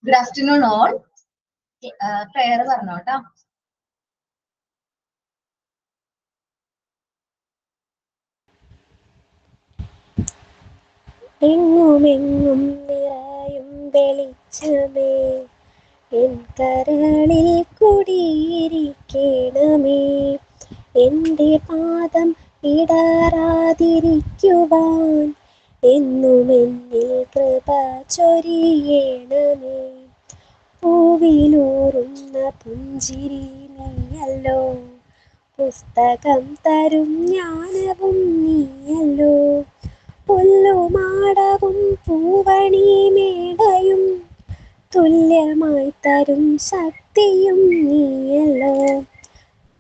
Good afternoon all. Prayer പറഞ്ഞോട്ടോ. എങ്ങുമെങ്ങും നിറയും വെളിച്ചമേ, N കരളിൽ കുടിയിരിക്കണമേ. എൻ്റെ പാദം ഇടറാതിരിക്കുവാൻ എന്നും എന്നിൽ കൃപ ചൊരിയണമേ. പൂവിലൂറുന്ന പുഞ്ചിരി നീയല്ലോ, പുസ്തകം തരും ജ്ഞാനവും നീയല്ലോ. പുല്ലുമാടവും പൂവണി മേടയും തുല്യമായി തരും ശക്തിയും നീയല്ലോ.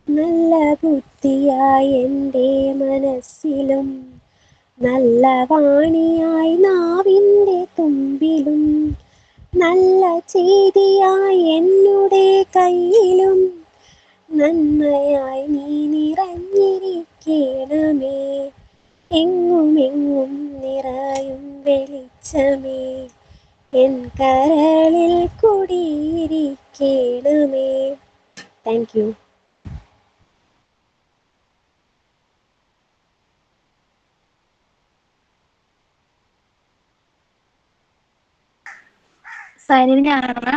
നല്ല ബുദ്ധിയായി എൻ്റെ മനസ്സിലും, നല്ല വാണിയായി നാവിൻ്റെ തുമ്പിലും, നല്ല ചെയ്തിയായി എന്നുടെ കയ്യിലും, നന്മയായി നീ നിറഞ്ഞിരിക്കണമേ. എങ്ങുമെങ്ങും നിറയും വെളിച്ചമേ, എൻ കരളിൽ കുടിയിരിക്കണമേ. Thank you. സൈനികനാണ്.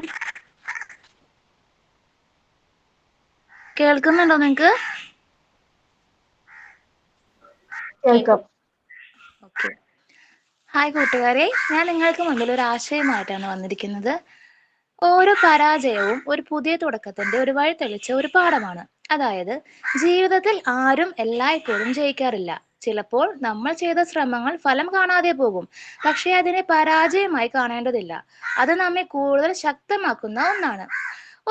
കേൾക്കുന്നുണ്ടോ നിങ്ങക്ക്? കേൾക്കാം. ഓക്കെ. ഹായ് കൂട്ടുകാരെ, ഞാൻ നിങ്ങൾക്ക് മുന്നിൽ ഒരു ആശയമായിട്ടാണ് വന്നിരിക്കുന്നത്. ഓരോ പരാജയവും ഒരു പുതിയ തുടക്കത്തിന്റെ ഒരു വഴി തെളിച്ച ഒരു പാഠമാണ്. അതായത് ജീവിതത്തിൽ ആരും എല്ലായ്പ്പോഴും ജയിക്കാറില്ല. ചിലപ്പോൾ നമ്മൾ ചെയ്ത ശ്രമങ്ങൾ ഫലം കാണാതെ പോകും. പക്ഷെ അതിനെ പരാജയമായി കാണേണ്ടതില്ല. അത് നമ്മെ കൂടുതൽ ശക്തമാക്കുന്ന ഒന്നാണ്.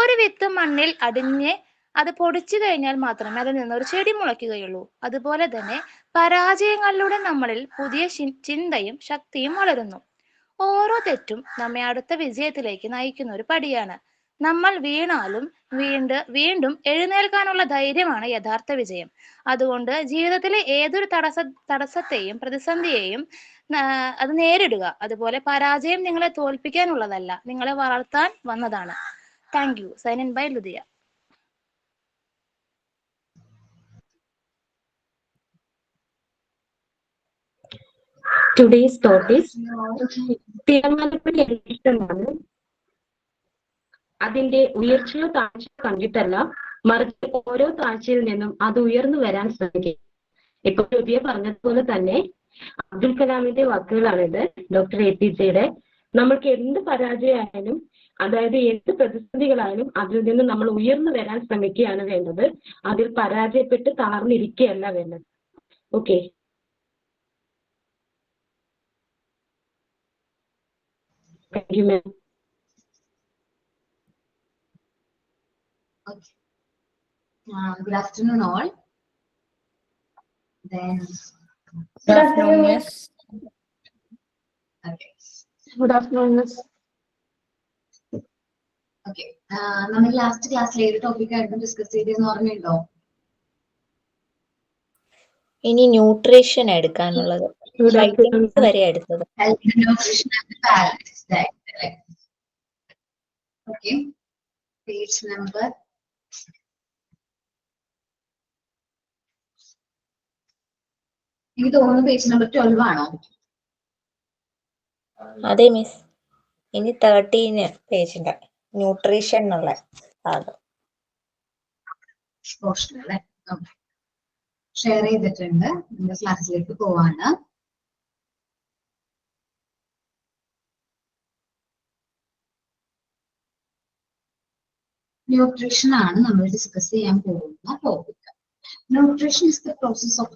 ഒരു വിത്ത് മണ്ണിൽ അടിഞ്ഞ് അത് പൊടിച്ചു കഴിഞ്ഞാൽ മാത്രമേ അതിൽ നിന്നൊരു ചെടി മുളയ്ക്കുകയുള്ളൂ. അതുപോലെ തന്നെ പരാജയങ്ങളിലൂടെ നമ്മളിൽ പുതിയ ചിന്തയും ശക്തിയും വളരുന്നു. ഓരോ തെറ്റും നമ്മെ അടുത്ത വിജയത്തിലേക്ക് നയിക്കുന്ന ഒരു പടിയാണ്. നമ്മൾ വീണാലും വീണ്ടും എഴുന്നേൽക്കാനുള്ള ധൈര്യമാണ് യഥാർത്ഥ വിജയം. അതുകൊണ്ട് ജീവിതത്തിലെ ഏതൊരു തടസ്സത്തെയും പ്രതിസന്ധിയെയും അത് നേരിടുക. അതുപോലെ പരാജയം നിങ്ങളെ തോൽപ്പിക്കാനുള്ളതല്ല, നിങ്ങളെ വളർത്താൻ വന്നതാണ്. Thank you. Sign in by ലുദിയ. Today's thought is തിരമാലപ്പടി ഇഷ്ടമാണ്. അതിന്റെ ഉയർച്ചയോ താഴ്ചയോ കണ്ടിട്ടല്ല, മറിച്ച് ഓരോ താഴ്ചയിൽ നിന്നും അത് ഉയർന്നു വരാൻ ശ്രമിക്കും. ഇപ്പൊ ലുദിയ പറഞ്ഞതുപോലെ തന്നെ അബ്ദുൽ കലാമിന്റെ വാക്കുകളാണിത്, ഡോക്ടർ APJയുടെ. നമ്മൾക്ക് എന്ത് പരാജയമായാലും, അതായത് എന്ത് പ്രതിസന്ധികളായാലും അതിൽ നിന്ന് നമ്മൾ ഉയർന്നു വരാൻ ശ്രമിക്കുകയാണ് വേണ്ടത്. അതിൽ പരാജയപ്പെട്ട് തളർന്നിരിക്കുകയല്ല വേണ്ടത്. Okay. Thank you, ma'am. Okay. Good afternoon all. Then Good afternoon, miss. Okay. Good afternoon, miss. Okay. നമ്മൾ ലാസ്റ്റ് ക്ലാസ്സിൽ ഏത് ടോപ്പിക് ആയിരുന്നു ഡിസ്കസ് ചെയ്തെന്ന് ഓർമ്മയുണ്ടോ? ഇനി ന്യൂട്രീഷൻ എടുക്കാനുള്ളത് വരെ എടുത്തത്. Health, nutrition and balanced diet. Okay. Page number. എനിക്ക് തോന്നുന്നു പേജ് നമ്പർ 12 ആണോ? അതെ മിസ്. ഇനി 13 പേജിന്റെ ന്യൂട്രീഷൻ എന്നുള്ള ഭാഗം ഷെയർ ചെയ്തിട്ടുണ്ട്. നമ്മുടെ ക്ലാസ്സിലേക്ക് പോവാണ്. ന്യൂട്രീഷൻ ആണ് നമ്മൾ ഡിസ്കസ് ചെയ്യാൻ പോകുന്ന topic. Nutrition is the process of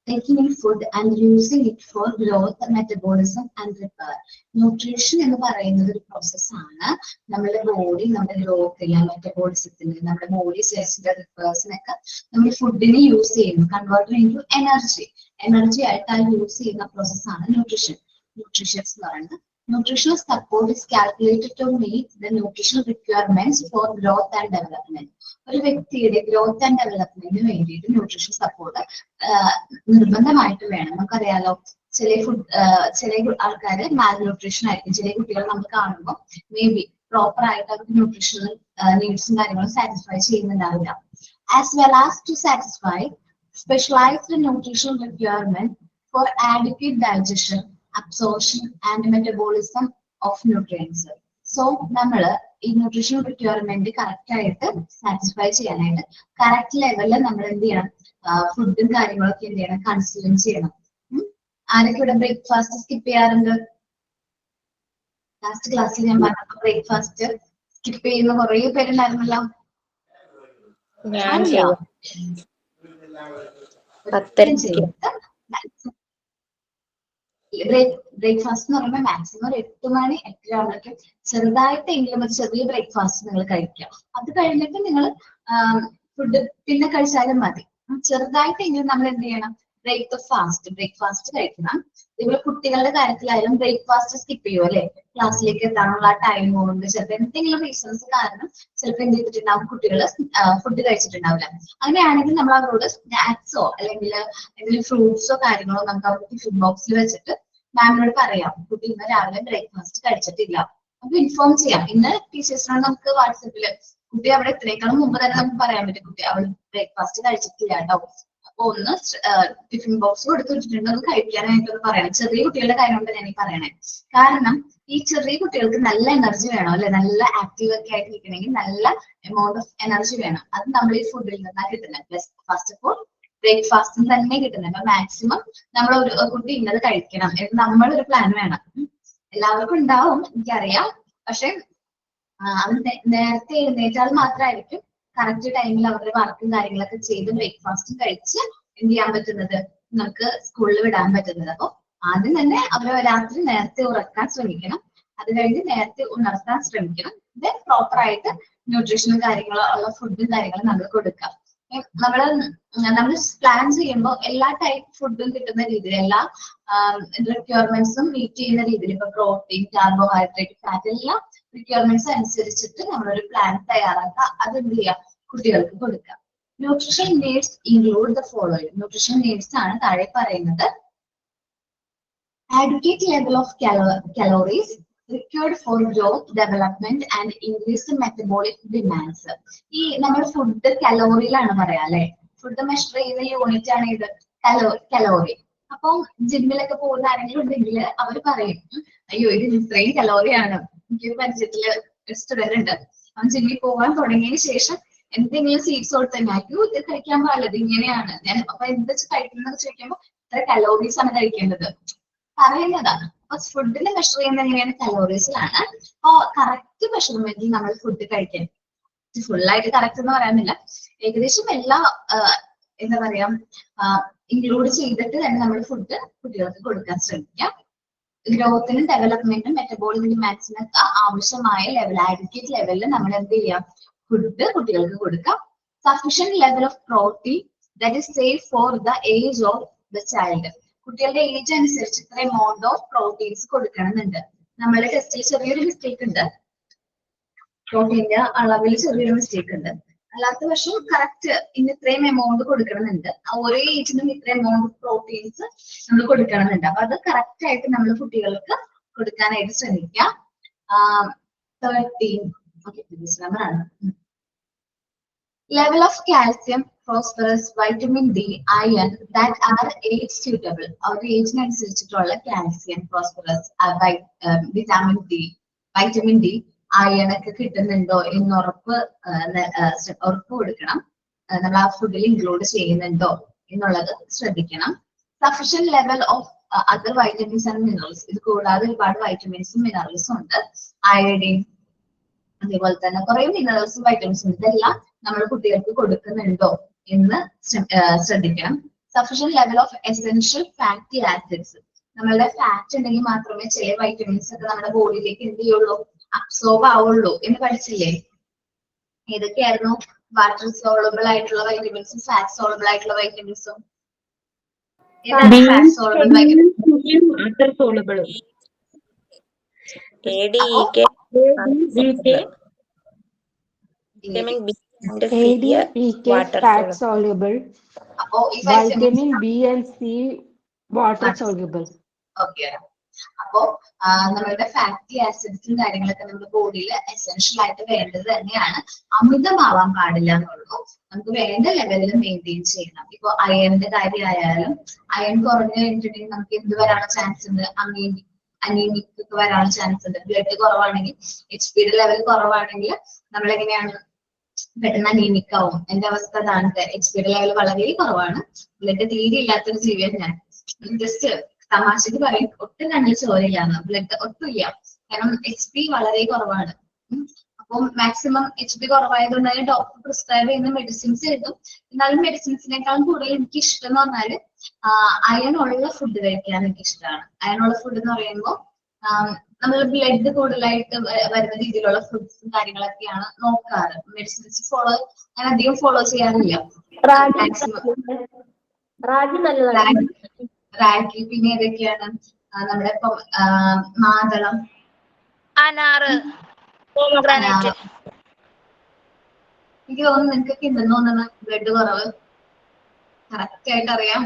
taking in food and using it for growth, metabolism and repair. Nutrition എന്ന് പറയുന്നത് ഒരു പ്രോസസ് ആണ്. നമ്മുടെ ബോഡി നമ്മുടെ ഗ്രോത്ത് ചെയ്യാൻ, മെറ്റബോളിസത്തിന്, നമ്മുടെ ബോഡി സെൽസിന്റെ റിപ്പേഴ്സിനൊക്കെ നമ്മൾ ഫുഡിനെ യൂസ് ചെയ്യുന്നു. കൺവേർട്ടർ ഇൻടു എനർജി ആയിട്ട് അത് യൂസ് ചെയ്യുന്ന പ്രോസസ് ആണ് ന്യൂട്രീഷൻ. ന്യൂട്രീഷൻസ് എന്ന് പറയുന്നത് nutritional support is calculated to meet the nutritional requirements for growth and development. ഒരു വ്യക്തിയുടെ ഗ്രോത്ത് ആൻഡ് ഡെവലപ്മെന്റിന് വേണ്ടിയിട്ട് ന്യൂട്രീഷൻ സപ്പോർട്ട് നിർബന്ധമായിട്ട് വേണം. നമുക്കറിയാലോ, ചില ആൾക്കാര് മാൽ ന്യൂട്രീഷൻ ആയിരിക്കും. ചില കുട്ടികൾ നമ്മൾ കാണുമ്പോൾ മേ ബി പ്രോപ്പർ ആയിട്ട് അവർക്ക് ന്യൂട്രീഷണൽ നീഡ്സും കാര്യങ്ങളും സാറ്റിസ്ഫൈ ചെയ്യുന്നുണ്ടാവില്ല. As well as to satisfy specialized nutrition requirement for adequate digestion, absorption and metabolism of nutrients. So നമ്മള് ഈ ന്യൂട്രീഷൻ റിക്വയർമെന്റ് കറക്റ്റ് ആയിട്ട് സാറ്റിസ്ഫൈ ചെയ്യാനായിട്ട് കറക്റ്റ് ലെവലിൽ നമ്മൾ എന്ത് ചെയ്യണം, ഫുഡും കാര്യങ്ങളൊക്കെ എന്ത് ചെയ്യണം, കൺസ്യൂം ചെയ്യണം. ആരൊക്കെ ഇവിടെ ബ്രേക്ക്ഫാസ്റ്റ് സ്കിപ്പ് ചെയ്യാറുണ്ട്? ലാസ്റ്റ് ക്ലാസ്സിൽ ഞാൻ പറഞ്ഞപ്പോ ബ്രേക്ക്ഫാസ്റ്റ് സ്കിപ്പ് ചെയ്യുന്ന കുറേ പേരുണ്ടായിരുന്നല്ലോ. ഞാൻ ചെയ്യും. 10:30 ബ്രേക്ക്ഫാസ്റ്റ് എന്ന് പറയുമ്പോൾ മാക്സിമം ഒരു 8 മണി 8:30 ആകുമ്പോഴേക്കും ചെറുതായിട്ടെങ്കിലും ഒരു ചെറിയ ബ്രേക്ക്ഫാസ്റ്റ് നിങ്ങൾ കഴിക്കുക. അത് കഴിഞ്ഞിട്ട് നിങ്ങൾ ഫുഡ് പിന്നെ കഴിച്ചാലും മതി. ചെറുതായിട്ടെങ്കിലും നമ്മൾ എന്ത് ചെയ്യണം, ബ്രേക്ക്ഫാസ്റ്റ് കഴിക്കണം. ഇതുപോലെ കുട്ടികളുടെ കാര്യത്തിലായാലും ബ്രേക്ക്ഫാസ്റ്റ് സ്കിപ്പ് ചെയ്യും അല്ലെ, ക്ലാസ്സിലേക്ക് എത്താനുള്ള ടൈം കൊണ്ട് ചിലപ്പോൾ എന്തെങ്കിലും റീസൺസ് കാരണം ചിലപ്പോൾ എന്ത് ചെയ്തിട്ടുണ്ടാവും, കുട്ടികൾ ഫുഡ് കഴിച്ചിട്ടുണ്ടാവില്ല. അങ്ങനെയാണെങ്കിൽ നമ്മൾ അവരോട് സ്നാക്സോ അല്ലെങ്കിൽ എന്തെങ്കിലും ഫ്രൂട്ട്സോ കാര്യങ്ങളോ നമുക്ക് അവർക്ക് ടിഫിൻ ബോക്സിൽ വെച്ചിട്ട് മാമിനോട് പറയാം, കുട്ടി ഇന്ന് രാവിലെ ബ്രേക്ക്ഫാസ്റ്റ് കഴിച്ചിട്ടില്ല, നമുക്ക് ഇൻഫോം ചെയ്യാം. ഇന്ന് ടീച്ചേഴ്സിനോട് നമുക്ക് വാട്സപ്പില് കുട്ടി അവിടെ എത്രയേക്കാളും മുമ്പ് തന്നെ നമുക്ക് പറയാൻ പറ്റും, കുട്ടി അവൾ ബ്രേക്ക്ഫാസ്റ്റ് കഴിച്ചിട്ടില്ല കേട്ടോ, അപ്പൊ ഒന്ന് ടിഫിൻ ബോക്സ് കൊടുത്ത് വെച്ചിട്ടുണ്ട്, ഒന്ന് കഴിക്കാനായിട്ടൊന്ന് പറയണം. ചെറിയ കുട്ടികളുടെ കാര്യം കൊണ്ട് ഞാൻ ഈ പറയണേ, കാരണം ഈ ചെറിയ കുട്ടികൾക്ക് നല്ല എനർജി വേണം അല്ലെ, നല്ല ആക്റ്റീവ് ഒക്കെ ആയിട്ട് ഇരിക്കണമെങ്കിൽ നല്ല എമൗണ്ട് ഓഫ് എനർജി വേണം. അത് നമ്മൾ ഈ ഫുഡിൽ നിന്നാണ് കിട്ടുന്നത്. പ്ലസ് ഫസ്റ്റ് ഓഫ് ഓൾ ബ്രേക്ക്ഫാസ്റ്റിൽ തന്നെ കിട്ടുന്നത്. അപ്പൊ മാക്സിമം നമ്മൾ ഒരു കുട്ടി ഇന്നത് കഴിക്കണം എന്ന് നമ്മളൊരു പ്ലാൻ വേണം. എല്ലാവർക്കും ഉണ്ടാവും എനിക്കറിയാം, പക്ഷെ അവർ നേരത്തെ എഴുന്നേറ്റാൽ മാത്രമായിരിക്കും കറക്റ്റ് ടൈമിൽ അവരുടെ വർക്കും കാര്യങ്ങളൊക്കെ ചെയ്ത് ബ്രേക്ക്ഫാസ്റ്റും കഴിച്ച് എന്ത് ചെയ്യാൻ പറ്റുന്നത്, നമുക്ക് സ്കൂളിൽ വിടാൻ പറ്റുന്നത്. അപ്പൊ ആദ്യം തന്നെ അവരെ രാത്രി നേരത്തെ ഉറക്കാൻ ശ്രമിക്കണം, അത് കഴിഞ്ഞ് നേരത്തെ ഉണർത്താൻ ശ്രമിക്കണം. ഇത് പ്രോപ്പർ ആയിട്ട് ന്യൂട്രീഷനും കാര്യങ്ങളും ഉള്ള ഫുഡും കാര്യങ്ങളും നമ്മൾ കൊടുക്കാം. നമ്മൾ പ്ലാൻ ചെയ്യുമ്പോൾ എല്ലാ ടൈപ്പ് ഫുഡും കിട്ടുന്ന രീതിയിൽ, എല്ലാ റിക്വയർമെന്റ്സും മീറ്റ് ചെയ്യുന്ന രീതിയിൽ, ഇപ്പൊ പ്രോട്ടീൻ, കാർബോഹൈഡ്രേറ്റ്, ഫാറ്റ് എല്ലാം റിക്വയർമെന്റ്സ് അനുസരിച്ചിട്ട് നമ്മളൊരു പ്ലാൻ തയ്യാറാക്കുക. അത് എന്ത് ചെയ്യാം, കുട്ടികൾക്ക് കൊടുക്കാം. Nutrition needs include the following. Nutrition needs ആണ് താഴെ പറയുന്നത്. adequate level of calories required for growth, development and increased metabolic demands. ഈ നമ്മൾ ഫുഡ് കലോറിയിലാണ് പറയാ അല്ലെ, ഫുഡ് മെഷർ ചെയ്യുന്ന യൂണിറ്റ് ആണ് ഇത് കലോറി. അപ്പൊ ജിമ്മിലൊക്കെ പോകുന്ന ആരെങ്കിലും ഉണ്ടെങ്കിൽ അവർ പറയും, അയ്യോ ഇത് ഇത്രയും കലോറിയാണ്. എനിക്കൊരു പരിചയത്തില് സ്റ്റുഡന്റ് ഉണ്ട്, അവൻ ജിമ്മിൽ പോകാൻ തുടങ്ങിയതിന് ശേഷം എന്തെങ്കിലും സ്വീറ്റ്സ് കൊടുത്തന്നെ, അയ്യോ ഇത് കഴിക്കാൻ പാടില്ല, ഇങ്ങനെയാണ് ഞാൻ, അപ്പൊ എന്താ കഴിക്കുന്നത് ചോദിക്കുമ്പോൾ ഇത്ര കലോറീസ് ആണ് കഴിക്കേണ്ടത് പറയുന്നതാണ്. അപ്പൊ ഫുഡിനെ മെഷർ ചെയ്യുന്നത് എങ്ങനെയാണ്, കലോറീസിലാണ്. അപ്പൊ കറക്റ്റ് മെഷർമെന്റിൽ നമ്മൾ ഫുഡ് കഴിക്കാൻ, ഫുള്ളായിട്ട് കറക്റ്റ് എന്ന് പറയാനില്ല, ഏകദേശം എല്ലാ എന്താ പറയാ ഇൻക്ലൂഡ് ചെയ്തിട്ട് തന്നെ നമ്മൾ ഫുഡ് കുട്ടികൾക്ക് കൊടുക്കാൻ ശ്രമിക്കാം. ഗ്രോത്തിനും ഡെവലപ്മെന്റും മെറ്റബോളിക് ഡിമാൻഡ്സിനൊക്കെ ആവശ്യമായ ലെവൽ, ആഡിക്വേറ്റ് ലെവലിൽ നമ്മൾ എന്ത് ചെയ്യാം, ഫുഡ് കുട്ടികൾക്ക് കൊടുക്കാം. Sufficient level of protein that is safe for the age of the child. കുട്ടികളുടെ ഏജ് അനുസരിച്ച് ഇത്ര എമൗണ്ട് ഓഫ് പ്രോട്ടീൻസ് കൊടുക്കണമെന്നുണ്ട്. നമ്മളുടെ ടെസ്റ്റിൽ ചെറിയൊരു മിസ്റ്റേക്ക് ഉണ്ട്, പ്രോട്ടീന്റെ അളവിൽ ചെറിയൊരു മിസ്റ്റേക്ക് ഉണ്ട്. അല്ലാത്ത പക്ഷം കറക്റ്റ് ഇന്ന് ഇത്രയും എമൗണ്ട് കൊടുക്കണമെന്നുണ്ട്, ഓരോ ഏജിനും ഇത്ര എമൗണ്ട് പ്രോട്ടീൻസ് നമ്മൾ കൊടുക്കണമെന്നുണ്ട്. അപ്പൊ അത് കറക്റ്റ് ആയിട്ട് നമ്മൾ കുട്ടികൾക്ക് കൊടുക്കാനായിട്ട് ശ്രമിക്കാം. 13 നമ്പറാണ്. Level of calcium, phosphorus, vitamin D, iron that are age suitable. അവരുടെ ഏജിനനുസരിച്ചിട്ടുള്ള calcium, phosphorus, vitamin D, vitamin D, iron ഒക്കെ കിട്ടുന്നുണ്ടോ എന്ന് ഉറപ്പ് കൊടുക്കണം. നമ്മൾ ആ ഫുഡിൽ ഇൻക്ലൂഡ് ചെയ്യുന്നുണ്ടോ എന്നുള്ളത് ശ്രദ്ധിക്കണം. Sufficient level of other vitamins and minerals. ഇത് കൂടാതെ ഒരുപാട് വൈറ്റമിൻസും മിനറൽസും ഉണ്ട്, അയഡിൻ, അതേപോലെ തന്നെ കുറെ മിനറൽസും വൈറ്റമിൻസും. ഇതെല്ലാം നമ്മൾ കുട്ടികൾക്ക് കൊടുക്കുന്നുണ്ടോ എന്ന് ശ്രദ്ധിക്കണം. Sufficient level of essential fatty acids. നമ്മളുടെ ഫാറ്റ് ഉണ്ടെങ്കിൽ മാത്രമേ ചില വൈറ്റമിൻസ് ഒക്കെ നമ്മുടെ ബോഡിയിലേക്ക് എന്ത് ചെയ്യുള്ളൂ, അബ്സോർബ് ആവുള്ളൂ എന്ന് പഠിച്ചില്ലേ? ഏതൊക്കെയായിരുന്നു? വാട്ടർ സോളബിൾ ആയിട്ടുള്ള വൈറ്റമിൻസും ഫാറ്റ് സോളബിൾ ആയിട്ടുള്ള വൈറ്റമിൻസും. ഏതാണ് fat soluble vitamin? Vitamin B fat soluble, vitamin B and C water soluble. Okay. അപ്പോ നമ്മളുടെ ഫാറ്റി ആസിഡ്സും കാര്യങ്ങളൊക്കെ നമ്മുടെ ബോഡിയിൽ എസെൻഷ്യൽ ആയിട്ട് വേണ്ടത് തന്നെയാണ്. അമിതമാവാൻ പാടില്ല എന്നുള്ളൂ. നമുക്ക് വേണ്ട ലെവലിൽ മെയിൻറ്റെയിൻ ചെയ്യണം. ഇപ്പൊ അയണിന്റെ കാര്യമായാലും അയൺ കുറഞ്ഞു കഴിഞ്ഞിട്ടുണ്ടെങ്കിൽ നമുക്ക് എന്ത് വരാനുള്ള ചാൻസ് ഉണ്ട്? അനീമിക് ഒക്കെ വരാനുള്ള ചാൻസ് ഉണ്ട്. ബ്ലഡ് കുറവാണെങ്കിൽ, HP ലെവൽ കുറവാണെങ്കിൽ നമ്മൾ എങ്ങനെയാണ് പെട്ടെന്ന് അനീമിക് ആവും. എന്റെ അവസ്ഥ അതാണ്. HP ലെവൽ വളരെ കുറവാണ്. ബ്ലഡ് തീരെ ഇല്ലാത്തൊരു ജീവിയാണ് ഞാൻ. ജസ്റ്റ് തമാശക്ക് പറയും, ഒട്ടും കണ്ണിൽ ചോരയില്ലാന്ന്. ബ്ലഡ് ഒട്ടും ഇല്ല. കാരണം HP വളരെ കുറവാണ്. അപ്പം മാക്സിമം HP കുറവായതുകൊണ്ട് തന്നെ ഡോക്ടർ പ്രിസ്ക്രൈബ് ചെയ്യുന്ന മെഡിസിൻസ് എഴുതും. എന്നാലും മെഡിസിൻസിനേക്കാളും കൂടുതൽ എനിക്ക് ഇഷ്ടം എന്ന് പറഞ്ഞാല് അയൺ ഉള്ള ഫുഡ് കഴിക്കാൻ എനിക്ക് ഇഷ്ടമാണ്. അയൺ ഉള്ള ഫുഡ് എന്ന് പറയുമ്പോൾ നമ്മൾ ബ്ലഡ് കൂടുതലായിട്ട് വരുന്ന രീതിയിലുള്ള ഫുഡ്സും കാര്യങ്ങളൊക്കെയാണ് നോക്കാറ്. മെഡിസിൻസ് ഞാൻ അധികം ഫോളോ ചെയ്യാറില്ല. റാഗി, പിന്നെ ഏതൊക്കെയാണ് നമ്മുടെ ഇപ്പം മാതളം, അനാറ്, എനിക്ക് തോന്നുന്നു നിനക്കൊക്കെ ഉണ്ടെന്ന് തോന്നുന്നു ബ്ലഡ് കുറവ്. കറക്റ്റ് ആയിട്ട് അറിയാം.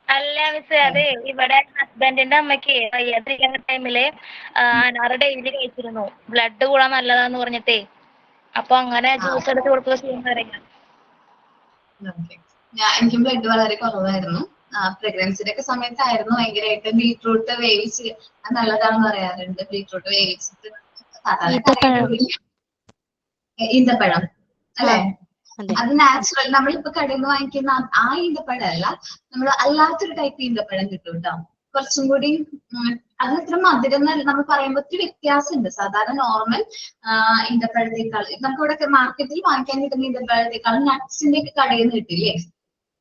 അല്ല മിസ്, അതെ ഇവിടെ ഹസ്ബൻഡിന്റെ അമ്മയ്ക്ക് വയ്യാതിരിക്കുന്ന ടൈമില് അനാറ് ഡെയിലി കഴിച്ചിരുന്നു. ബ്ലഡ് കൂടാൻ നല്ലതാന്ന് പറഞ്ഞിട്ടേ. അപ്പൊ അങ്ങനെ ജ്യൂസ് എടുത്ത് കൊടുക്കുക ചെയ്യുന്നവരൊക്കെ. എനിക്കും ബ്ലഡ് വളരെ കുറവായിരുന്നു. പ്രഗ്നൻസിയുടെ ഒക്കെ സമയത്തായിരുന്നു ഭയങ്കരമായിട്ട്. ബീട്രൂട്ട് വേവിച്ച് അത് നല്ലതാണെന്ന് പറയാറുണ്ട്. ബീട്രൂട്ട് വേവിച്ചിട്ട് ഈന്തപ്പഴം അല്ലെ, അത് നാച്ചുറൽ. നമ്മളിപ്പോ കടയിൽ നിന്ന് വാങ്ങിക്കുന്ന ആ ഈന്തപ്പഴം അല്ല, നമ്മൾ അല്ലാത്തൊരു ടൈപ്പ് ഈന്തപ്പഴം കിട്ടും കേട്ടോ. കുറച്ചും കൂടി അതിന് ഇത്ര മധുരം നമ്മൾ പറയുമ്പോൾ ഒത്തിരി വ്യത്യാസമുണ്ട്. സാധാരണ നോർമൽ ഈന്തപ്പഴത്തേക്കാൾ നമുക്ക് ഇവിടെ മാർക്കറ്റിൽ വാങ്ങിക്കാൻ കിട്ടുന്ന ഈന്തപ്പഴത്തേക്കാളും നട്ട്സിന്റെ ഒക്കെ കടയിൽ നിന്ന് കിട്ടില്ലേ,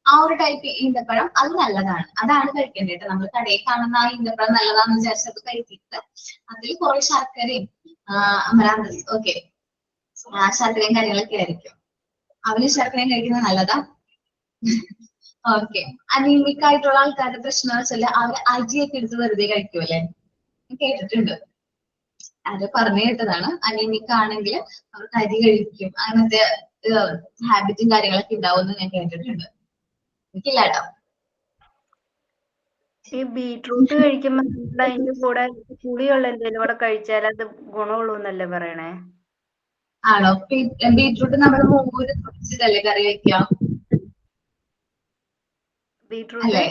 ആ ഒരു ടൈപ്പ് ഈന്തപ്പഴം അത് നല്ലതാണ്. അതാണ് കഴിക്കേണ്ടത്. നമ്മൾ കടയിൽ കാണുന്ന ആ ഈന്തപ്പഴം നല്ലതാന്ന് വിചാരിച്ചത് കഴിക്കിട്ട് അതിൽ കുറെ ശർക്കരയും അമരാന്തസ് ഓക്കെ ശർക്കരയും കാര്യങ്ങളൊക്കെ ആയിരിക്കും. അവന് ശർക്കരയും കഴിക്കുന്നത് നല്ലതാ. ഓക്കെ. അനീമിക് ആയിട്ടുള്ള ആൾക്കാരുടെ പ്രശ്നം എന്ന് വെച്ചാൽ അവർ അരിയൊക്കെ എടുത്ത് വെറുതെ കഴിക്കുമല്ലേ, കേട്ടിട്ടുണ്ട്. അത് പറഞ്ഞു കേട്ടതാണ്. അനീമിക് ആണെങ്കിൽ അവർക്ക് അരി കഴിക്കും, അങ്ങനത്തെ ഹാബിറ്റും കാര്യങ്ങളൊക്കെ ഉണ്ടാവും ഞാൻ കേട്ടിട്ടുണ്ട്. എനിക്കില്ല കേട്ടോ. ഈ ബീട്രൂട്ട് കഴിക്കുമ്പോ അതിന്റെ കൂടെ പുളിയുള്ള എന്തെങ്കിലും കൂടെ കഴിച്ചാൽ അത് ഗുണമുള്ളൂ എന്നല്ലേ പറയണേ? ആണോ? ബീട്രൂട്ട് നമ്മൾ മോര് പൊടിച്ചിട്ടല്ലേ കറി വെക്കാം അല്ലേ?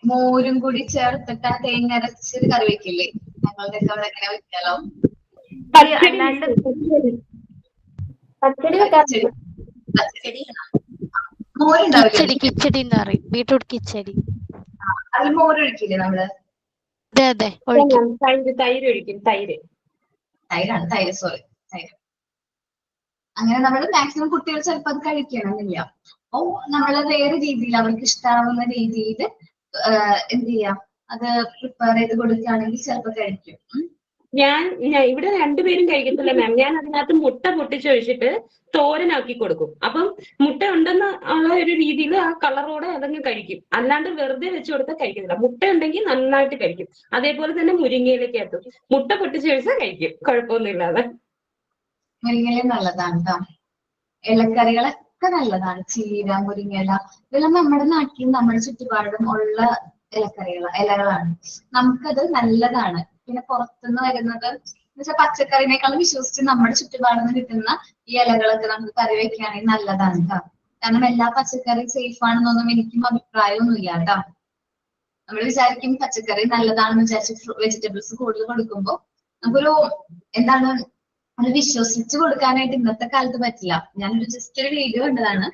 മോരും കൂടി ചേർത്തിട്ട് തേങ്ങ അരച്ച് കറി വെക്കില്ലേ? ഞങ്ങളുടെ ഒക്കെ അവിടെ എങ്ങനെ വെക്കാലോ? മോരുണ്ടാവില്ലേ? കിച്ചടി എന്ന് പറയും, ബീട്രൂട്ട് കിച്ചടി. അതിൽ മോരൊഴിക്കില്ലേ നമ്മള്? അതെ ഒഴിക്കും. തൈര് ഒഴിക്കും. തൈരാണ്, തൈര്, സോറി, തൈര്. അങ്ങനെ നമ്മൾ മാക്സിമം കുട്ടികൾ ചിലപ്പോൾ അത് കഴിക്കണമെന്നില്ല. അപ്പൊ നമ്മള് വേറെ രീതിയിൽ അവർക്ക് ഇഷ്ടാവുന്ന രീതിയിൽ എന്ത് ചെയ്യാം, അത് പ്രിപ്പയർ ചെയ്ത് കൊടുക്കുകയാണെങ്കിൽ ചിലപ്പോൾ കഴിക്കും. ഞാൻ ഇവിടെ രണ്ടുപേരും കഴിക്കത്തില്ല മാം. ഞാൻ അതിനകത്ത് മുട്ട പൊട്ടിച്ചൊഴിച്ചിട്ട് തോരനാക്കി കൊടുക്കും. അപ്പം മുട്ട ഉണ്ടെന്ന് ഉള്ള ഒരു രീതിയിൽ ആ കളറോടെ അതങ്ങ് കഴിക്കും. അല്ലാണ്ട് വെറുതെ വെച്ച് കൊടുത്താൽ കഴിക്കുന്നില്ല. മുട്ട ഉണ്ടെങ്കിൽ നന്നായിട്ട് കഴിക്കും. അതേപോലെ തന്നെ മുരിങ്ങയിലേക്കകത്തും മുട്ട പൊട്ടിച്ചൊഴിച്ചാൽ കഴിക്കും, കുഴപ്പമൊന്നുമില്ലാതെ. മുരിങ്ങയില നല്ലതാണ് കേട്ടോ. ഇലക്കറികളൊക്കെ നല്ലതാണ്. ചീര, മുരിങ്ങയില ഇതെല്ലാം നമ്മുടെ നാട്ടിലും നമ്മുടെ ചുറ്റുപാടും ഉള്ള ഇലകളാണ്. നമുക്കത് നല്ലതാണ്. പിന്നെ പുറത്തുനിന്ന് വരുന്നത് എന്നുവെച്ചാൽ പച്ചക്കറിനേക്കാളും വിശ്വസിച്ച് നമ്മുടെ ചുറ്റുപാടിൽ നിന്ന് കിട്ടുന്ന ഈ ഇലകളൊക്കെ നമുക്ക് കറി വെക്കുകയാണെങ്കിൽ നല്ലതാണ് കേട്ടോ. കാരണം എല്ലാ പച്ചക്കറിയും സേഫ് ആണെന്നൊന്നും എനിക്കും അഭിപ്രായമൊന്നുമില്ല കേട്ടോ. നമ്മൾ വിചാരിക്കും പച്ചക്കറി നല്ലതാണെന്ന് വിചാരിച്ച് വെജിറ്റബിൾസ് കൂടുതൽ കൊടുക്കുമ്പോൾ നമുക്കൊരു എന്താണ് അത് വിശ്വസിച്ച് കൊടുക്കാനായിട്ട് ഇന്നത്തെ കാലത്ത് പറ്റില്ല. ഞാനൊരു ജസ്റ്റ് ഒരു വീഡിയോ കണ്ടതാണ്,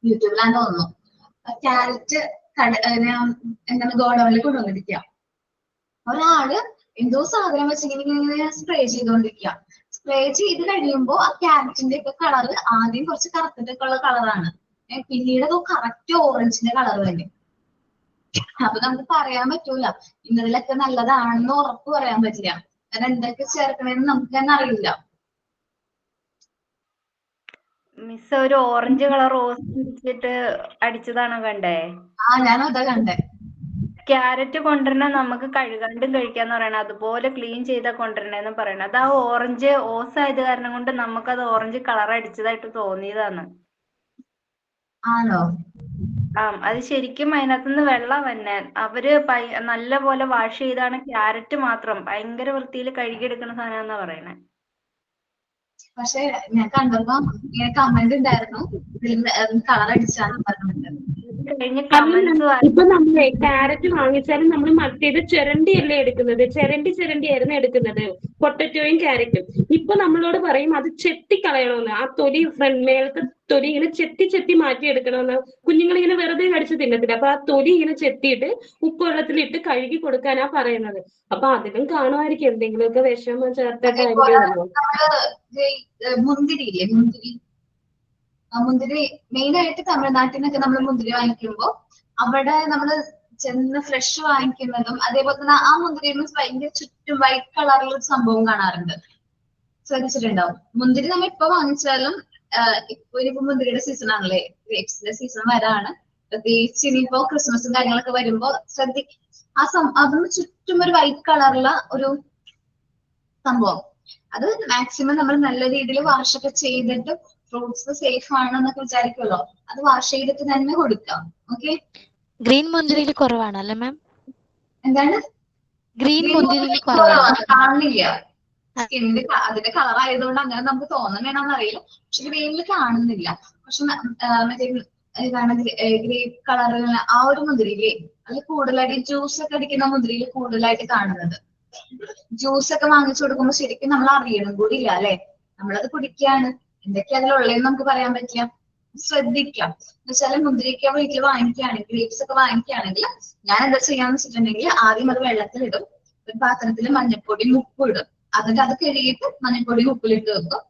യൂട്യൂബിലാന്ന് തോന്നുന്നു. ക്യാരറ്റ് എന്താണ് ഗോഡൌണിൽ കൊണ്ടുവന്നിരിക്കുക. ഒരാള് എന്തോ സാധനം വെച്ചിങ്ങനെ സ്പ്രേ ചെയ്തുകൊണ്ടിരിക്കുക. സ്പ്രേ ചെയ്ത് കഴിയുമ്പോൾ ആ ക്യാരറ്റിന്റെ ഒക്കെ കളറ് ആദ്യം കുറച്ച് കറുത്തിട്ടൊക്കെ ഉള്ള കളറാണ്, പിന്നീട് അത് കറക്റ്റ് ഓറഞ്ചിന്റെ കളർ തന്നെ. അപ്പൊ നമുക്ക് പറയാൻ പറ്റൂല ഇന്നതിലൊക്കെ നല്ലതാണെന്ന് ഉറപ്പ് പറയാൻ പറ്റില്ല. കാരണം എന്തൊക്കെ ചേർക്കണെന്ന് നമുക്ക് തന്നെ അറിയില്ല. മിസ് ഒരു ഓറഞ്ച് കളർ റോസ് പിടിച്ചിട്ട് അടിച്ചതാണോ കണ്ടേ? ഞാനും അതാ കണ്ടേ. ക്യാരറ്റ് കൊണ്ടുവരണ നമുക്ക് കഴുകാണ്ടും കഴിക്കാന്ന് പറയണ, അതുപോലെ ക്ലീൻ ചെയ്താ കൊണ്ടുവരണേന്ന് പറയണ. അത് ആ ഓറഞ്ച് ഓസ് ആയത് കാരണം കൊണ്ട് നമുക്കത് ഓറഞ്ച് കളർ അടിച്ചതായിട്ട് തോന്നിയതാണ്. ആണോ? അത് ശരിക്കും അതിനകത്തുനിന്ന് വെള്ളം തന്നെ അവര് നല്ല പോലെ വാഷ് ചെയ്താണ് ക്യാരറ്റ് മാത്രം ഭയങ്കര വൃത്തിയിൽ കഴുകിയെടുക്കുന്ന സാധനം എന്നാ പറയണേ. പക്ഷെ ഞാൻ കണ്ടപ്പോ ഇങ്ങനെ കമന്റ് ഉണ്ടായിരുന്നു കളർ അടിച്ചാന്ന് പറഞ്ഞിട്ട്. കഴിഞ്ഞ അല്ല കമന്റ്സ് ഇപ്പൊ നമ്മളെ ക്യാരറ്റ് വാങ്ങിച്ചാലും നമ്മൾ മറ്റേത് ചിരണ്ടിയല്ലേ എടുക്കുന്നത്, ചിരണ്ടിയായിരുന്നു എടുക്കുന്നത് പൊട്ടറ്റോയും ക്യാരറ്റും. ഇപ്പൊ നമ്മളോട് പറയും അത് ചെത്തിക്കളയണമെന്ന്, ആ തൊലി മേലത്തെ തൊലി ഇങ്ങനെ ചെത്തി മാറ്റിയെടുക്കണമെന്ന്. കുഞ്ഞുങ്ങളിങ്ങനെ വെറുതെ കടിച്ച് തിന്നത്തില്ല, അപ്പൊ ആ തൊലി ഇങ്ങനെ ചെത്തിയിട്ട് ഉപ്പ് വെള്ളത്തിലിട്ട് കഴുകി കൊടുക്കാനാ പറയുന്നത്. അപ്പൊ അതിലും കാണുമായിരിക്കും എന്തെങ്കിലുമൊക്കെ വിഷമം ചേർത്തിട്ടായിരിക്കുമല്ലോ. മുന്തിരിയില്ലേ, മുന്തിരി മെയിൻ ആയിട്ട് തമിഴ്നാട്ടിൽ നമ്മൾ മുന്തിരി വാങ്ങിക്കുമ്പോ അവിടെ നമ്മള് ചെന്ന് ഫ്രഷ് വാങ്ങിക്കുന്നതും അതേപോലെ തന്നെ ആ മുന്തിരി ഭയങ്കര ചുറ്റും വൈറ്റ് കളറിലുള്ള സംഭവം കാണാറുണ്ട്. ശ്രദ്ധിച്ചിട്ടുണ്ടാവും. മുന്തിരി നമ്മൾ ഇപ്പൊ വാങ്ങിച്ചാലും ഇനിയിപ്പോ മുന്തിരിയുടെ സീസൺ ആണല്ലേ, ഗ്രേപ്സിന്റെ സീസൺ വരാണ്. പ്രത്യേകിച്ച് ഇനിയിപ്പോ ക്രിസ്മസും കാര്യങ്ങളൊക്കെ വരുമ്പോ അതിന് ചുറ്റും ഒരു വൈറ്റ് കളറുള്ള ഒരു സംഭവം. അത് മാക്സിമം നമ്മൾ നല്ല രീതിയിൽ വാഷൊക്കെ ചെയ്തിട്ട് ഫ്രൂട്ട്സ് സേഫ് ആണെന്നൊക്കെ വിചാരിക്കുമല്ലോ, അത് വാഷ് ചെയ്തിട്ട് തന്നെ കൊടുക്കാം. ഓക്കെ. ഗ്രീൻ മുന്തിരിയിൽ കുറവാണല്ലേ മാം? എന്താണ് ഗ്രീൻ മുന്തിരിയിൽ കുറവാണ്. കാണുന്നില്ല, സ്കിന്നിന്റെ അതിന്റെ കളർ ആയതുകൊണ്ട് അങ്ങനെ നമുക്ക് തോന്നണേണമെന്ന് അറിയില്ല. പക്ഷെ ഗ്രീനിൽ കാണുന്നില്ല. പക്ഷെ മറ്റേ ഇതാണ് ഗ്രേപ്പ് കളറിൽ ആ ഒരു മുന്തിരിയില്ലേ, അതിൽ കൂടുതലായിട്ട് ജ്യൂസ് ഒക്കെ അടിക്കുന്ന മുന്തിരിയിൽ കൂടുതലായിട്ട് കാണുന്നത്. ജ്യൂസ് ഒക്കെ വാങ്ങിച്ചു കൊടുക്കുമ്പോൾ ശരിക്കും നമ്മൾ അറിയണം കൂടി ഇല്ല അല്ലെ, നമ്മളത് കുടിക്കുകയാണ്. എന്തൊക്കെയാ അതിലുള്ളതെന്ന് നമുക്ക് പറയാൻ പറ്റില്ല. ശ്രദ്ധിക്കാം. എന്നുവെച്ചാൽ മുന്തിരിക്ക വീട്ടിൽ വാങ്ങിക്കുകയാണെങ്കിൽ, ഗ്രേപ്സ് ഒക്കെ വാങ്ങിക്കുകയാണെങ്കിൽ ഞാൻ എന്താ ചെയ്യാന്ന് വെച്ചിട്ടുണ്ടെങ്കിൽ ആദ്യം അത് വെള്ളത്തിലിടും, ഒരു പാത്രത്തിൽ മഞ്ഞൾപ്പൊടിയും ഉപ്പും ഇടും. എന്നിട്ട് അത് കഴുകിയിട്ട് മഞ്ഞൾപ്പൊടിയും ഉപ്പിലിട്ട് വെക്കും.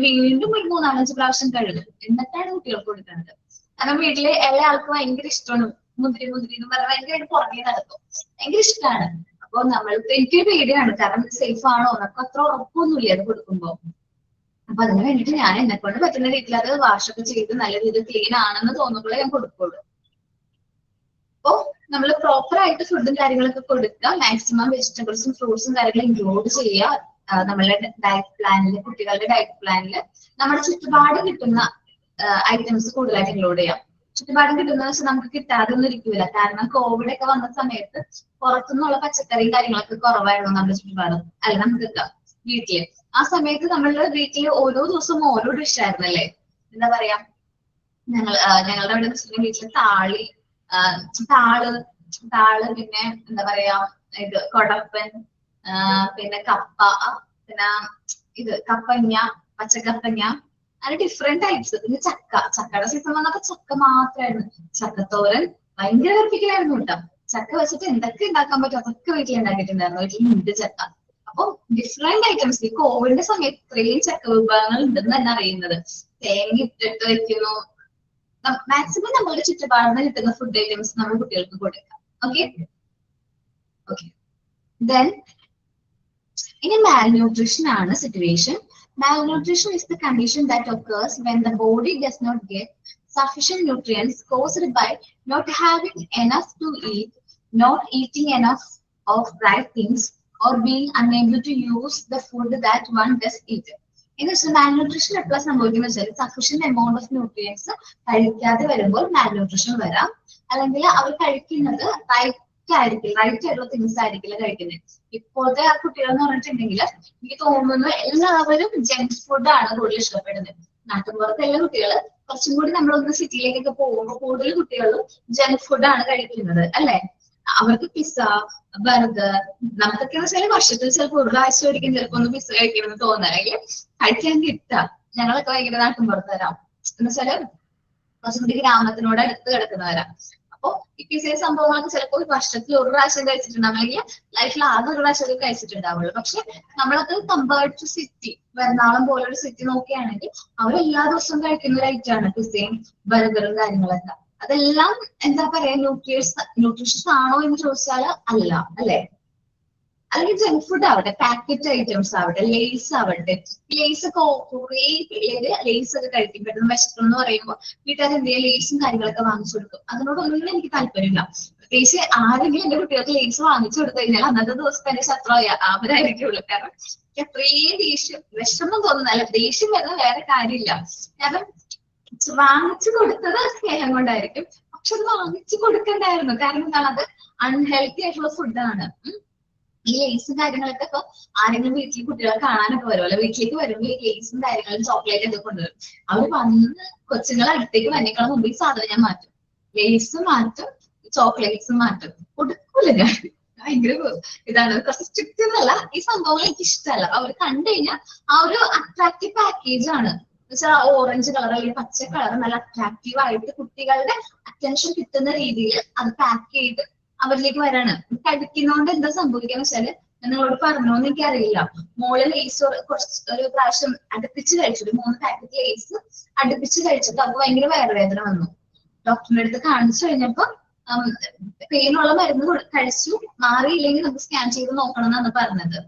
വീണ്ടും ഒരു 3-4 പ്രാവശ്യം കഴുകും. എന്നിട്ടാണ് കുട്ടികൾക്ക് കൊടുക്കുന്നത്. കാരണം വീട്ടിലെ എല്ലാ ആൾക്കും ഭയങ്കര ഇഷ്ടമാണ് മുന്തിരി എന്ന് പറഞ്ഞാൽ ഭയങ്കരമായിട്ട് പുറകെ നടക്കും, ഭയങ്കര ഇഷ്ടമാണ്. അപ്പൊ നമ്മൾക്ക് എനിക്കൊരു പേടിയാണ്, കാരണം സേഫ് ആണോ എന്നൊക്കെ അത്ര ഉറപ്പൊന്നുമില്ല അത് കൊടുക്കുമ്പോ. അപ്പൊ അതിന് വേണ്ടിയിട്ട് ഞാൻ എന്നെ കൊണ്ട് പറ്റുന്ന രീതിയിൽ അത് വാഷൊക്കെ ചെയ്ത് നല്ല രീതിയിൽ ക്ലീൻ ആണെന്ന് തോന്നുമ്പോഴേ ഞാൻ കൊടുക്കുള്ളൂ. അപ്പൊ നമ്മൾ പ്രോപ്പർ ആയിട്ട് ഫുഡും കാര്യങ്ങളൊക്കെ കൊടുക്കുക. മാക്സിമം വെജിറ്റബിൾസും ഫ്രൂട്ട്സും കാര്യങ്ങളും ഇൻക്ലൂഡ് ചെയ്യുക നമ്മളുടെ ഡയറ്റ് പ്ലാനിൽ, കുട്ടികളുടെ ഡയറ്റ് പ്ലാനിൽ. നമ്മുടെ ചുറ്റുപാട് കിട്ടുന്ന ഐറ്റംസ് കൂടുതലായിട്ട് ഇൻക്ലൂഡ് ചെയ്യാം. ചുറ്റുപാടും കിട്ടുന്ന വെച്ചാൽ നമുക്ക് കിട്ടാതെ ഒന്നും ഇരിക്കില്ല. കാരണം കോവിഡ് ഒക്കെ വന്ന സമയത്ത് പുറത്തുനിന്നുള്ള പച്ചക്കറിയും കാര്യങ്ങളൊക്കെ കുറവായിരുന്നു നമ്മുടെ ചുറ്റുപാടും. അല്ല നമുക്ക് വീട്ടില് ആ സമയത്ത് നമ്മളുടെ വീട്ടിൽ ഓരോ ദിവസവും ഓരോ ഡിഷ് ആയിരുന്നല്ലേ. എന്താ പറയാ, ഞങ്ങളുടെ അവിടെ വീട്ടില് താള് പിന്നെ എന്താ പറയാ ഇത് കൊടപ്പൻ, പിന്നെ കപ്പ, പിന്നെ ഇത് കപ്പങ്ങ, പച്ചക്കപ്പങ്ങ, അങ്ങനെ ഡിഫറെന്റ് ടൈപ്സ്. പിന്നെ ചക്കയുടെ സീസൺ വന്നപ്പോ ചക്ക മാത്രമായിരുന്നു. ചക്കത്തോരൻ ഭയങ്കര വെറുപ്പിക്കലായിരുന്നു കേട്ടോ. ചക്ക വെച്ചിട്ട് എന്തൊക്കെ ഉണ്ടാക്കാൻ പറ്റും അതൊക്കെ വീട്ടിൽ ഉണ്ടാക്കിയിട്ടുണ്ടായിരുന്നു. വീട്ടിലുണ്ട് ചക്ക. അപ്പൊ ഡിഫറെന്റ് ഐറ്റംസ്. ഈ കോവിഡിന്റെ സമയത്ത് ഇത്രയും ചക്ക വിഭവങ്ങൾ ഉണ്ടെന്ന് തന്നെ അറിയുന്നത്. തേങ്ങ ഇട്ടിട്ട് വെക്കുന്നു. മാക്സിമം നമ്മുടെ ചുറ്റുപാടിന് കിട്ടുന്ന ഫുഡ് ഐറ്റംസ് നമ്മൾ കുട്ടികൾക്ക് കൊടുക്കാം. Okay. Then in a malnutrition ആണ് situation. Malnutrition is the condition that occurs when the body does not get sufficient nutrients caused by not having enough to eat, not eating enough of right things, or being unable to use the food that one does eat. In this malnutrition എപ്പോഴാണ് സംഭവിക്കുന്നത് വെച്ചാൽ sufficient amount of nutrients കഴിക്കാതെ വരുമ്പോൾ malnutrition വരാം. അല്ലെങ്കിൽ അവർ കഴിക്കുന്നത് right ആയിട്ടുള്ള things ആയിരിക്കില്ല കഴിക്കുന്നത്. ഇപ്പോഴത്തെ ആ കുട്ടികൾ എന്ന് പറഞ്ഞിട്ടുണ്ടെങ്കിൽ എനിക്ക് തോന്നുന്നു എല്ലാവരും ജങ്ക് ഫുഡാണ് കൂടുതൽ ഇഷ്ടപ്പെടുന്നത്. നാട്ടിൻപുറത്തെ എല്ലാ കുട്ടികൾ കുറച്ചും കൂടി നമ്മളൊന്ന് സിറ്റിയിലേക്കൊക്കെ പോകുമ്പോൾ കൂടുതൽ കുട്ടികളും ജങ്ക് ഫുഡാണ് കഴിക്കുന്നത് അല്ലെ. അവർക്ക് പിസ്സ, ബർഗർ, നമുക്കൊക്കെ വെച്ചാൽ വർഷത്തിൽ ചിലപ്പോൾ ഒരു പ്രാവശ്യം ഒരിക്കലും ചിലപ്പോൾ ഒന്ന് പിസ്സ കഴിക്കണമെന്ന് തോന്നണമെങ്കിൽ കഴിക്കാൻ കിട്ടാം. ഞങ്ങളൊക്കെ ഭയങ്കര നാട്ടിൻപുറത്ത് വരാം എന്ന് വെച്ചാല് കുറച്ചും കൂടി ഗ്രാമത്തിനോട് അടുത്ത് കിടക്കുന്നവരാ. അപ്പൊ ഈ പിസ്സ സംഭവങ്ങളൊക്കെ ചിലപ്പോൾ വർഷത്തിൽ ഒരു പ്രാവശ്യം കഴിച്ചിട്ടുണ്ടാവും, അല്ലെങ്കിൽ ലൈഫിൽ ആകെ ഒരു പ്രാവശ്യം കഴിച്ചിട്ടുണ്ടാവുള്ളൂ. പക്ഷെ നമ്മളത് കമ്പയർഡ് ടു സിറ്റി, എറണാകുളം പോലൊരു സിറ്റി നോക്കുകയാണെങ്കിൽ അവരെല്ലാ ദിവസവും കഴിക്കുന്ന ഒരു ഐറ്റമാണ് പിസ്സയും ബർഗറും കാര്യങ്ങളൊക്കെ. അതെല്ലാം എന്താ പറയാ ന്യൂട്രീഷ്യസ് ആണോ എന്ന് ചോദിച്ചാൽ അല്ല അല്ലെ. അല്ലെങ്കിൽ ജങ്ക് ഫുഡ് ആവട്ടെ, പാക്കറ്റ് ഐറ്റംസ് ആവട്ടെ, ലേസ് ആവട്ടെ. ലേസ് ഒക്കെ കുറേ പിള്ളേര് ലേസ് ഒക്കെ കഴിക്കും. പെട്ടെന്ന് വിശക്കണം എന്ന് പറയുമ്പോൾ വീട്ടുകാർ എന്ത് ചെയ്യാൻ ലേസും കാര്യങ്ങളൊക്കെ വാങ്ങിച്ചു കൊടുക്കും. അതിനോടൊന്നും എനിക്ക് താല്പര്യമില്ല. പ്രത്യേകിച്ച് ആരെങ്കിലും എന്റെ കുട്ടികൾക്ക് ലേസ് വാങ്ങിച്ചു കൊടുത്തു കഴിഞ്ഞാൽ അന്നത്തെ ദിവസത്തെ എന്റെ ശത്രുവായ അവരായിരിക്കുള്ളൂ. കാരണം അത്രയും ദേഷ്യം, വിഷമം തോന്നുന്നല്ല, ദേഷ്യം വരുന്ന വേറെ കാര്യമില്ല. കാരണം വാങ്ങിച്ചു കൊടുത്തത് സ്നേഹം കൊണ്ടായിരിക്കും. പക്ഷെ അത് വാങ്ങിച്ചു കൊടുക്കണ്ടായിരുന്നു. കാരണം എന്താണ്, അത് അൺഹെൽത്തി ആയിട്ടുള്ള ഫുഡാണ്. ഈ ലേസും കാര്യങ്ങളൊക്കെ ഇപ്പൊ ആരെങ്കിലും വീട്ടിൽ കുട്ടികളെ കാണാനൊക്കെ വരുമല്ലോ, വീട്ടിലേക്ക് വരുമ്പോൾ ഈ ലേസും കാര്യങ്ങളും ചോക്ലേറ്റ് ഒക്കെ കൊണ്ടുവരും. അവർ വന്ന് കൊച്ചുങ്ങളെ അടുത്തേക്ക് വന്നേക്കാളും മുമ്പ് ഈ സാധനം ഞാൻ മാറ്റും, ലേസും മാറ്റും ചോക്ലേറ്റ്സും മാറ്റും. കൊടുക്കൂല ഞാൻ. ഭയങ്കര ഇതാണ്, കുറച്ച് സ്ട്രിക്റ്റ് എന്നല്ല, ഈ സംഭവങ്ങൾ എനിക്ക് ഇഷ്ടമല്ല. അവർ കണ്ടു കഴിഞ്ഞാൽ ആ ഒരു അട്രാക്റ്റീവ് പാക്കേജ് ആണ്, ഓറഞ്ച് കളർ അല്ലെങ്കിൽ പച്ച കളർ നല്ല അട്രാക്റ്റീവ് ആയിട്ട് കുട്ടികളുടെ അറ്റൻഷൻ കിട്ടുന്ന രീതിയിൽ അത് പാക്ക് ചെയ്ത് അവരിലേക്ക് വരാണ്. കഴിക്കുന്നതുകൊണ്ട് എന്താ സംഭവിക്കാന്ന് വെച്ചാല്, നിങ്ങളോട് പറഞ്ഞോന്ന് എനിക്കറിയില്ല, മോള് ലേസ് കുറച്ച് ഒരു പ്രാവശ്യം അടുപ്പിച്ച് കഴിച്ചിട്ട് 3 പാക്കറ്റ് ലേസ് അടുപ്പിച്ച് കഴിച്ചിട്ട് അപ്പൊ ഭയങ്കര വയറുവേദന വന്നു. ഡോക്ടറിന്റെ അടുത്ത് കാണിച്ചു കഴിഞ്ഞപ്പോ പെയിനുള്ള മരുന്ന് കഴിച്ചു, മാറിയില്ലെങ്കിൽ നമുക്ക് സ്കാൻ ചെയ്ത് നോക്കണം എന്നാണ് പറഞ്ഞത്.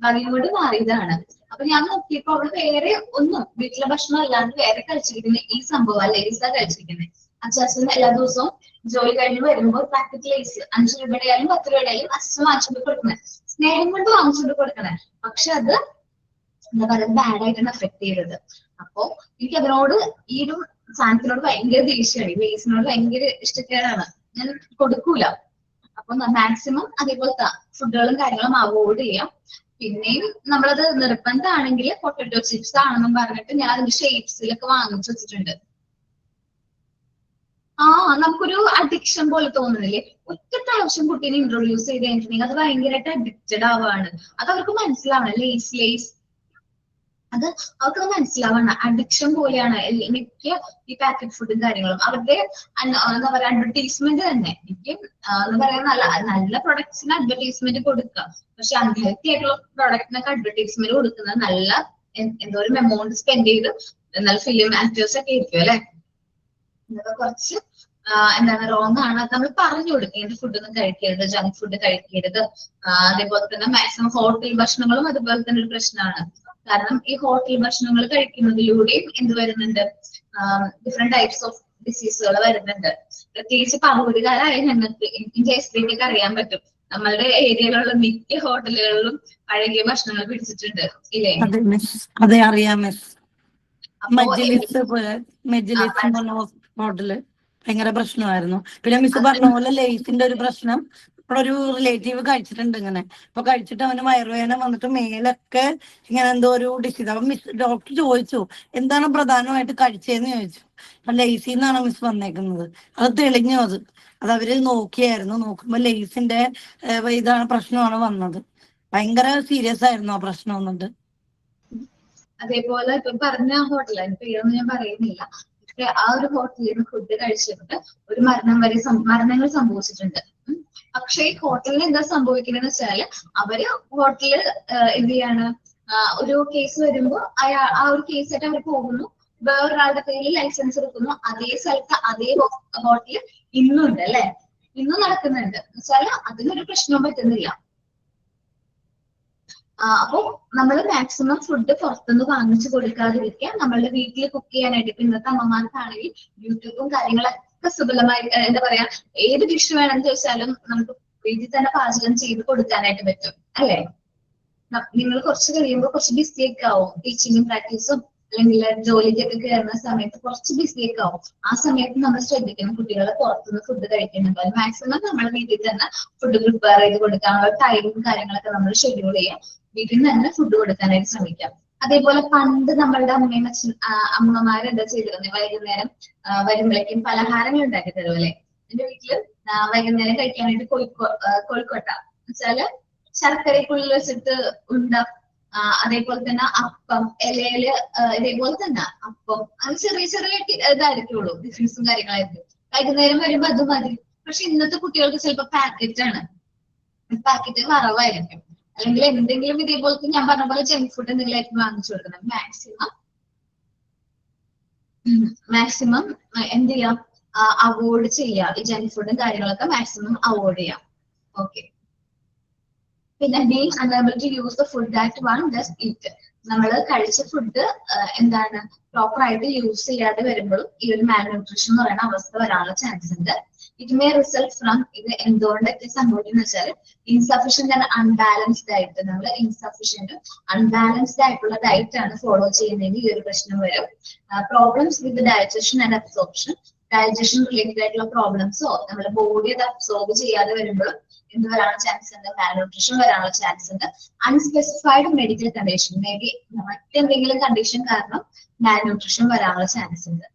ഭാഗ്യം മാറിയതാണ്. അപ്പൊ ഞാൻ നോക്കിയപ്പോ അവള് വേറെ ഒന്നും വീട്ടിലെ ഭക്ഷണം അല്ലാണ്ട് വേറെ കഴിച്ചിരിക്കുന്നത് ഈ സംഭവം ലേസാ കഴിച്ചിരിക്കുന്നത്. അച്ഛൻ എല്ലാ ദിവസവും ജോലി കഴിഞ്ഞ് വരുമ്പോൾ പാക്കറ്റ് ലേസ് 5 രൂപയുടെ ആയാലും 10 രൂപയുടെ ആയാലും അച്ഛൻ വാങ്ങിച്ചുകൊണ്ട് കൊടുക്കണേ, സ്നേഹം കൊണ്ട് വാങ്ങിച്ചുകൊണ്ട് കൊടുക്കണേ. പക്ഷെ അത് എന്താ പറയുക, ബാഡ് ആയിട്ടാണ് എഫക്ട് ചെയ്തത്. അപ്പൊ എനിക്ക് അതിനോട് ഈ ഒരു സാധനത്തിനോട് ഭയങ്കര ദേഷ്യമാണ്, ഈ ലേസിനോട് ഭയങ്കര ഇഷ്ടക്കേടാണ്, ഞാൻ കൊടുക്കൂല. അപ്പൊ മാക്സിമം അതേപോലത്തെ ഫുഡുകളും കാര്യങ്ങളും അവോയ്ഡ് ചെയ്യാം. പിന്നെയും നമ്മളത് നിർബന്ധമാണെങ്കിൽ പൊട്ടറ്റോ ചിപ്സ് ആണെന്നും പറഞ്ഞിട്ട് ഞാൻ അതിന്റെ ഷേപ്സിലൊക്കെ വാങ്ങിച്ചു വെച്ചിട്ടുണ്ട്. നമുക്കൊരു അഡിക്ഷൻ പോലെ തോന്നുന്നില്ലേ? ഒറ്റ പ്രാവശ്യം കുട്ടീനെ ഇൻട്രൊഡ്യൂസ് ചെയ്ത് കഴിഞ്ഞിട്ടുണ്ടെങ്കിൽ അത് ഭയങ്കരമായിട്ട് അഡിക്റ്റഡ് ആവാണ്. അത് അവർക്ക് മനസ്സിലാവണം. ലേസ് അത് അവർക്ക് മനസ്സിലാവണം, അഡിക്ഷൻ പോലെയാണ് മിക്ക ഈ പാക്കറ്റ് ഫുഡും കാര്യങ്ങളും. അവരുടെ എന്താ പറയാ അഡ്വർടൈസ്മെന്റ് തന്നെ. എനിക്ക് എന്താ പറയാ, നല്ല പ്രൊഡക്ട്സിന് അഡ്വർടൈസ്മെന്റ് കൊടുക്കാം, പക്ഷെ അൺഹെൽത്തി ആയിട്ടുള്ള പ്രൊഡക്റ്റിനൊക്കെ അഡ്വർടൈസ്മെന്റ് കൊടുക്കുന്നത് നല്ല എന്തോരം എമൗണ്ട് സ്പെൻഡ് ചെയ്ത് നല്ല ഫിലിം ആക്ടേഴ്സ് ഒക്കെ ആയിരിക്കും അല്ലെ. ഇതൊക്കെ കുറച്ച് എന്താണ് റോങ് ആണ്. അത് നമ്മൾ പറഞ്ഞു കൊടുക്കുക, ഏത് ഫുഡൊന്നും കഴിക്കരുത്, ജങ്ക് ഫുഡ് കഴിക്കരുത്. അതേപോലെ തന്നെ മാക്സിമം ഹോട്ടൽ ഭക്ഷണങ്ങളും അതുപോലെ തന്നെ ഒരു പ്രശ്നമാണ്. കാരണം ഈ ഹോട്ടൽ ഭക്ഷണങ്ങൾ കഴിക്കുന്നതിലൂടെയും എന്ത് വരുന്നുണ്ട്, ഡിഫറെന്റ് ടൈപ്സ് ഓഫ് ഡിസീസുകൾ വരുന്നുണ്ട്. പ്രത്യേകിച്ച് പകുതികാരായ ഞങ്ങൾക്ക്, എനിക്ക് ജയശ്രീക്ക് അറിയാൻ പറ്റും, നമ്മളുടെ ഏരിയയിലുള്ള മിക്ക ഹോട്ടലുകളിലും പഴകിയ ഭക്ഷണങ്ങൾ പിടിച്ചിട്ടുണ്ട് ഇല്ലേ? അതെ അറിയാം മിസ്. മജ്ലിസ് ഹോട്ടല് ഭയങ്കര പ്രശ്നമായിരുന്നു. പിന്നെ മിസ് പറഞ്ഞ പോലെ ലേസിന്റെ ഒരു പ്രശ്നം ഇവിടെ ഒരു റിലേറ്റീവ് കഴിച്ചിട്ടുണ്ട് ഇങ്ങനെ. അപ്പൊ കഴിച്ചിട്ട് അവന് വയറുവേദന വന്നിട്ട് മേലൊക്കെ ഇങ്ങനെ എന്തോ ഒരു ഡിസീസ്. അപ്പൊ മിസ് ഡോക്ടർ ചോദിച്ചു എന്താണ് പ്രധാനമായിട്ട് കഴിച്ചതെന്ന് ചോദിച്ചു. അപ്പൊ ലേസിന്നാണ് മിസ് വന്നേക്കുന്നത്. അത് തെളിഞ്ഞു. അത് അവര് നോക്കിയായിരുന്നു. നോക്കുമ്പോ ലേസിന്റെ ഇതാണ് പ്രശ്നമാണ് വന്നത്. ഭയങ്കര സീരിയസ് ആയിരുന്നു ആ പ്രശ്നം വന്നിട്ട്. അതേപോലെ ഇപ്പൊ പറഞ്ഞ ഹോട്ടൽ, അതിന്റെ പേരൊന്നും ഞാൻ പറയുന്നില്ല, പക്ഷെ ആ ഒരു ഹോട്ടലിൽ നിന്ന് ഫുഡ് കഴിച്ചിട്ട് ഒരു മരണങ്ങൾ സംഭവിച്ചിട്ടുണ്ട്. പക്ഷെ ഈ ഹോട്ടലിൽ എന്താ സംഭവിക്കുന്നതെന്ന് വെച്ചാല്, അവര് ഹോട്ടലിൽ എന്ത് ചെയ്യാണ്, ഒരു കേസ് വരുമ്പോ ആ ഒരു കേസായിട്ട് അവർ പോകുന്നു, വേറൊരാളുടെ പേരിൽ ലൈസൻസ് എടുക്കുന്നു. അതേ സ്ഥലത്ത് അതേ ഹോട്ടലിൽ ഇന്നുണ്ട് അല്ലെ, ഇന്നും നടക്കുന്നുണ്ട്. വെച്ചാല് അതിനൊരു പ്രശ്നവും പറ്റുന്നില്ല. അപ്പൊ നമ്മൾ മാക്സിമം ഫുഡ് പുറത്തുനിന്ന് വാങ്ങിച്ചു കൊടുക്കാതിരിക്കുക. നമ്മളുടെ വീട്ടിൽ കുക്ക് ചെയ്യാനായിട്ട് ഇപ്പൊ ഇന്നത്തെ അമ്മമാർക്കാണെങ്കിൽ യൂട്യൂബും കാര്യങ്ങളൊക്കെ സുലഭമായി, എന്താ പറയാ, ഏത് ഡിഷ് വേണമെന്ന് ചോദിച്ചാലും നമുക്ക് വീട്ടിൽ തന്നെ പാചകം ചെയ്ത് കൊടുക്കാനായിട്ട് പറ്റും അല്ലെ. നിങ്ങൾ കുറച്ച് കഴിയുമ്പോൾ കുറച്ച് ബിസിയൊക്കെ ആവും, ടീച്ചിങ്ങും പ്രാക്ടീസും അല്ലെങ്കിൽ ജോലിക്കൊക്കെ കയറുന്ന സമയത്ത് കുറച്ച് ബിസിയൊക്കെ ആവും. ആ സമയത്ത് നമ്മൾ ശ്രദ്ധിക്കണം കുട്ടികളെ പുറത്തുനിന്ന് ഫുഡ് കഴിക്കുന്നുണ്ടോ. മാക്സിമം നമ്മുടെ വീട്ടിൽ തന്നെ ഫുഡ് പ്രിപ്പയർ ചെയ്ത് കൊടുക്കാനുള്ള ടൈമും കാര്യങ്ങളൊക്കെ നമ്മൾ ഷെഡ്യൂൾ ചെയ്യാം. വീട്ടിൽ നിന്ന് തന്നെ ഫുഡ് കൊടുക്കാനായിട്ട് ശ്രമിക്കാം. അതേപോലെ പണ്ട് നമ്മളുടെ അമ്മയും അമ്മമാര് എന്താ ചെയ്തിരുന്നത്, വൈകുന്നേരം വരുമ്പോഴേക്കും പലഹാരങ്ങൾ ഉണ്ടാക്കി തരും അല്ലെ. എന്റെ വീട്ടില് വൈകുന്നേരം കഴിക്കാനായിട്ട് കോഴിക്കോട്ട വെച്ചാല് ശർക്കരക്കുള്ളിൽ വെച്ചിട്ട് അതേപോലെ തന്നെ അപ്പം ഇലയില് ഇതേപോലെ തന്നെ അപ്പം, അത് ചെറിയ ചെറിയ ഇതായിരിക്കുള്ളൂ, ഡിഫറൻസും കാര്യങ്ങളായിരിക്കും. വൈകുന്നേരം വരുമ്പോ അത് മതി. പക്ഷെ ഇന്നത്തെ കുട്ടികൾക്ക് ചിലപ്പോ പാക്കറ്റ് കുറവായിരിക്കും, അല്ലെങ്കിൽ എന്തെങ്കിലും ഇതേപോലത്തെ ഞാൻ പറഞ്ഞ പോലെ ജങ്ക് ഫുഡ് എന്തെങ്കിലും വാങ്ങിച്ചു കൊടുക്കണം. മാക്സിമം എന്ത് ചെയ്യാം, അവോയ്ഡ് ചെയ്യാം. ഈ ജങ്ക് ഫുഡും കാര്യങ്ങളൊക്കെ മാക്സിമം അവോയ്ഡ് ചെയ്യാം. ഓക്കെ. പിന്നെ being unable to use the food that one does eat. നമ്മൾ കഴിച്ച ഫുഡ് എന്താണ് പ്രോപ്പർ ആയിട്ട് യൂസ് ചെയ്യാതെ വരുമ്പോഴും ഈ ഒരു മാൽന്യൂട്രീഷൻ എന്ന് പറയുന്ന അവസ്ഥ വരാനുള്ള ചാൻസസ് ഉണ്ട്. ഇറ്റ് മേ റിസൾട്ട് ഫ്രം, ഇത് എന്തുകൊണ്ടൊക്കെ സംഭവിക്കുന്ന വെച്ചാൽ ഇൻസഫിഷ്യന്റ് ആൻഡ് അൺബാലൻസ്ഡ് ആയിട്ട്, നമ്മൾ ഇൻസഫിഷ്യന്റും അൺബാലൻസ്ഡ് ആയിട്ടുള്ള ഡയറ്റ് ആണ് ഫോളോ ചെയ്യുന്നതെങ്കിൽ ഈ ഒരു പ്രശ്നം വരും. Problems with digestion and absorption, digestion related ആയിട്ടുള്ള പ്രോബ്ലംസോ നമ്മുടെ ബോഡി അത് അബ്സോർബ് ചെയ്യാതെ വരുമ്പോഴും എന്ത് വരാനുള്ള ചാൻസ് ഉണ്ട്, മാൽന്യൂട്രീഷൻ വരാനുള്ള ചാൻസ് ഉണ്ട്. Unspecified medical condition, may be മറ്റെന്തെങ്കിലും കണ്ടീഷൻ കാരണം മാൽന്യൂട്രീഷൻ വരാനുള്ള ചാൻസ് ഉണ്ട്.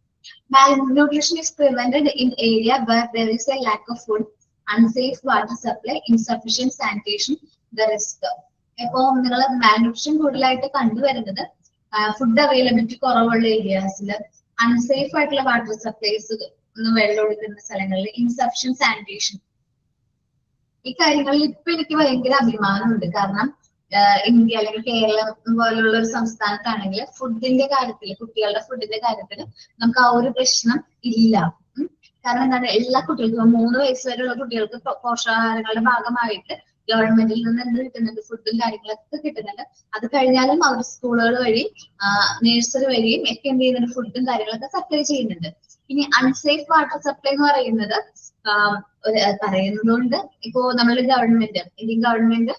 Malnutrition is prevented in area where there is a lack of food, unsafe water supply, insufficient sanitation, the risk. ഇപ്പോ നിങ്ങൾ മാൽന്യൂട്രീഷൻ കൂടുതലായിട്ട് കണ്ടുവരുന്നത് ഫുഡ് അവൈലബിലിറ്റി കുറവുള്ള ഏരിയാസിൽ, അൺസേഫ് ആയിട്ടുള്ള വാട്ടർ സപ്ലൈസ് വെള്ളം ഒഴുകുന്ന സ്ഥലങ്ങളിൽ, ഇൻസഫിഷ്യന്റ് സാനിറ്റേഷൻ. ഈ കാര്യങ്ങളിൽ ഇപ്പൊ എനിക്ക് ഭയങ്കര അഭിമാനമുണ്ട്. കാരണം ഇന്ത്യ അല്ലെങ്കിൽ കേരളം പോലുള്ള ഒരു സംസ്ഥാനത്താണെങ്കിൽ ഫുഡിന്റെ കാര്യത്തിൽ, കുട്ടികളുടെ ഫുഡിന്റെ കാര്യത്തിൽ നമുക്ക് ആ ഒരു പ്രശ്നം ഇല്ല. കാരണം എന്താണ്, എല്ലാ കുട്ടികൾക്കും 3 വയസ്സ് വരെയുള്ള കുട്ടികൾക്ക് പോഷകാഹാരങ്ങളുടെ ഭാഗമായിട്ട് ഗവൺമെന്റിൽ നിന്ന് എന്ത് കിട്ടുന്നുണ്ട്, ഫുഡും കാര്യങ്ങളൊക്കെ കിട്ടുന്നുണ്ട്. അത് കഴിഞ്ഞാലും അവർ സ്കൂളുകൾ വഴി നഴ്സറി വഴിയും ഒക്കെ എന്ത് ചെയ്യുന്നുണ്ട്, ഫുഡും കാര്യങ്ങളൊക്കെ സപ്ലൈ ചെയ്യുന്നുണ്ട്. ഇനി അൺസേഫ് വാട്ടർ സപ്ലൈ എന്ന് പറയുന്നത് പറയുന്നതുകൊണ്ട് ഇപ്പോ നമ്മുടെ ഗവൺമെന്റ്, ഇന്ത്യൻ ഗവൺമെന്റ്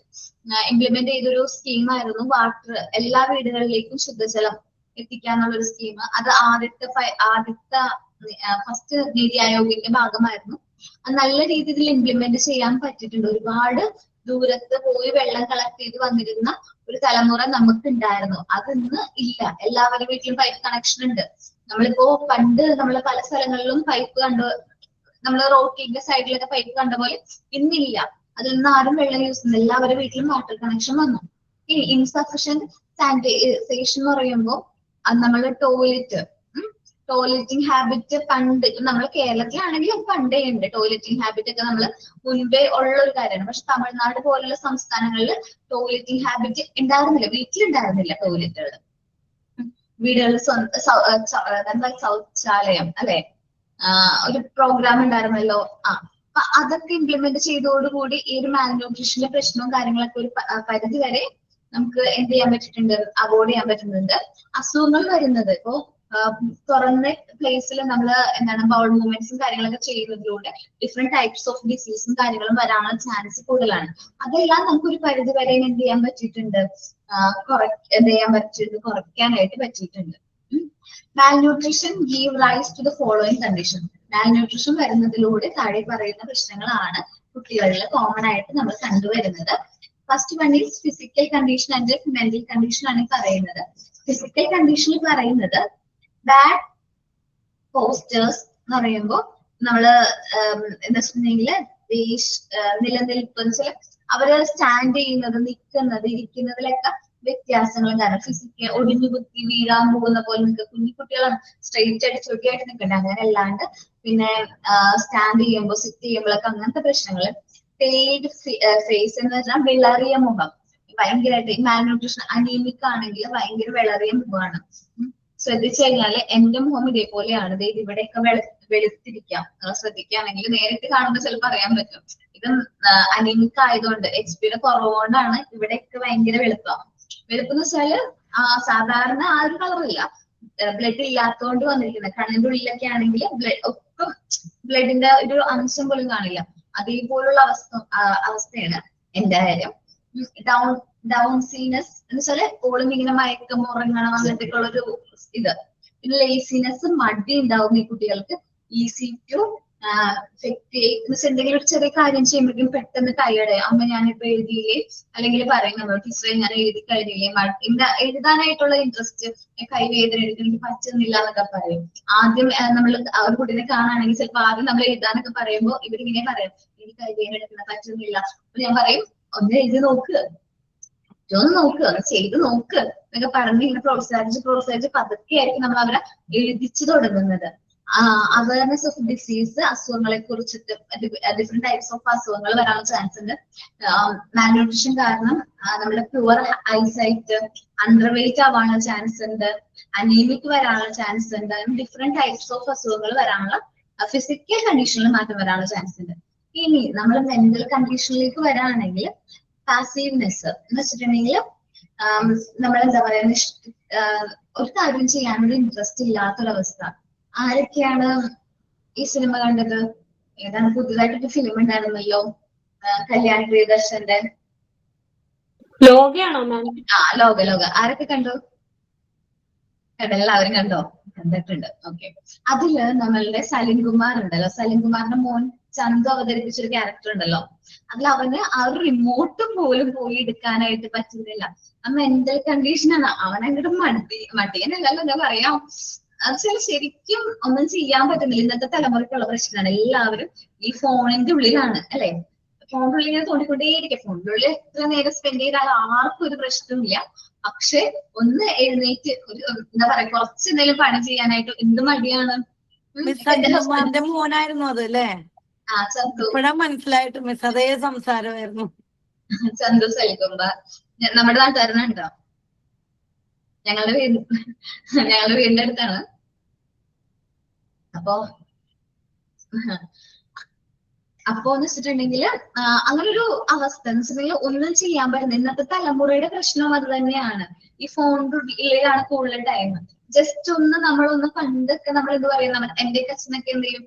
ഇംപ്ലിമെന്റ് ചെയ്തൊരു സ്കീമായിരുന്നു വാട്ടർ എല്ലാ വീടുകളിലേക്കും ശുദ്ധജലം എത്തിക്കാനുള്ള ഒരു സ്കീം. അത് ആദ്യത്തെ ഫസ്റ്റ് നീതി ആയോഗിന്റെ ഭാഗമായിരുന്നു. അത് നല്ല രീതിയിൽ ഇംപ്ലിമെന്റ് ചെയ്യാൻ പറ്റിയിട്ടുണ്ട്. ഒരുപാട് ദൂരത്ത് പോയി വെള്ളം കളക്ട് ചെയ്ത് വന്നിരുന്ന ഒരു തലമുറ നമുക്ക് ഉണ്ടായിരുന്നു. അതൊന്ന് ഇല്ല. എല്ലാവരുടെ വീട്ടിലും പൈപ്പ് കണക്ഷൻ ഉണ്ട്. നമ്മളിപ്പോ പണ്ട് നമ്മൾ പല സ്ഥലങ്ങളിലും പൈപ്പ് കണ്ടു, നമ്മൾ റോഡിന്റെ സൈഡിലൊക്കെ പൈപ്പ് കണ്ട പോലെ ഇന്നില്ല. അതിൽ നിന്ന് ആരും വെള്ളം യൂസ് ചെയ്യുന്നില്ല. എല്ലാവരുടെ വീട്ടിലും വാട്ടർ കണക്ഷൻ വന്നു. ഈ ഇൻസഫിഷ്യന്റ് സാനിറ്റൈസേഷൻ എന്ന് പറയുമ്പോൾ നമ്മൾ ടോയ്ലറ്റിംഗ് ഹാബിറ്റ് പണ്ട് നമ്മൾ കേരളത്തിലാണെങ്കിൽ അത് പണ്ടേ ഉണ്ട്. ടോയ്ലറ്റിംഗ് ഹാബിറ്റ് ഒക്കെ നമ്മൾ മുൻപേ ഉള്ള ഒരു കാര്യമാണ്. പക്ഷെ തമിഴ്നാട് പോലുള്ള സംസ്ഥാനങ്ങളിൽ ടോയ്ലറ്റിംഗ് ഹാബിറ്റ് ഉണ്ടായിരുന്നില്ല, വീട്ടിലുണ്ടായിരുന്നില്ല ടോയ്ലറ്റുകൾ. വീടുകളിൽ ശൗചാലയം അല്ലെ, ഒരു പ്രോഗ്രാം ഉണ്ടായിരുന്നല്ലോ. അപ്പൊ അതൊക്കെ ഇംപ്ലിമെന്റ് ചെയ്തതോടുകൂടി ഈ ഒരു മാൽന്യൂട്രീഷന്റെ പ്രശ്നവും കാര്യങ്ങളൊക്കെ ഒരു പരിധി വരെ നമുക്ക് എന്ത് ചെയ്യാൻ പറ്റിയിട്ടുണ്ട്, അവോയ്ഡ് ചെയ്യാൻ പറ്റുന്നുണ്ട്. അസുഖങ്ങൾ വരുന്നത് ഇപ്പോ തുറന്ന പ്ലേസിൽ നമ്മൾ എന്താണ് ബൗൾ മൂവ്മെന്റ്സും കാര്യങ്ങളൊക്കെ ചെയ്യുന്നതിലൂടെ ഡിഫറെന്റ് ടൈപ്സ് ഓഫ് ഡിസീസും കാര്യങ്ങളും വരാനുള്ള ചാൻസ് കൂടുതലാണ്. അതെല്ലാം നമുക്ക് ഒരു പരിധി വരെ എന്ത് ചെയ്യാൻ പറ്റിയിട്ടുണ്ട്, കുറയ്ക്കാനായിട്ട് പറ്റിയിട്ടുണ്ട്. Malnutrition give rise to the following condition. Malnutrition വരുന്നതിലൂടെ താഴെ പറയുന്ന പ്രശ്നങ്ങളാണ് കുട്ടികളിൽ കോമൺ ആയിട്ട് നമ്മൾ കണ്ടുവരുന്നത്. First one is physical condition and mental condition ആണ് പറയുന്നത്. ഫിസിക്കൽ കണ്ടീഷനിൽ പറയുന്നത് ബാഡ് പോസ്റ്റേഴ്സ് എന്ന് പറയുമ്പോൾ നമ്മള് എന്താ വെച്ചിട്ടുണ്ടെങ്കിൽ നിലനിൽപ്പ് അവര് സ്റ്റാൻഡ് ചെയ്യുന്നത്, നിൽക്കുന്നത്, ഇരിക്കുന്നതിലൊക്കെ വ്യത്യാസങ്ങളും കാരണം ഫിസിക്കൽ ഒടിഞ്ഞു കുത്തി വീഴാൻ പോകുന്ന പോലെ നിൽക്കുക. കുഞ്ഞിക്കുട്ടികളാണ് സ്ട്രെയിറ്റ് ആയിട്ട് ചൊട്ടിയായിട്ട് നിൽക്കണ്ടേ, അങ്ങനെ അല്ലാണ്ട് പിന്നെ സ്റ്റാൻഡ് ചെയ്യുമ്പോൾ സിറ്റ് ചെയ്യുമ്പോഴൊക്കെ അങ്ങനത്തെ പ്രശ്നങ്ങൾ. പെയ്ഡ് ഫേസ് എന്ന് വെച്ചാൽ വിളറിയ മുഖം, ഭയങ്കരമായിട്ട് മാൽന്യൂട്രീഷൻ അനീമിക് ആണെങ്കിൽ ഭയങ്കര വിളറിയ മുഖമാണ്. ശ്രദ്ധിച്ചു കഴിഞ്ഞാല് എന്റെ മുഖം ഇതേപോലെയാണ്, ഇവിടെയൊക്കെ വെളുത്തിരിക്കാം. ശ്രദ്ധിക്കുകയാണെങ്കിൽ നേരിട്ട് കാണുമ്പോൾ ചിലപ്പോൾ അറിയാൻ പറ്റും. ഇത് അനീമിക് ആയതുകൊണ്ട് HB കുറവുകൊണ്ടാണ് ഇവിടെയൊക്കെ ഭയങ്കര വെളുപ്പാണ്. വെളുപ്പെന്ന് വെച്ചാല് സാധാരണ ആ ഒരു കളറില്ല, ബ്ലഡ് ഇല്ലാത്തതുകൊണ്ട് വന്നിരിക്കുന്നത്. കണ്ണിന്റെ ഉള്ളിലൊക്കെ ആണെങ്കിൽ ഒട്ടും ബ്ലഡിന്റെ ഒരു അംശം പോലും കാണില്ല. അതേപോലുള്ള അവസ്ഥയാണ് എന്റെ കാര്യം. ഡൗൺ സീനസ് എന്ന് വെച്ചാല് എപ്പോഴും ഇങ്ങനെ മയക്കം ഉറങ്ങണം അങ്ങനത്തെ ഉള്ളൊരു ഇത്. പിന്നെ ലേസിനെസ്, മടി ഉണ്ടാവും ഈ കുട്ടികൾക്ക്. ഈസി ടു എന്തെങ്കിലും ഒരു ചെറിയ കാര്യം ചെയ്യുമ്പോഴേക്കും പെട്ടെന്ന് ടയേർഡ്. അമ്മ ഞാനിപ്പോ എഴുതിയില്ലേ, അല്ലെങ്കിൽ പറയും നമ്മൾ ടീച്ചറെ ഞാൻ എഴുതി കഴിഞ്ഞില്ലേ, എഴുതാനായിട്ടുള്ള ഇൻട്രസ്റ്റ്, കൈ വേദന എടുക്കും, എനിക്ക് പറ്റുന്നില്ല എന്നൊക്കെ പറയും. ആദ്യം നമ്മൾ ഒരു കുട്ടീനെ കാണുകയാണെങ്കിൽ ചിലപ്പോൾ ആദ്യം നമ്മൾ എഴുതാനൊക്കെ പറയുമ്പോൾ ഇവരിങ്ങനെ പറയും എനിക്ക് കൈ വേദന എടുക്കുന്ന പറ്റുന്നില്ല. അപ്പൊ ഞാൻ പറയും ഒന്ന് എഴുതി നോക്ക്, ഒന്ന് ചെയ്ത് നോക്ക് എന്നൊക്കെ പറഞ്ഞ് ഇങ്ങനെ പ്രോത്സാഹിച്ച് പതുക്കെ ആയിരിക്കും നമ്മൾ അവരെ എഴുതിച്ചു തുടങ്ങുന്നത്. അവയർനെസ് ഓഫ് ഡിസീസ്, അസുഖങ്ങളെ കുറിച്ചിട്ട് ഡിഫറെന്റ് ടൈപ്സ് ഓഫ് അസുഖങ്ങൾ വരാനുള്ള ചാൻസ് ഉണ്ട്. മാൽന്യൂട്രീഷൻ കാരണം നമ്മുടെ പ്യുവർ ഐസൈറ്റ്, അണ്ടർ വെയിറ്റ് ആവാനുള്ള ചാൻസ് ഉണ്ട്, അനീമിക് വരാനുള്ള ചാൻസ് ഉണ്ട്. ഡിഫറെന്റ് ടൈപ്സ് ഓഫ് അസുഖങ്ങൾ വരാനുള്ള, ഫിസിക്കൽ കണ്ടീഷനിൽ മാറ്റം വരാനുള്ള ചാൻസ് ഉണ്ട്. ഇനി നമ്മൾ മെന്റൽ കണ്ടീഷനിലേക്ക് വരാണെങ്കിൽ പാസീവ്നെസ് എന്ന് വെച്ചിട്ടുണ്ടെങ്കിൽ നമ്മളെന്താ പറയാ, ഒരു കാര്യം ചെയ്യാനൊരു ഇൻട്രസ്റ്റ് ഇല്ലാത്തൊരവസ്ഥ. ആരൊക്കെയാണ് ഈ സിനിമ കണ്ടത്? ഏതാണ് പുതിയതായിട്ടൊരു ഫിലിം ഉണ്ടായിരുന്നല്ലോ കല്യാൺ പ്രിയദർശന്റെ, ലോകയാണോ മാം? ലോക. ആരൊക്കെ കണ്ടു? എല്ലാവരും കണ്ടോ? കണ്ടിട്ടുണ്ട്. ഓക്കെ. അതില് നമ്മളുടെ സലിം കുമാർ ഉണ്ടല്ലോ, സലിം കുമാറിന്റെ മോൻ ചന്തു അവതരിപ്പിച്ചൊരു ക്യാരക്ടർ ഉണ്ടല്ലോ, അതിൽ അവന് ആ ഒരു റിമോട്ടും പോലും പോയി എടുക്കാനായിട്ട് പറ്റുന്നില്ല. ആ മെന്റൽ കണ്ടീഷനാണ്. അവൻ അങ്ങോട്ട് മടിയനല്ലല്ലോ എന്താ പറയാം. അത് ശരിക്കും ഒന്നും ചെയ്യാൻ പറ്റുന്നില്ല. ഇന്നത്തെ തലമുറയ്ക്കുള്ള പ്രശ്നമാണ്. എല്ലാവരും ഈ ഫോണിന്റെ ഉള്ളിലാണ് അല്ലെ? ഫോണിന്റെ ഉള്ളിൽ ഇങ്ങനെ തോണ്ടിക്കൊണ്ടേയിരിക്കും. ഫോണിന്റെ ഉള്ളിൽ എത്ര നേരം സ്പെൻഡ് ചെയ്താൽ ആർക്കും ഒരു പ്രശ്നമില്ല. പക്ഷെ ഒന്ന് എഴുന്നേറ്റ് ഒരു എന്താ പറയാ കുറച്ച് എന്തെങ്കിലും പണി ചെയ്യാനായിട്ട് എന്ത് മടിയാണ്. എന്റെ മോനായിരുന്നു അത് അല്ലേ? ഇപ്പഴാ മനസ്സിലായിട്ട് മിസ്, അതേ സംസാരമായിരുന്നു. ചന്തു സലിക്കുമ്പ നമ്മുടെ നാട്ടുകാരനുണ്ടോ? ഞങ്ങളുടെ വീടിന്റെ അടുത്താണ്. അപ്പോന്ന് വെച്ചിട്ടുണ്ടെങ്കിൽ അങ്ങനൊരു അവസ്ഥ എന്ന് വെച്ചിട്ടുണ്ടെങ്കിൽ ഒന്നും ചെയ്യാൻ പറ്റുന്നത്. ഇന്നത്തെ തലമുറയുടെ പ്രശ്നം അത് തന്നെയാണ്. ഈ ഫോണിന്റെ ഉള്ളിലാണ് കൂടുതൽ ടൈം. ജസ്റ്റ് ഒന്ന് നമ്മളൊന്ന് പണ്ടൊക്കെ നമ്മൾ എന്ത് പറയുന്ന എന്റെയൊക്കെ അച്ഛനൊക്കെ എന്ത് ചെയ്യും,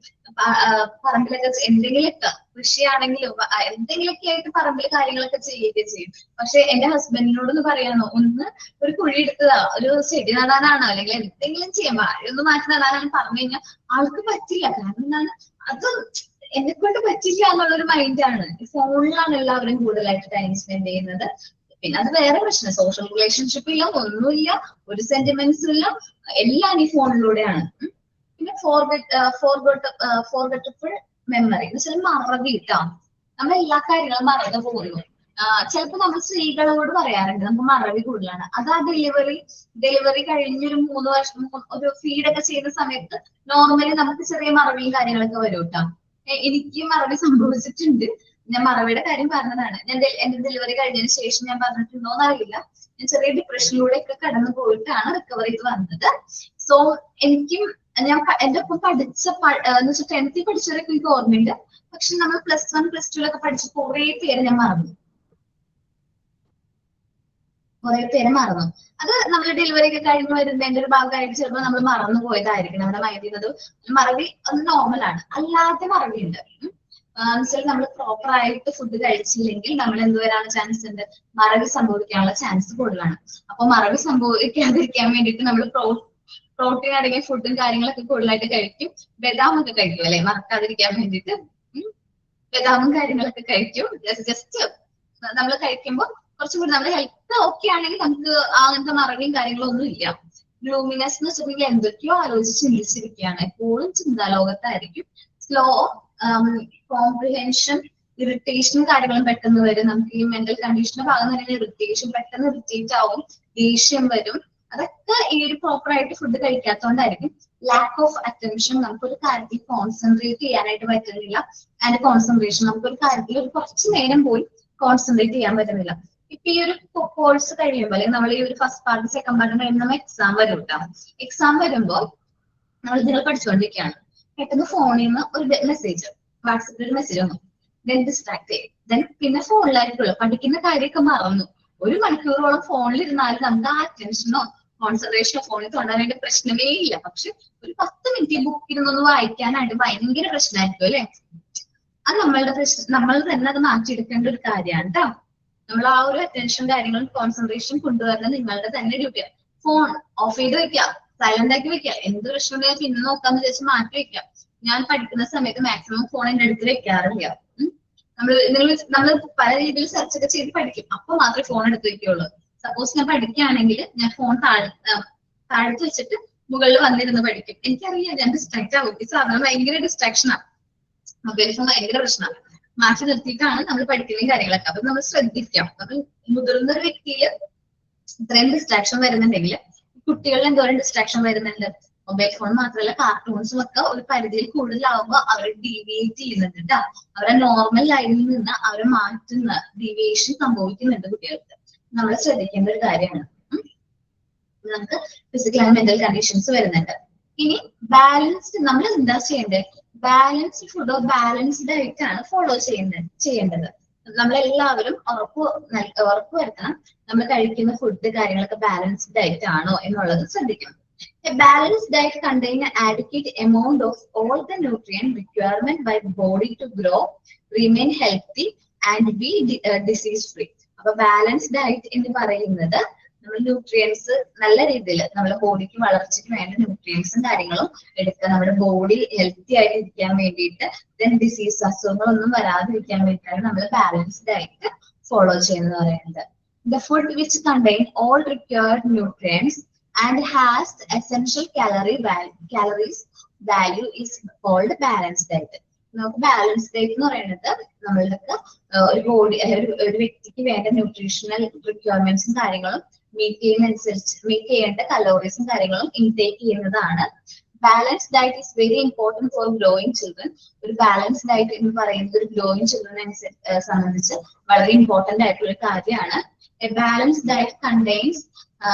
പറമ്പിലൊക്കെ എന്തെങ്കിലുമൊക്കെ കൃഷിയാണെങ്കിലും എന്തെങ്കിലുമൊക്കെ ആയിട്ട് പറമ്പിൽ കാര്യങ്ങളൊക്കെ ചെയ്യുകയൊക്കെ ചെയ്യും. പക്ഷെ എന്റെ ഹസ്ബൻഡിനോടൊന്ന് പറയാനോ, ഒന്ന് ഒരു കുഴി എടുത്തതാ, ഒരു ചെടി നടാനാണോ അല്ലെങ്കിൽ എന്തെങ്കിലും ചെയ്യാൻ, വാഴയൊന്ന് മാറ്റി നടാനാണ് പറഞ്ഞു കഴിഞ്ഞാൽ ആൾക്ക് പറ്റില്ല. കാരണം എന്താണ്, അത് എന്നെ കൊണ്ട് പറ്റില്ല എന്നുള്ളൊരു മൈൻഡാണ്. ഫോണിലാണ് എല്ലാവരും കൂടുതലായിട്ട് ടൈം സ്പെൻഡ് ചെയ്യുന്നത്. പിന്നെ അത് വേറെ പ്രശ്നം, സോഷ്യൽ റിലേഷൻഷിപ്പ് ഇല്ല, ഒന്നുമില്ല, ഒരു സെന്റിമെന്റ്സും ഇല്ല, എല്ലാം ഈ ഫോണിലൂടെയാണ്. പിന്നെ ഫോർഗട്ടബിൾ മെമ്മറി എന്ന് വെച്ചാൽ മറവി കിട്ടാം. നമ്മൾ എല്ലാ കാര്യങ്ങളും മറന്നു പോകുന്നു. ചിലപ്പോ നമ്മൾ സ്ത്രീകളോട് പറയാറുണ്ട് നമുക്ക് മറവി കൂടുതലാണ്. അത് ആ ഡെലിവറി കഴിഞ്ഞൊരു 3 വർഷം ഒരു ഫീഡൊക്കെ ചെയ്യുന്ന സമയത്ത് നോർമലി നമുക്ക് ചെറിയ മറവിയും കാര്യങ്ങളൊക്കെ വരും കേട്ടോ. എനിക്ക് മറവി സംഭവിച്ചിട്ടുണ്ട്. ഞാൻ മറവിയുടെ കാര്യം പറഞ്ഞതാണ്. എന്റെ ഡെലിവറി കഴിഞ്ഞതിന് ശേഷം ഞാൻ പറഞ്ഞിട്ടുണ്ടോ എന്നറിയില്ല. ഞാൻ ചെറിയ ഡിപ്രഷനിലൂടെ ഒക്കെ കടന്നു പോയിട്ടാണ് റിക്കവർ ചെയ്ത് വന്നത്. സോ എനിക്കും എന്റെ ഒപ്പം പഠിച്ച എന്ന് വെച്ചാൽ 10th പഠിച്ചവരൊക്കെ എനിക്ക് ഓർമ്മയുണ്ട്. പക്ഷെ നമ്മൾ +1 +2 പഠിച്ച കുറെ പേര് ഞാൻ മറന്നു. അത് നമ്മൾ ഡെലിവറി ഒക്കെ കഴിഞ്ഞ് വരുന്നതിന്റെ ഒരു ഭാഗമായിട്ട് ചിലപ്പോൾ നമ്മൾ മറന്നു പോയതായിരിക്കും. നമ്മുടെ മൈൻഡിൽ നിന്ന് മറവി അത് നോർമലാണ്. അല്ലാതെ മറവിയുണ്ട്. എന്നുവെച്ചാൽ നമ്മൾ പ്രോപ്പർ ആയിട്ട് ഫുഡ് കഴിച്ചില്ലെങ്കിൽ നമ്മൾ എന്ത് വരാനുള്ള ചാൻസ് ഉണ്ട്, മറവി സംഭവിക്കാനുള്ള ചാൻസ് കൂടുതലാണ്. അപ്പൊ മറവി സംഭവിക്കാതിരിക്കാൻ വേണ്ടിയിട്ട് നമ്മൾ പ്രോട്ടീൻ അടങ്ങിയ ഫുഡും കാര്യങ്ങളൊക്കെ കൂടുതലായിട്ട് കഴിക്കും. ബദാമൊക്കെ കഴിക്കും അല്ലെ, മറക്കാതിരിക്കാൻ വേണ്ടിയിട്ട്. ബദാമും കാര്യങ്ങളൊക്കെ കഴിക്കും. ജസ്റ്റ് നമ്മൾ കഴിക്കുമ്പോൾ കുറച്ചും കൂടി നമ്മുടെ ഹെൽത്ത് ഓക്കെ ആണെങ്കിൽ നമുക്ക് അങ്ങനത്തെ മറവിയും കാര്യങ്ങളും ഒന്നും ഇല്ല. ഗ്ലൂമിനെസ് എന്ന് വെച്ചിട്ടുണ്ടെങ്കിൽ എന്തൊക്കെയോ ആലോചിച്ച് ചിന്തിച്ചിരിക്കുകയാണ്, എപ്പോഴും ചിന്താലോകത്തായിരിക്കും. സ്ലോ കോംപ്രിഹെൻഷൻ, ഇറിറ്റേഷനും കാര്യങ്ങളും പെട്ടെന്ന് വരും. നമുക്ക് ഈ മെന്റൽ കണ്ടീഷന്റെ ഭാഗം തന്നെ ഇറിറ്റേഷൻ, പെട്ടെന്ന് ഇറിറ്റേറ്റ് ആവും, ദേഷ്യം വരും. അതൊക്കെ ഈ ഒരു പ്രോപ്പർ ആയിട്ട് ഫുഡ് കഴിക്കാത്തതുകൊണ്ടായിരിക്കും. ലാക്ക് ഓഫ് അറ്റൻഷൻ, നമുക്കൊരു കാര്യത്തിൽ കോൺസെൻട്രേറ്റ് ചെയ്യാനായിട്ട് പറ്റുന്നില്ല. ആൻഡ് കോൺസെൻട്രേഷൻ, നമുക്കൊരു കാര്യത്തിൽ ഒരു കുറച്ച് നേരം പോയി കോൺസെൻട്രേറ്റ് ചെയ്യാൻ പറ്റുന്നില്ല. ഇപ്പൊ ഈ ഒരു കോഴ്സ് കഴിയുമ്പോൾ അല്ലെങ്കിൽ നമ്മൾ ഈ ഒരു ഫസ്റ്റ് പാർട്ട് സെക്കൻഡ് പാർട്ട് കഴിയുമ്പോൾ നമ്മൾ എക്സാം വരും കേട്ടോ. എക്സാം വരുമ്പോൾ നമ്മൾ ഇതിനെ പഠിച്ചുകൊണ്ടിരിക്കുകയാണ്. പെട്ടെന്ന് ഫോണിൽ നിന്ന് ഒരു മെസ്സേജ്, വാട്സപ്പിൽ ഒരു മെസ്സേജ് വന്നു, ദെൻ ഡിസ്ട്രാക്ട് ചെയ്യും. ദെൻ പിന്നെ ഫോണിലായിട്ടുള്ള പഠിക്കുന്ന കാര്യമൊക്കെ മറന്നു. 1 മണിക്കൂറോളം ഫോണിലിരുന്നാലും നമുക്ക് ആ അറ്റൻഷനോ കോൺസെൻട്രേഷനോ ഫോണിൽ തോന്നാനായിട്ട് പ്രശ്നമേ ഇല്ല. പക്ഷെ ഒരു 10 മിനിറ്റ് ബുക്കിരുന്നൊന്ന് വായിക്കാനായിട്ട് ഭയങ്കര പ്രശ്നമായിരിക്കും അല്ലെ. അത് നമ്മളുടെ പ്രശ്നം, നമ്മൾ തന്നെ അത് മാറ്റിയെടുക്കേണ്ട ഒരു കാര്യമാണ് കേട്ടോ. നമ്മൾ ആ ഒരു അറ്റൻഷൻ കാര്യങ്ങളും കോൺസെൻട്രേഷൻ കൊണ്ടുവരുന്നത് നിങ്ങളുടെ തന്നെ ഡ്യൂട്ടിയാണ്. ഫോൺ ഓഫ് ചെയ്ത് വെക്കാം, സൈലന്റ് ആക്കി വെക്കാം, എന്ത് പ്രശ്നം പിന്നെ നോക്കാന്ന് വിചാരിച്ച് മാറ്റി വെക്കാം. ഞാൻ പഠിക്കുന്ന സമയത്ത് മാക്സിമം ഫോൺ എന്റെ അടുത്ത് വെക്കാറില്ല. നമ്മൾ പല രീതിയിൽ സെർച്ച് ഒക്കെ ചെയ്ത് പഠിക്കും, അപ്പൊ മാത്രമേ ഫോൺ എടുത്ത് വെക്കുള്ളൂ. സപ്പോസ് ഞാൻ പഠിക്കുകയാണെങ്കിൽ ഞാൻ ഫോൺ താഴ്ത്തി വെച്ചിട്ട് മുകളിൽ വന്നിരുന്ന് പഠിക്കും. എനിക്കറിയാം ഞാൻ ഡിസ്ട്രാക്ട് ആവും. ഈ സാധനം ഭയങ്കര ഡിസ്ട്രാക്ഷനാണ്, മൊബൈൽ ഫോൺ ഭയങ്കര പ്രശ്നമാണ്. മാറ്റി നിർത്തിയിട്ടാണ് നമ്മൾ പഠിക്കുന്നതും കാര്യങ്ങളൊക്കെ. അപ്പൊ നമ്മൾ ശ്രദ്ധിക്കാം. അപ്പൊ മുതിർന്ന ഒരു വ്യക്തിയില് ഇത്രയും ഡിസ്ട്രാക്ഷൻ വരുന്നുണ്ടെങ്കിൽ കുട്ടികളിൽ എന്തോരം ഡിസ്ട്രാക്ഷൻ വരുന്നുണ്ട്. മൊബൈൽ ഫോൺ മാത്രമല്ല, കാർട്ടൂൺസും ഒക്കെ ഒരു പരിധിയിൽ കൂടുതലാവുമ്പോൾ അവർ ഡീവിയേറ്റ് ചെയ്യുന്നുണ്ട് കേട്ടോ. അവരെ നോർമൽ ലൈനിൽ നിന്ന് അവരെ മാറ്റുന്ന ഡീവിയേഷൻ സംഭവിക്കുന്നുണ്ട് കുട്ടികൾക്ക്. നമ്മൾ ശ്രദ്ധിക്കേണ്ട ഒരു കാര്യമാണ്. നമുക്ക് ഫിസിക്കൽ ആൻഡ് മെന്റൽ കണ്ടീഷൻസ് വരുന്നുണ്ട്. ഇനി ബാലൻസ്ഡ്, നമ്മൾ എന്താ ചെയ്യേണ്ടത്? ബാലൻസ്ഡ് ഫുഡോ ബാലൻസ്ഡ് ആയിട്ടാണ് ഫോളോ ചെയ്യേണ്ടത്. നമ്മളെല്ലാവരും ഉറപ്പ് വരുത്തണം നമ്മൾ കഴിക്കുന്ന ഫുഡ് കാര്യങ്ങളൊക്കെ ബാലൻസ്ഡ് ഡയറ്റ് ആണോ എന്നുള്ളത് ശ്രദ്ധിക്കണം. A balanced diet contains an adequate amount of all the nutrient requirement by the body to grow, remain healthy and be disease free. അപ്പൊ ബാലൻസ്ഡ് ഡയറ്റ് എന്ന് പറയുന്നത് നമ്മൾ ന്യൂട്രിയൻസ് നല്ല രീതിയിൽ നമ്മുടെ ബോഡിക്ക് വളർച്ചയ്ക്ക് വേണ്ട ന്യൂട്രിയൻസും കാര്യങ്ങളും എടുക്കുക, നമ്മുടെ ബോഡി ഹെൽത്തി ആയിട്ട് ഇരിക്കാൻ വേണ്ടിയിട്ട്, ദെൻ ഡിസീസ് അസുഖങ്ങളൊന്നും വരാതിരിക്കാൻ വേണ്ടിയിട്ടാണ് നമ്മൾ ബാലൻസ്ഡ് ആയിട്ട് ഫോളോ ചെയ്യുന്നത് പറയുന്നത്. The food which contain all required nutrients and has the essential calories value is called balanced diet. നമുക്ക് ബാലൻസ് ഡയറ്റ് എന്ന് പറയുന്നത് നമ്മൾക്ക് ഒരു ബോഡി ഒരു വ്യക്തിക്ക് വേണ്ട ന്യൂട്രീഷണൽ റിക്വയർമെന്റ്സും കാര്യങ്ങളും മീറ്റ് ചെയ്യേണ്ട കലോറീസും കാര്യങ്ങളും ഇൻടേക്ക് ചെയ്യുന്നതാണ്. Balance diet is very important for growing children. ഒരു ബാലൻസ് ഡയറ്റ് എന്ന് പറയുന്നത് ഒരു ഗ്രോയിങ് ചിൽഡ്രനെ സംബന്ധിച്ച് വളരെ ഇമ്പോർട്ടന്റ് ആയിട്ടുള്ള ഒരു കാര്യമാണ്. A balanced diet contains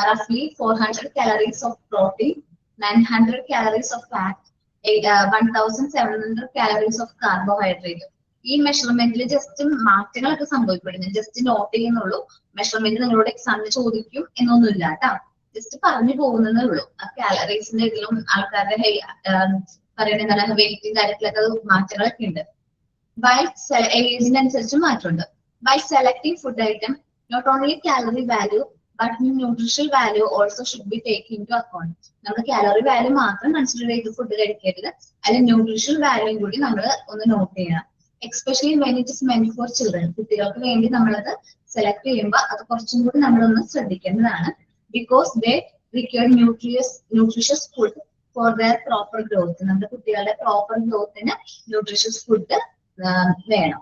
roughly 400 calories of protein, 900 calories of fat, 1700 calories of carbohydrate. ഈ മെഷർമെന്റിൽ ജസ്റ്റ് മാറ്റങ്ങളൊക്കെ സംഭവിക്കപ്പെടുന്നു, ജസ്റ്റ് നോട്ട് ചെയ്യുന്നുള്ളൂ. മെഷർമെന്റ് നിങ്ങളോട് എക്സാമിന് ചോദിക്കും എന്നൊന്നുമില്ല കേട്ടോ, ജസ്റ്റ് പറഞ്ഞു പോകുന്നതേ ഉള്ളൂ. ആ കാലറീസിന്റെ ഇതിലും ആൾക്കാരുടെ പറയുന്ന എന്താണ് വെയിറ്റും കാര്യത്തിലൊക്കെ മാറ്റങ്ങളൊക്കെ ഉണ്ട്. ബൈ ഏജിനനുസരിച്ച് മാറ്റമുണ്ട്. By selecting food item not only calorie value but nutritional value also should be taken into account. നമ്മുടെ കാലറി വാല്യൂ മാത്രം കൺസിഡർ ചെയ്ത് ഫുഡ് കഴിക്കരുത്, അതിൽ ന്യൂട്രീഷണൽ വാല്യൂയും കൂടി നമ്മൾ ഒന്ന് നോട്ട് ചെയ്യണം. Especially when it is മെന്റ് for children, കുട്ടികൾക്ക് വേണ്ടി നമ്മളത് സെലക്ട് ചെയ്യുമ്പോൾ അത് കുറച്ചും കൂടി നമ്മളൊന്ന് ശ്രദ്ധിക്കേണ്ടതാണ്. Because they require nutritious food for their proper growth. നമ്മുടെ കുട്ടികളുടെ പ്രോപ്പർ ഗ്രോത്തിന് ന്യൂട്രീഷ്യസ് ഫുഡ് വേണം.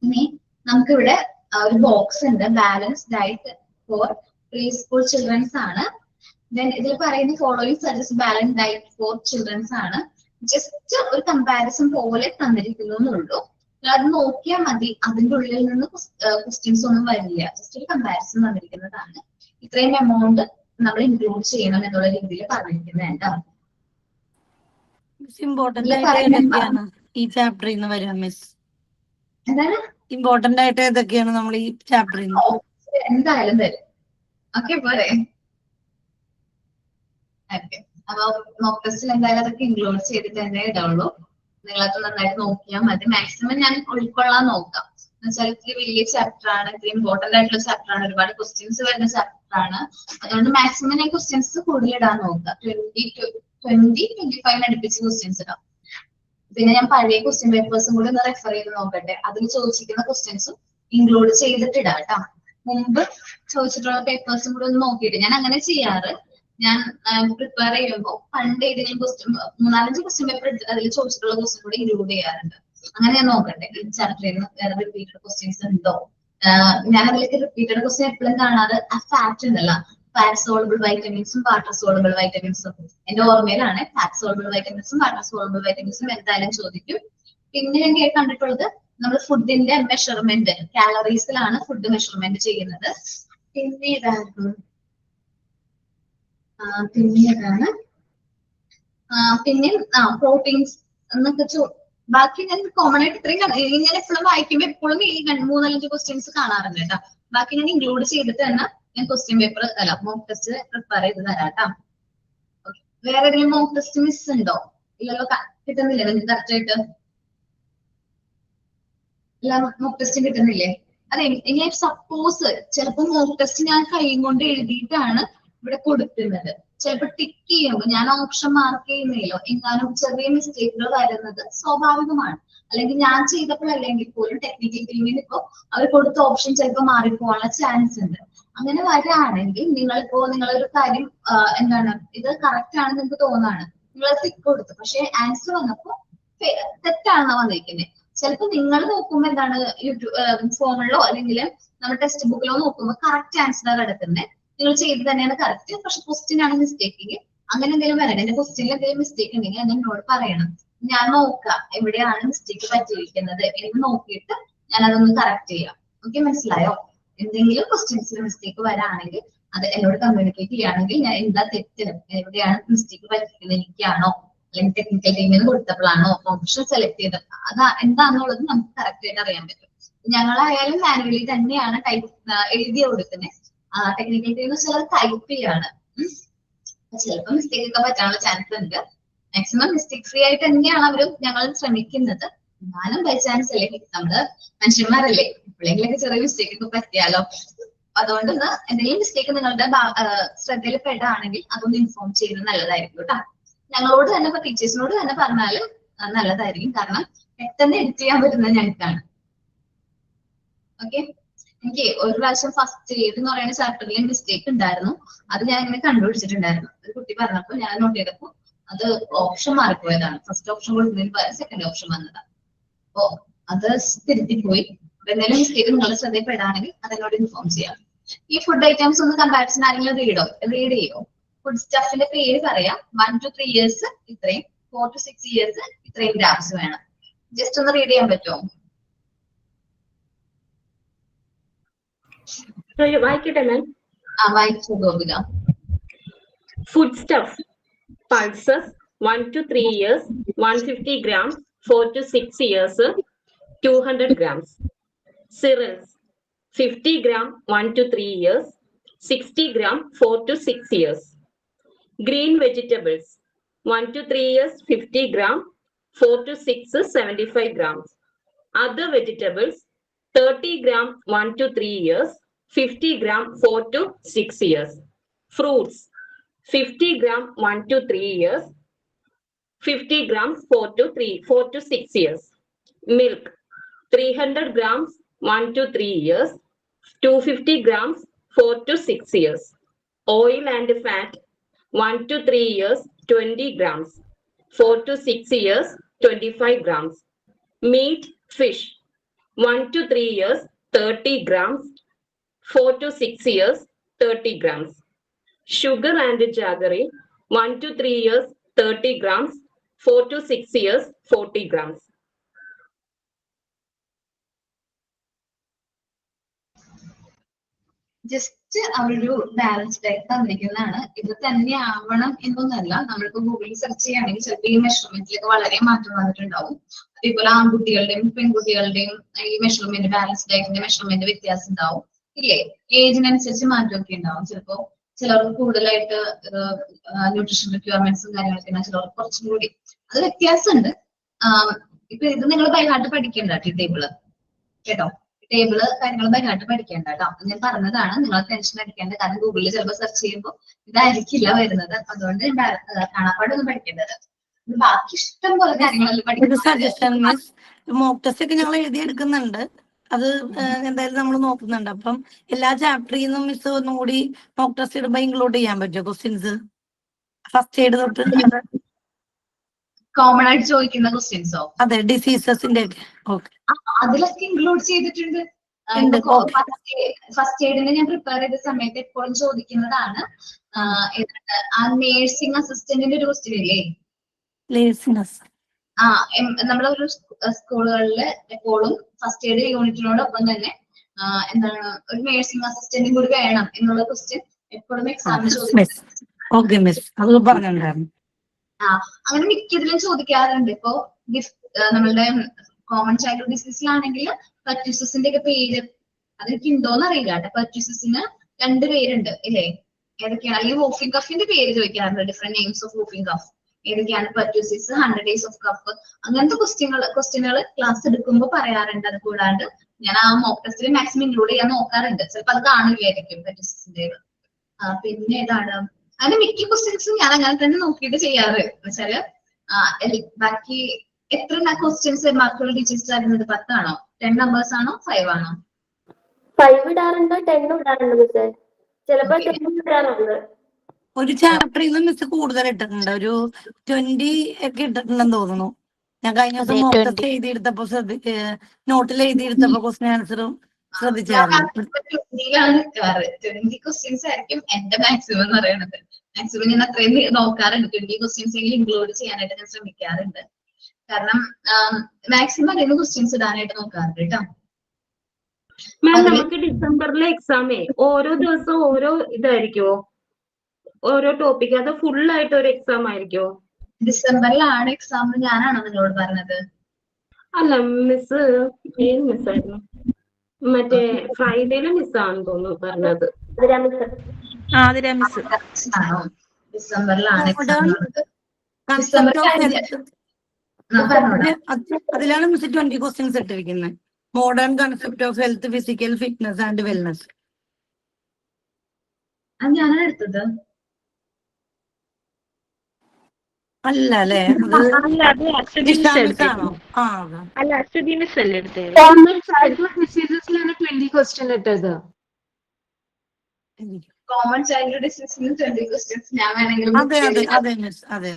ഇനി നമുക്കിവിടെ ഒരു ബോക്സ് ഉണ്ട്, balance diet four pre school children's ആണ്. ദെൻ ഇതിൽ പറയുന്ന following suggest balance diet four children's ആണ്. ജസ്റ്റ് ഒരു കമ്പാരിസൺ പോലെ തന്നിരിക്കുന്നു എന്നുള്ളൂ, അത് നോക്കിയാൽ മതി. അതിന്റെ ഉള്ളിൽ നിന്ന് ക്വസ്റ്റ്യൻസ് ഒന്നും വരില്ല, ജസ്റ്റ് ഒരു കമ്പാരിസൺ തന്നിരിക്കുന്നതാണ്. ഇത്രയും എമൗണ്ട് നമ്മൾ ഇൻക്ലൂഡ് ചെയ്യണം എന്നുള്ള രീതിയിൽ പറഞ്ഞിരിക്കുന്നുണ്ട്. ഈ ചാപ്റ്ററിൽ നിന്ന് വരിക മിസ്? എന്താണ് ഇമ്പോർട്ടന്റ് ആയിട്ട് ഏതൊക്കെയാണ് നമ്മൾ ഈ ചാപ്റ്ററിൽ നിന്ന്? എന്തായാലും തരും. ഓക്കെ പോരെ? ഓക്കെ, അപ്പൊ മോക്ക് ടെസ്റ്റിൽ എന്തായാലും അതൊക്കെ ഇൻക്ലൂഡ് ചെയ്തിട്ട് തന്നെ ഇടുള്ളൂ. നിങ്ങളത് നന്നായിട്ട് നോക്കിയാൽ മതി. മാക്സിമം ഞാൻ ഉൾക്കൊള്ളാൻ നോക്കാം. എന്നുവെച്ചാൽ ഇത്തിരി വലിയ ചാപ്റ്റർ ആണ്, ഇത്തിരി ഇമ്പോർട്ടന്റ് ആയിട്ടുള്ള ചാപ്റ്റർ ആണ്, ഒരുപാട് ക്വസ്റ്റ്യൻസ് വരുന്ന ചാപ്റ്റർ ആണ്. അതുകൊണ്ട് മാക്സിമം ഞാൻ ക്വസ്റ്റ്യൻസ് കൂടുതൽ ഇടാൻ നോക്കാം. 20-25 അടുപ്പിച്ച് ക്വസ്റ്റ്യൻസ് ഇടാം. പിന്നെ ഞാൻ പഴയ ക്വസ്റ്റ്യൻ പേപ്പേഴ്സും കൂടി ഒന്ന് റെഫർ ചെയ്ത് നോക്കട്ടെ, അതിൽ ചോദിച്ചിരിക്കുന്ന ക്വസ്റ്റ്യൻസും ഇൻക്ലൂഡ് ചെയ്തിട്ടിടാം കേട്ടോ. മുമ്പ് ചോദിച്ചിട്ടുള്ള പേപ്പേഴ്സും കൂടി ഒന്ന് നോക്കിയിട്ട് ഞാൻ അങ്ങനെ ചെയ്യാറ്. ഞാൻ പ്രിപ്പയർ ചെയ്യുമ്പോൾ പണ്ട് ഏതെങ്കിലും ക്വസ്റ്റ്യൻ 3-4 ക്വസ്റ്റ്യൻ പേപ്പർ എടുത്തിട്ട് അതിൽ ചോദിച്ചിട്ടുള്ള ക്വസ്റ്റ്യൻ കൂടി ഇൻക്ലൂഡ് ചെയ്യാറുണ്ട്. അങ്ങനെ ഞാൻ നോക്കട്ടെ ഈ ചാപ്റ്ററിൽ നിന്ന് വേറെ റിപ്പീറ്റഡ് ക്വസ്റ്റ്യൻസ് ഉണ്ടോ. ഞാൻ അതിലേക്ക് റിപ്പീറ്റഡ് ക്വസ്റ്റ്യൻ എപ്പോഴും കാണാറ് ആ ഫാറ്റ് ഉണ്ടല്ലോ, ഫാറ്റ് സോളബിൾ വൈറ്റമിൻസും വാട്ടർ സോളബിൾ വൈറ്റമിൻസും. എന്റെ ഓർമ്മയിലാണ് ഫാറ്റ് സോളബിൾ വൈറ്റമിൻസും വാട്ടർ സോളബിൾ വൈറ്റമിൻസും എന്തായാലും ചോദിക്കും. പിന്നെ ഞാൻ കണ്ടിട്ടുള്ളത് നമ്മൾ ഫുഡിന്റെ മെഷർമെന്റ് കാലറീസിലാണ് ഫുഡ് മെഷർമെന്റ് ചെയ്യുന്നത്. പിന്നെ ഇതാണ് പിന്നെ പ്രോട്ടീൻസ് എന്നൊക്കെ ബാക്കി ഞാൻ കോമൺ ആയിട്ട് ഇത്രയും ഞാൻ എപ്പോഴും വായിക്കുമ്പോൾ എപ്പോഴും ഈ 3-5 ക്വസ്റ്റ്യൻസ് കാണാറുണ്ട് കേട്ടോ. ബാക്കി ഞാൻ ഇൻക്ലൂഡ് ചെയ്തിട്ട് തന്നെ ഞാൻ ക്വസ്റ്റ്യൻ പേപ്പർ അല്ല മോക്ക് ടെസ്റ്റ് പ്രിപ്പയർ ചെയ്ത് തരാം കേട്ടോ. വേറെ ഏതെങ്കിലും മോക്ക് ടെസ്റ്റ് മിസ് ഉണ്ടോ? ഇല്ലല്ലോ, കിട്ടുന്നില്ലേ നിങ്ങൾക്ക് കറക്റ്റ് ആയിട്ട്? ഇല്ല, മോക്ക് ടെസ്റ്റ് കിട്ടുന്നില്ലേ? അതെ, ഇനി സപ്പോസ് ചിലപ്പോൾ മോക്ക് ടെസ്റ്റ് ഞാൻ കൈ കൊണ്ട് എഴുതിയിട്ടാണ് ഇവിടെ കൊടുക്കുന്നത്. ചിലപ്പോൾ ടിക്ക് ചെയ്യുമ്പോൾ ഞാൻ ഓപ്ഷൻ മാർക്ക് ചെയ്യുന്നില്ലോ, എങ്ങാനും ചെറിയ മിസ്റ്റേക്കുകൾ വരുന്നത് സ്വാഭാവികമാണ്. അല്ലെങ്കിൽ ഞാൻ ചെയ്തപ്പോഴല്ലെങ്കിൽ പോലും ടെക്നിക്കൽ ടീമിന് ഇപ്പോ അവർ കൊടുത്ത ഓപ്ഷൻ ചിലപ്പോൾ മാറിപ്പോകാനുള്ള ചാൻസ് ഉണ്ട്. അങ്ങനെ വരികയാണെങ്കിൽ നിങ്ങളൊരു കാര്യം എന്താണ് ഇത് കറക്റ്റ് ആണെന്ന് നിങ്ങൾക്ക് തോന്നാണ്, നിങ്ങൾ ടിക്ക് കൊടുത്തു, പക്ഷെ ആൻസർ വന്നപ്പോ തെറ്റാണെന്നാ വന്നിരിക്കുന്നത്. ചിലപ്പോൾ നിങ്ങൾ നോക്കുമ്പോൾ എന്താണ് ഫോണിലോ അല്ലെങ്കിൽ നമ്മുടെ ടെക്സ്റ്റ് ബുക്കിലോ നോക്കുമ്പോൾ കറക്റ്റ് ആൻസർ കിടക്കുന്നത്, നിങ്ങൾ ചെയ്ത് തന്നെയാണ് കറക്റ്റ്, പക്ഷെ ക്വസ്റ്റ്യൻ ആണ് മിസ്റ്റേക്ക്. അങ്ങനെ എന്തെങ്കിലും വരണം, എന്റെ ക്വസ്റ്റ്യനിൽ എന്തെങ്കിലും മിസ്റ്റേക്ക് ഉണ്ടെങ്കിൽ അത് എന്നോട് പറയണം. ഞാൻ നോക്കാം എവിടെയാണ് മിസ്റ്റേക്ക് പറ്റിയിരിക്കുന്നത് എന്ന് നോക്കിയിട്ട് ഞാൻ അതൊന്ന് കറക്റ്റ് ചെയ്യാം. ഓക്കെ, മനസ്സിലായോ? എന്തെങ്കിലും ക്വസ്റ്റ്യൻസിൽ മിസ്റ്റേക്ക് വരാണെങ്കിൽ അത് എന്നോട് കമ്മ്യൂണിക്കേറ്റ് ചെയ്യുകയാണെങ്കിൽ ഞാൻ എന്താ തെറ്റ്, എവിടെയാണ് മിസ്റ്റേക്ക് പറ്റിയിരിക്കുന്നത്, എനിക്കാണോ അല്ലെങ്കിൽ ടെക്നിക്കൽ ടീമിന് കൊടുത്തപ്പോഴാണോ ഓപ്ഷൻ സെലക്ട് ചെയ്തത്, അത് എന്താണെന്നുള്ളത് നമുക്ക് കറക്റ്റ് ആയിട്ട് അറിയാൻ പറ്റും. ഞങ്ങളായാലും മാനുവലി തന്നെയാണ് എഴുതി കൊടുക്കുന്നത്. ടെക്നിക്കൽ ടീം ചിലർ ടൈപ്പ് ചെയ്യാണ്, ചിലപ്പോൾ മിസ്റ്റേക്ക് ഒക്കെ പറ്റാനുള്ള ചാൻസ് ഉണ്ട്. മാക്സിമം മിസ്റ്റേക്ക് ഫ്രീ ആയിട്ട് തന്നെയാണ് ഞങ്ങൾ ശ്രമിക്കുന്നത്. എന്നാലും ബൈ ചാൻസ് അല്ലേ, നമ്മള് മനുഷ്യന്മാരല്ലേ, എപ്പോഴെങ്കിലൊക്കെ ചെറിയ മിസ്റ്റേക്ക് ഒക്കെ പറ്റിയാലോ. അതുകൊണ്ട് എന്തെങ്കിലും മിസ്റ്റേക്ക് നിങ്ങളുടെ ശ്രദ്ധയിൽ പെടാണെങ്കിൽ അതൊന്ന് ഇൻഫോം ചെയ്യുന്നത് നല്ലതായിരിക്കും കേട്ടോ. ഞങ്ങളോട് തന്നെ ഇപ്പൊ ടീച്ചേഴ്സിനോട് തന്നെ പറഞ്ഞാൽ നല്ലതായിരിക്കും. കാരണം പെട്ടെന്ന് എഡിറ്റ് ചെയ്യാൻ പറ്റുന്നത് ഞങ്ങൾക്കാണ്. ഓക്കെ, എനിക്ക് ഒരു പ്രാവശ്യം ഫസ്റ്റ് എയ്ഡ് എന്ന് പറയുന്ന ചാപ്റ്ററിൽ മിസ്റ്റേക്ക് ഉണ്ടായിരുന്നു. അത് ഞാൻ ഇങ്ങനെ കണ്ടുപിടിച്ചിട്ടുണ്ടായിരുന്നു. ഒരു കുട്ടി പറഞ്ഞപ്പോൾ ഞാൻ നോട്ട് ചെയ്തപ്പോൾ അത് ഓപ്ഷൻ മാറിപ്പോയതാണ്. ഫസ്റ്റ് ഓപ്ഷൻ കൊടുക്കുന്നതിന് പകരം സെക്കൻഡ് ഓപ്ഷൻ വന്നതാണ്. അപ്പോ അത് തിരുത്തിപ്പോയി. എന്തെങ്കിലും മിസ്റ്റേക്ക് നിങ്ങളുടെ ശ്രദ്ധയിൽപ്പെടാണെങ്കിൽ അതെന്നോട് ഇൻഫോം ചെയ്യാം. ഈ ഫുഡ് ഐറ്റംസ് ഒന്ന് കമ്പാരിസൺ ആരെങ്കിലും റീഡ് ചെയ്യോ? ഫുഡ് സ്റ്റഫിന്റെ പേര് പറയാം. 1 to 3 years ഇത്രയും, 4 to 6 years ഇത്രയും ഗ്രാംസ് വേണം. ജസ്റ്റ് ഒന്ന് റീഡ് ചെയ്യാൻ പറ്റുമോ? വായിക്കട്ടെ മാം. വായിച്ചു Gopika. Food stuff pulses 1 to 3 years 150 grams, 4 to 6 years 200 grams. Cereals 50 gram 1 to 3 years, 60 gram 4 to 6 years. Green vegetables 1 to 3 years 50 gram, 4 to 6 75 grams. Other vegetables 30 gram 1 to 3 years, 50 gram 4 to 6 years. Fruits 50 gram 1 to 3 years, 50 grams 4 to 6 years. Milk 300 grams 1 to 3 years, 250 grams 4 to 6 years. Oil and fat 1 to 3 years 20 grams, 4 to 6 years 25 grams. Meat, fish 1 to 3 years 30 grams, 4 to 6 years 30 grams. Sugar and jaggery 1 to 3 years 30 grams, 4 to 6 years 40 grams. Just അവരൊരു balance diet തന്നിരിക്കുന്നതാണ്. ഇത് തന്നെ ആവണം എന്നൊന്നല്ല. നമ്മളിപ്പോ ഗൂഗിളിൽ search ചെയ്യുകയാണെങ്കിൽ ചിലപ്പോൾ ഈ മെഷർമെന്റിലേക്ക് വളരെ മാറ്റം വന്നിട്ടുണ്ടാവും. അതേപോലെ ആൺകുട്ടികളുടെയും പെൺകുട്ടികളുടെയും ഈ മെഷർമെന്റ്, ബാലൻസ് ഡയറ്റിന്റെ മെഷർമെന്റ് വ്യത്യാസം ഉണ്ടാവും ഇല്ലേ? ഏജിനനുസരിച്ച് മാറ്റമൊക്കെ ഉണ്ടാവും. ചിലപ്പോ ചിലർക്ക് കൂടുതലായിട്ട് ന്യൂട്രീഷൻ റിക്വയർമെന്റ്സും കാര്യങ്ങളൊക്കെ ഉണ്ടാവും, ചിലർക്ക് കുറച്ചും കൂടി അത് വ്യത്യാസമുണ്ട്. ഇപ്പൊ ഇത് നിങ്ങൾ ബൈഹാർട്ട് പഠിക്കേണ്ട ഈ ടേബിള് കേട്ടോ. ടേബിള് കാര്യങ്ങൾ ബൈഹാർട്ട് പഠിക്കേണ്ട കേട്ടോ. ഞാൻ പറഞ്ഞതാണ്, നിങ്ങൾ ടെൻഷൻ അടിക്കേണ്ട. കാരണം ഗൂഗിളിൽ ചിലപ്പോൾ സെർച്ച് ചെയ്യുമ്പോൾ ഇതായിരിക്കില്ല വരുന്നത്. അതുകൊണ്ട് കാണാപ്പാടൊന്നും പഠിക്കേണ്ടത്. ബാക്കി ഇഷ്ടം പോലെ കാര്യങ്ങളെല്ലാം പഠിക്കുന്നത്. മോക്ക് ടെസ്റ്റ് ഒക്കെ ഞങ്ങൾ എഴുതിയെടുക്കുന്നുണ്ട്. അത് എന്തായാലും നമ്മൾ നോക്കുന്നുണ്ട്. അപ്പം എല്ലാ ചാപ്റ്ററിൽ നിന്നും മിസ് ഒന്നും കൂടി മോക്ക് ടെസ്റ്റ് ഇടുമ്പോ ഇൻക്ലൂഡ് ചെയ്യാൻ പറ്റുമോ ക്വസ്റ്റ്യൻസ്? ഫസ്റ്റ് എയ്ഡ് തൊട്ട് കോമൺ ആയിട്ട് ചോദിക്കുന്ന ക്വസ്റ്റ്യൻസോ? അതെ, ഡിസീസസിന്റെ ഒക്കെ അതിലൊക്കെ ഇൻക്ലൂഡ് ചെയ്തിട്ടുണ്ട്. ഫസ്റ്റ് എയ്ഡിന് ഞാൻ പ്രിപ്പയർ ചെയ്ത സമയത്ത് എപ്പോഴും ചോദിക്കുന്നതാണ് ആ നേഴ്സിംഗ് അസിസ്റ്റന്റിന്റെ ഒരു ക്വസ്റ്റ്യൻ ഇല്ലേ? നമ്മളൊരു സ്കൂളുകളില് എപ്പോഴും ഫസ്റ്റ് എയ്ഡ് യൂണിറ്റിനോടൊപ്പം തന്നെ എന്താണ് ഒരു നേഴ്സിംഗ് അസിസ്റ്റന്റും കൂടി വേണം എന്നുള്ള ക്വസ്റ്റ്യൻ എപ്പോഴും എക്സാമിന് ചോദിക്കും. അങ്ങനെ മിക്കതിലും ചോദിക്കാറുണ്ട്. ഇപ്പോ നമ്മളുടെ കോമൺ ചൈൽഡ്ഹുഡ് ഡിസീസിലാണെങ്കിൽ പെർട്യൂസിന്റെ ഒക്കെ പേര് അതെനിക്ക് ഉണ്ടോന്ന് അറിയില്ല കേട്ടോ. പെർട്യൂസിന് 2 പേരുണ്ട് ഇല്ലേ? ഏതൊക്കെയാണ്? അല്ലെങ്കിൽ വൂഫിംഗ് കഫിന്റെ പേര് ചോദിക്കാറുണ്ട്. Different names of whooping cough ഏതൊക്കെയാണ്? പെർട്യൂസിസ്, 100 days ഓഫ് കഫ്, അങ്ങനത്തെ ക്വസ്റ്റ്യനുകൾ ക്ലാസ് എടുക്കുമ്പോൾ പറയാറുണ്ട്. അത് കൂടാണ്ട് ഞാൻ ആ മോക്ക് ടെസ്റ്റിൽ മാക്സിമം ഇൻക്ലൂഡ് ചെയ്യാൻ നോക്കാറുണ്ട്. ചിലപ്പോൾ അത് കാണില്ലായിരിക്കും പെർട്യൂസിന്റെ. പിന്നെ ഏതാണ്? അങ്ങനെ മിക്ക ക്വസ്റ്റ്യൻസും ഞാൻ അങ്ങനെ തന്നെ നോക്കിയിട്ട് ചെയ്യാറ്. എന്നുവെച്ചാല് ബാക്കി എത്ര ക്വസ്റ്റ്യൻസ് മാർക്കുള്ള ടീച്ചേഴ്സ് തരുന്നത്? 10 ആണോ? 10 നമ്പേഴ്സ് ആണോ? 5 ആണോ? 5 ഇടാറുണ്ട്, 10 ഇടാറുണ്ട് മിസ്. ചിലപ്പോൾ 10 ഇടാറുണ്ട്. ഒരു ചാപ്റ്ററിൽ നിന്ന് മിസ് കൂടുതൽ ഇട്ടിട്ടുണ്ട്. ഒരു 20 ഒക്കെ ഇട്ടിട്ടുണ്ടെന്ന് തോന്നുന്നു. ഞാൻ കഴിഞ്ഞ ദിവസം മോക്ക് ടെസ്റ്റ് എഴുതിയെടുത്തപ്പോ നോട്ടിൽ എഴുതിയെടുത്തപ്പോ ക്വസ്റ്റ്യൻ ആൻസറും ശ്രദ്ധിച്ചായിരുന്നു. 20 ക്വസ്റ്റ്യൻസ് ആയിരിക്കും എന്റെ മാക്സിമം എന്ന് പറയുന്നത്. മാക്സിമം ഞാൻ അത്രയും നോക്കാറുണ്ട്. 20 ക്വസ്റ്റ്യൻസ് എങ്കിലും ഇൻക്ലൂഡ് ചെയ്യാനായിട്ട് ഞാൻ ശ്രമിക്കാറുണ്ട്. കാരണം മാക്സിമം അതിന് ക്വസ്റ്റ്യൻസ് ഇടാനായിട്ട് നോക്കാറുണ്ട് കേട്ടോ. മാം, നമുക്ക് ഡിസംബറിലെ എക്സാമേ ഓരോ ദിവസവും ഓരോ ഇതായിരിക്കുമോ? ഓരോ ടോപ്പിക്? അത് ഫുൾ ആയിട്ട് ഒരു എക്സാം ആയിരിക്കുമോ? ഡിസംബറിലാണ് എക്സാം. ഞാനാണോ നിങ്ങളോട് പറഞ്ഞത്? അല്ല മിസ്, ഏത് മിസ്സായിരുന്നു? മറ്റേ ഫ്രൈഡേയിലെ മിസ്സാണെന്ന് തോന്നുന്നു പറഞ്ഞത്. ഡിസംബറിലാണ് അതിലാണ് മിസ് 20 ക്വസ്റ്റ്യൻസ് ഇട്ടിരിക്കുന്നത്. Modern concept of health, physical fitness and wellness. അത് ഞാനാണ് എടുത്തത്. അല്ല അല്ലേ, അത് അല്ല, അത് അശ്വതി മിസ് നിഷാമിസ് എടുത്തേക്കും. ആണോ? ആ അതെ. അല്ല, അശ്വതി മിസ് അല്ലേ എടുത്തേ? കോമൺ ചൈൽഡ്ഹുഡ് ഡിസീസസിലാണ് 20 ക്വസ്റ്റ്യൻ ഇട്ടത്. കോമൺ ചൈൽഡ് ഡിസീസിന് 20 ക്വസ്റ്റ്യൻസ് ഞാൻ വേണമെങ്കിലും അതെ അതെ അതെ മിസ്, അതെ.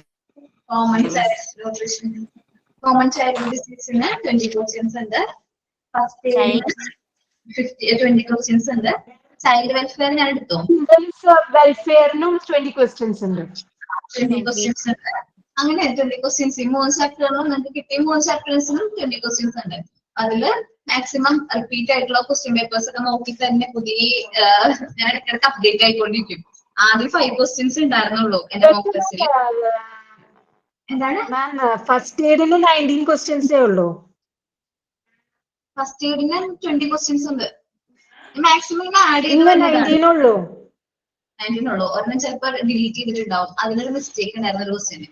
കോമൺ ചൈൽഡ് ഡിസീസിന് 20 ക്വസ്റ്റ്യൻസ് ഉണ്ട്. ഫസ്റ്റ് 20 ക്വസ്റ്റ്യൻസ് ഉണ്ട്. ചൈൽഡ് വെൽഫെയർ ഞാൻ എടുത്തു. വെൽഫെയറിനും 20 ക്വസ്റ്റ്യൻസ് ഉണ്ട്. 20 ക്വസ്റ്റ്യൻസ് ഉണ്ട്. അങ്ങനെ 20 ക്വസ്റ്റ്യൻസ് ഈ 3 ചാപ്റ്ററുകളും നമുക്ക് കിട്ടിയ 3 ചാപ്റ്റേഴ്സിനും 20 ക്വസ്റ്റ്യൻസ് ഉണ്ട്. അതില് മാക്സിമം റിപ്പീറ്റ് ആയിട്ടുള്ള ക്വസ്റ്റ്യൻ പേപ്പേഴ്സ് ഒക്കെ നോക്കി തന്നെ പുതിയ ഞാൻ ഇടയ്ക്കിടയ്ക്ക് അപ്ഡേറ്റ് ആയിക്കൊണ്ടിരിക്കും. ആദ്യം 5 ക്വസ്റ്റ്യൻസ് ഉണ്ടായിരുന്നുള്ളൂ എന്റെ മോക്ക് ടെസ്റ്റിൽ. എന്താണ് ഫസ്റ്റ് എയ്ഡിന് 19 ക്വസ്റ്റ്യൻസേ ഉള്ളൂ. ഫസ്റ്റ് ഇയറിന് 20 ക്വസ്റ്റ്യൻസ് ഉണ്ട്. മാക്സിമം ആഡ് ചെയ്ത് ഇന്ന് വരുന്നതാണ്. 19 ഉള്ളൂ. 19 ഉള്ളൂ. ഒരെണ്ണം ചിലപ്പോൾ ഡിലീറ്റ് ചെയ്തിട്ടുണ്ടാവും. അതിനൊരു മിസ്റ്റേക്ക് ഉണ്ടായിരുന്നു ഒരു ക്വസ്റ്റ്യന്.